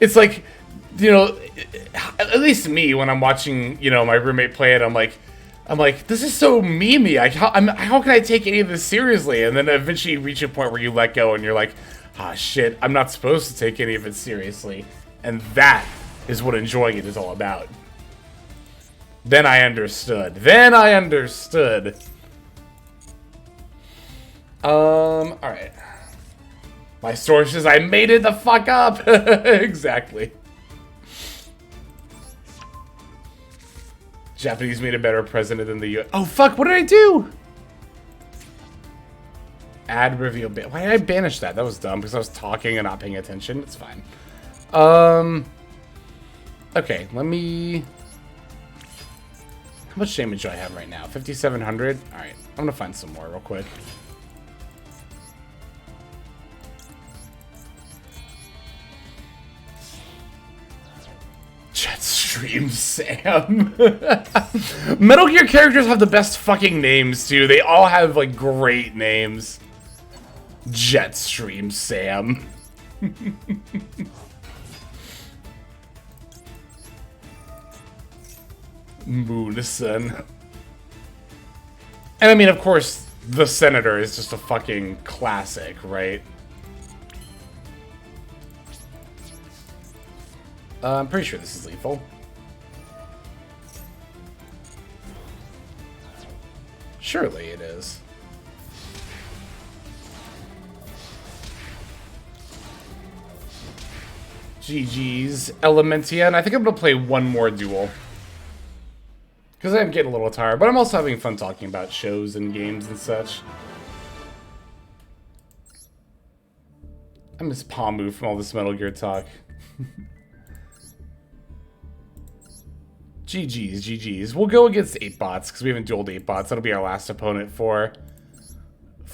Speaker 1: It's like, you know, at least me, when I'm watching, you know, my roommate play it, I'm like, this is so memey. How can I take any of this seriously? And then eventually you reach a point where you let go and you're like, ah, shit, I'm not supposed to take any of it seriously. And that is what enjoying it is all about. Then I understood. Alright. My sources, I made it the fuck up! Exactly. Japanese made a better president than the US. Oh fuck, what did I do? Add reveal ban. Why did I banish that? That was dumb because I was talking and not paying attention. It's fine. Okay, let me... How much damage do I have right now? 5,700? Alright, I'm gonna find some more real quick. Jetstream Sam. Metal Gear characters have the best fucking names too. They all have like great names. Jetstream Sam. Moonison. And I mean, of course, the Senator is just a fucking classic, right? I'm pretty sure this is lethal. Surely it is. GG's Elementia, and I think I'm gonna play one more duel. Because I'm getting a little tired, but I'm also having fun talking about shows and games and such. I miss Pamu from all this Metal Gear talk. GG's. We'll go against 8bots because we haven't dueled 8bots. That'll be our last opponent for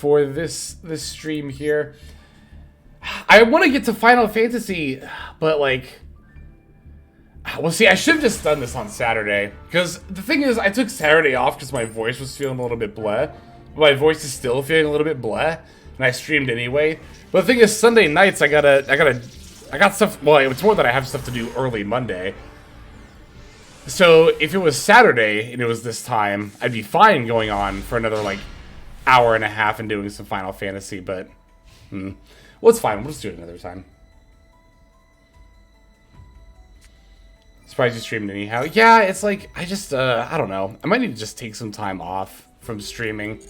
Speaker 1: this stream here. I want to get to Final Fantasy, but like, well, see, I should have just done this on Saturday because the thing is, I took Saturday off because my voice was feeling a little bit bleh. My voice is still feeling a little bit bleh, and I streamed anyway. But the thing is, Sunday nights I got stuff. Well, it's more that I have stuff to do early Monday. So if it was Saturday and it was this time, I'd be fine going on for another like hour and a half and doing some Final Fantasy, but well, it's fine. We'll just do it another time. Surprised you streamed anyhow. Yeah, it's like, I just, I don't know. I might need to just take some time off from streaming.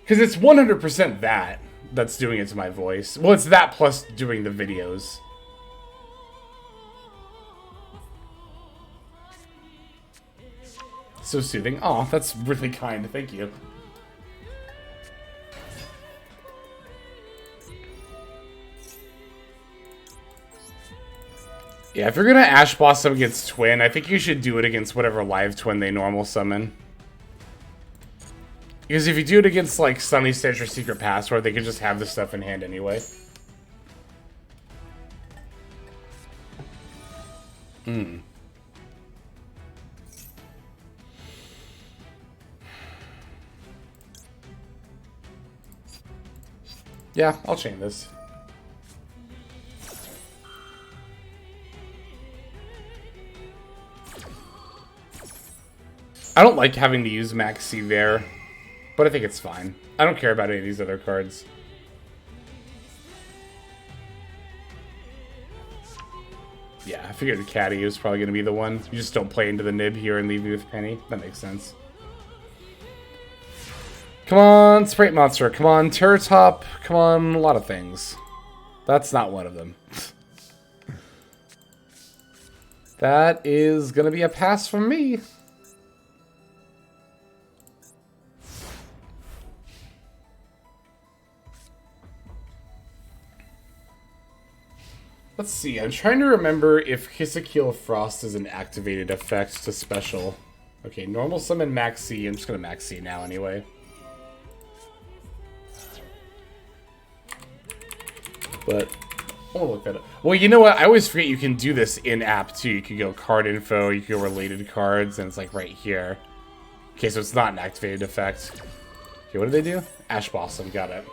Speaker 1: Because it's 100% that's doing it to my voice. Well, it's that plus doing the videos. So soothing. Oh, that's really kind. Thank you. Yeah, if you're gonna Ash Boss them against Twin, I think you should do it against whatever live Twin they normal summon. Because if you do it against, like, Sunny Stitch or Secret Password, they can just have the stuff in hand anyway. Yeah, I'll chain this. I don't like having to use Maxi there, but I think it's fine. I don't care about any of these other cards. Yeah, I figured the Caddy was probably going to be the one. You just don't play into the nib here and leave me with Penny. That makes sense. Come on, Spright Monster. Come on, Turretop. Come on, a lot of things. That's not one of them. That is going to be a pass from me. Let's see, I'm trying to remember if Hisakil Frost is an activated effect to special. Okay, normal summon Max C. I'm just going to Max C now anyway. But I want to look that up. Well, you know what? I always forget you can do this in-app too. You can go card info, you can go related cards, and it's like right here. Okay, so it's not an activated effect. Okay, what did they do? Ash Blossom, got it.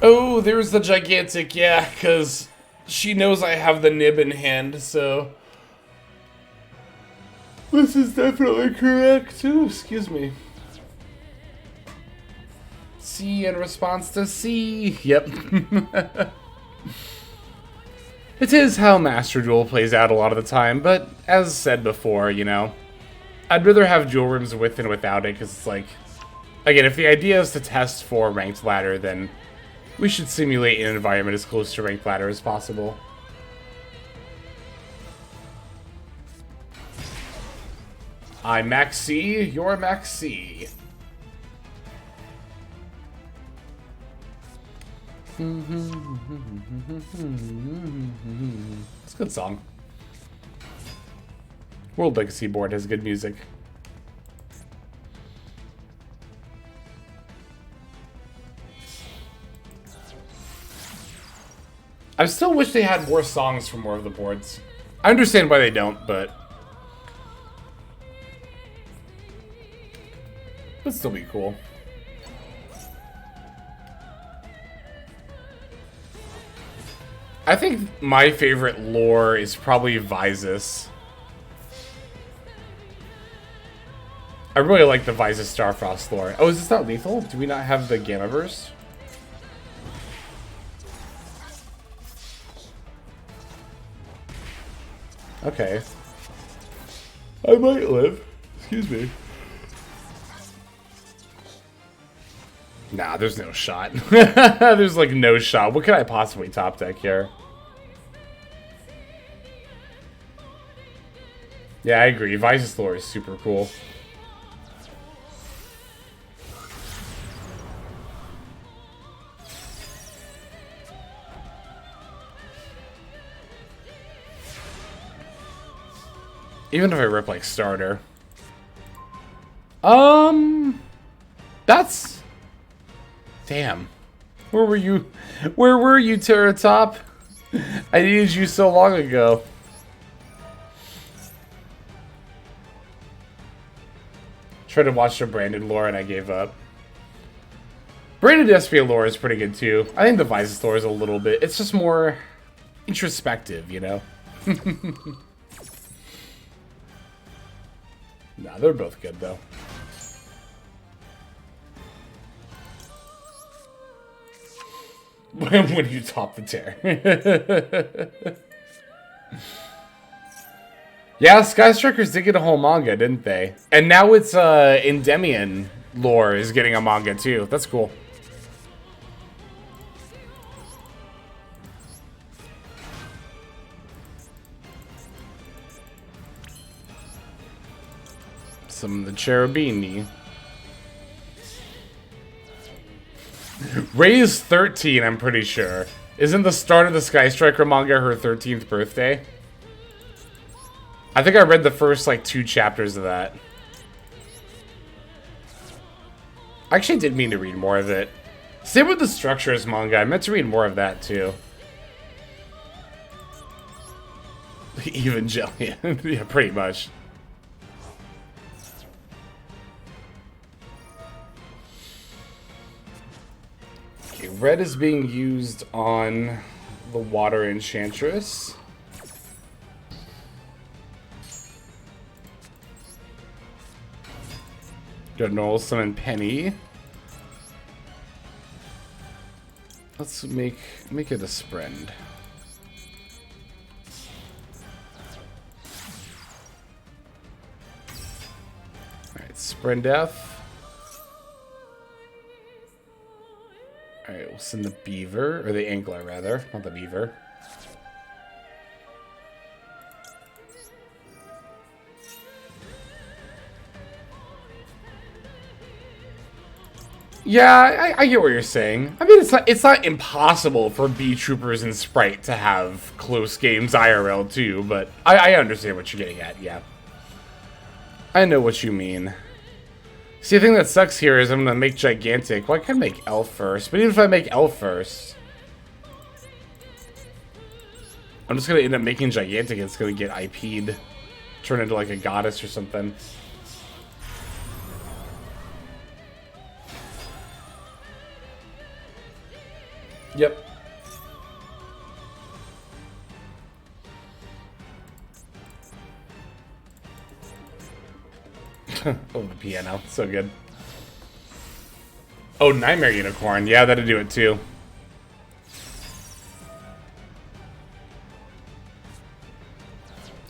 Speaker 1: Oh, there's the gigantic, yeah, because she knows I have the nib in hand, so this is definitely correct. Ooh, excuse me. C in response to C. Yep. It is how Master Duel plays out a lot of the time, but as said before, you know, I'd rather have duel rooms with than without it, because it's like, again, if the idea is to test for ranked ladder, then we should simulate an environment as close to ranked ladder as possible. I'm Max C, you're Max C. It's a good song. World Legacy board has good music. I still wish they had more songs for more of the boards. I understand why they don't, but it'd still be cool. I think my favorite lore is probably Vysis. I really like the Vysis Starfrost lore. Oh, is this not lethal? Do we not have the Gamma Burst? Okay. I might live. Excuse me. Nah, there's no shot. There's like no shot. What could I possibly top deck here? Yeah, I agree. Vysis lore is super cool. Even if I rip like starter. That's damn. Where were you? Where were you, Terratop? I needed you so long ago. Tried to watch the Branded lore and I gave up. Branded Despia lore is pretty good too. I think the Vysis lore is a little bit. It's just more introspective, you know. Nah, they're both good, though. When you top the tear. Yeah, Sky Strikers did get a whole manga, didn't they? And now it's, Endymion lore is getting a manga, too. That's cool. Some of the Cherubini. Ray's 13, I'm pretty sure. Isn't the start of the Sky Striker manga her 13th birthday? I think I read the first, like, 2 chapters of that. I actually did mean to read more of it. Same with the Structures manga. I meant to read more of that, too. Evangelion. Yeah, pretty much. Okay, red is being used on the water enchantress. Good, normal summon Penny. Let's make it a Sprend. Alright, Sprend F. Alright, we'll send the Beaver, or the Angler rather, not the Beaver. Yeah, I get what you're saying. I mean, it's not impossible for B Troopers and Spright to have close games IRL too, but I understand what you're getting at, yeah. I know what you mean. See, the thing that sucks here is I'm gonna make Gigantic. Well, I can make Elf first, but even if I make Elf first, I'm just gonna end up making Gigantic. It's gonna get IP'd, turn into like a goddess or something. Yep. Oh, the piano. So good. Oh, Nightmare Unicorn. Yeah, that'd do it too.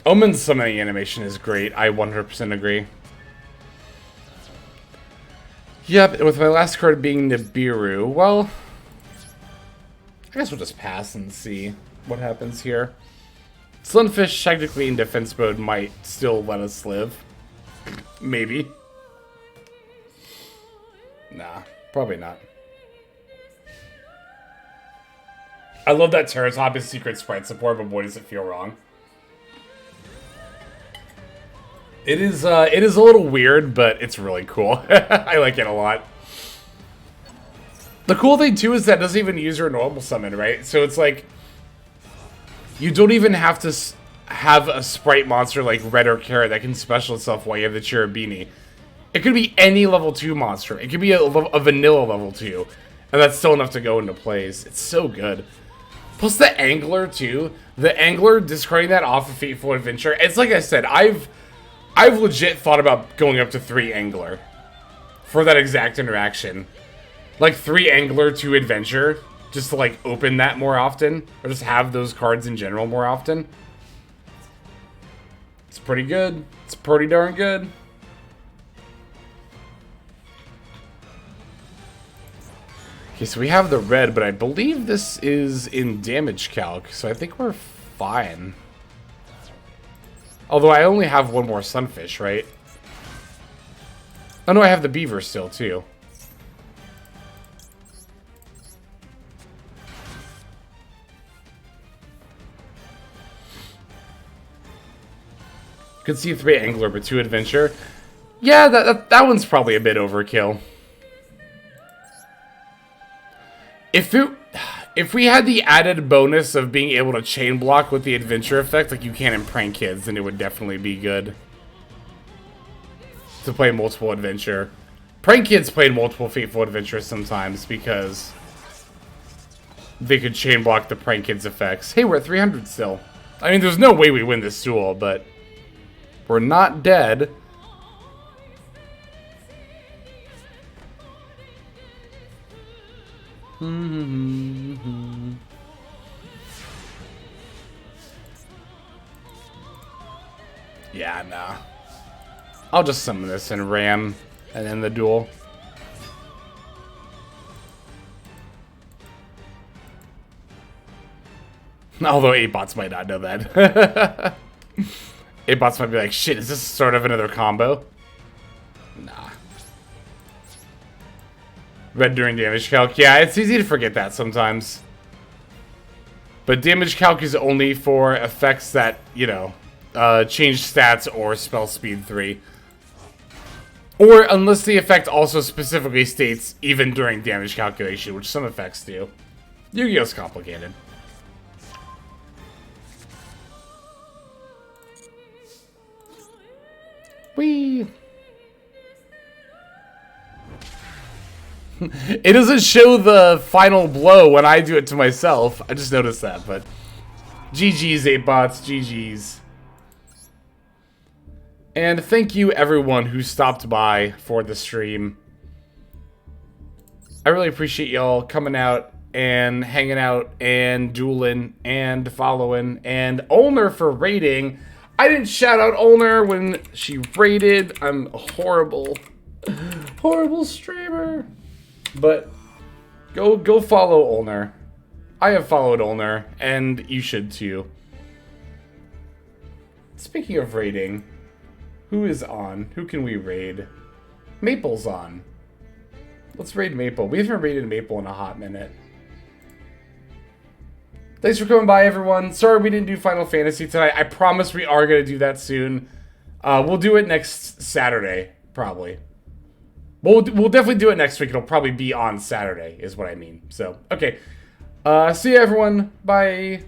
Speaker 1: Omen's summoning animation is great. I 100% agree. Yep, with my last card being Nibiru, well, I guess we'll just pass and see what happens here. Slinfish, technically in defense mode, might still let us live. Maybe. Nah, probably not. I love that Terratop is secret Spright support, but boy does it feel wrong. It is a little weird, but it's really cool. I like it a lot. The cool thing, too, is that it doesn't even use your normal summon, right? So it's like, you don't even have to have a Spright monster like Red or Carrot that can special itself while you have the Cherubini. It could be any level 2 monster. It could be a vanilla level 2. And that's still enough to go into plays. It's so good. Plus the Angler, too. The Angler, discarding that off of Fateful Adventure. It's like I said, I've legit thought about going up to 3 Angler for that exact interaction. Like 3 Angler, 2 Adventure, just to like open that more often, or just have those cards in general more often. It's pretty good. It's pretty darn good. Okay, so we have the red, but I believe this is in damage calc, so I think we're fine. Although I only have one more Sunfish, right? Oh no, I have the Beaver still, too. Could see 3 Angler, but 2 Adventure. Yeah, that one's probably a bit overkill. If we had the added bonus of being able to chain block with the Adventure effect, like you can in Prank Kids, then it would definitely be good to play multiple Adventure. Prank Kids played multiple Fateful Adventures sometimes because they could chain block the Prank Kids effects. Hey, we're at 300 still. I mean, there's no way we win this duel, but we're not dead. Yeah, nah. I'll just summon this and ram and end the duel. Although 8-bots might not know that. 8-bots might be like, shit, is this sort of another combo? Nah. Red during damage calc. Yeah, it's easy to forget that sometimes. But damage calc is only for effects that, you know, change stats or spell speed 3. Or unless the effect also specifically states even during damage calculation, which some effects do. Yu-Gi-Oh's complicated. Whee! It doesn't show the final blow when I do it to myself. I just noticed that, but... GG's, 8bots. GG's. And thank you, everyone who stopped by for the stream. I really appreciate y'all coming out and hanging out and dueling and following. And Ulner for raiding. I didn't shout out Ulner when she raided. I'm a horrible, horrible streamer. But go follow Ulner. I have followed Ulner, and you should too. Speaking of raiding, who is on? Who can we raid? Maple's on. Let's raid Maple. We haven't raided Maple in a hot minute. Thanks for coming by, everyone. Sorry we didn't do Final Fantasy tonight. I promise we are going to do that soon. We'll do it next Saturday, probably. We'll definitely do it next week. It'll probably be on Saturday, is what I mean. So, okay. See you, everyone. Bye.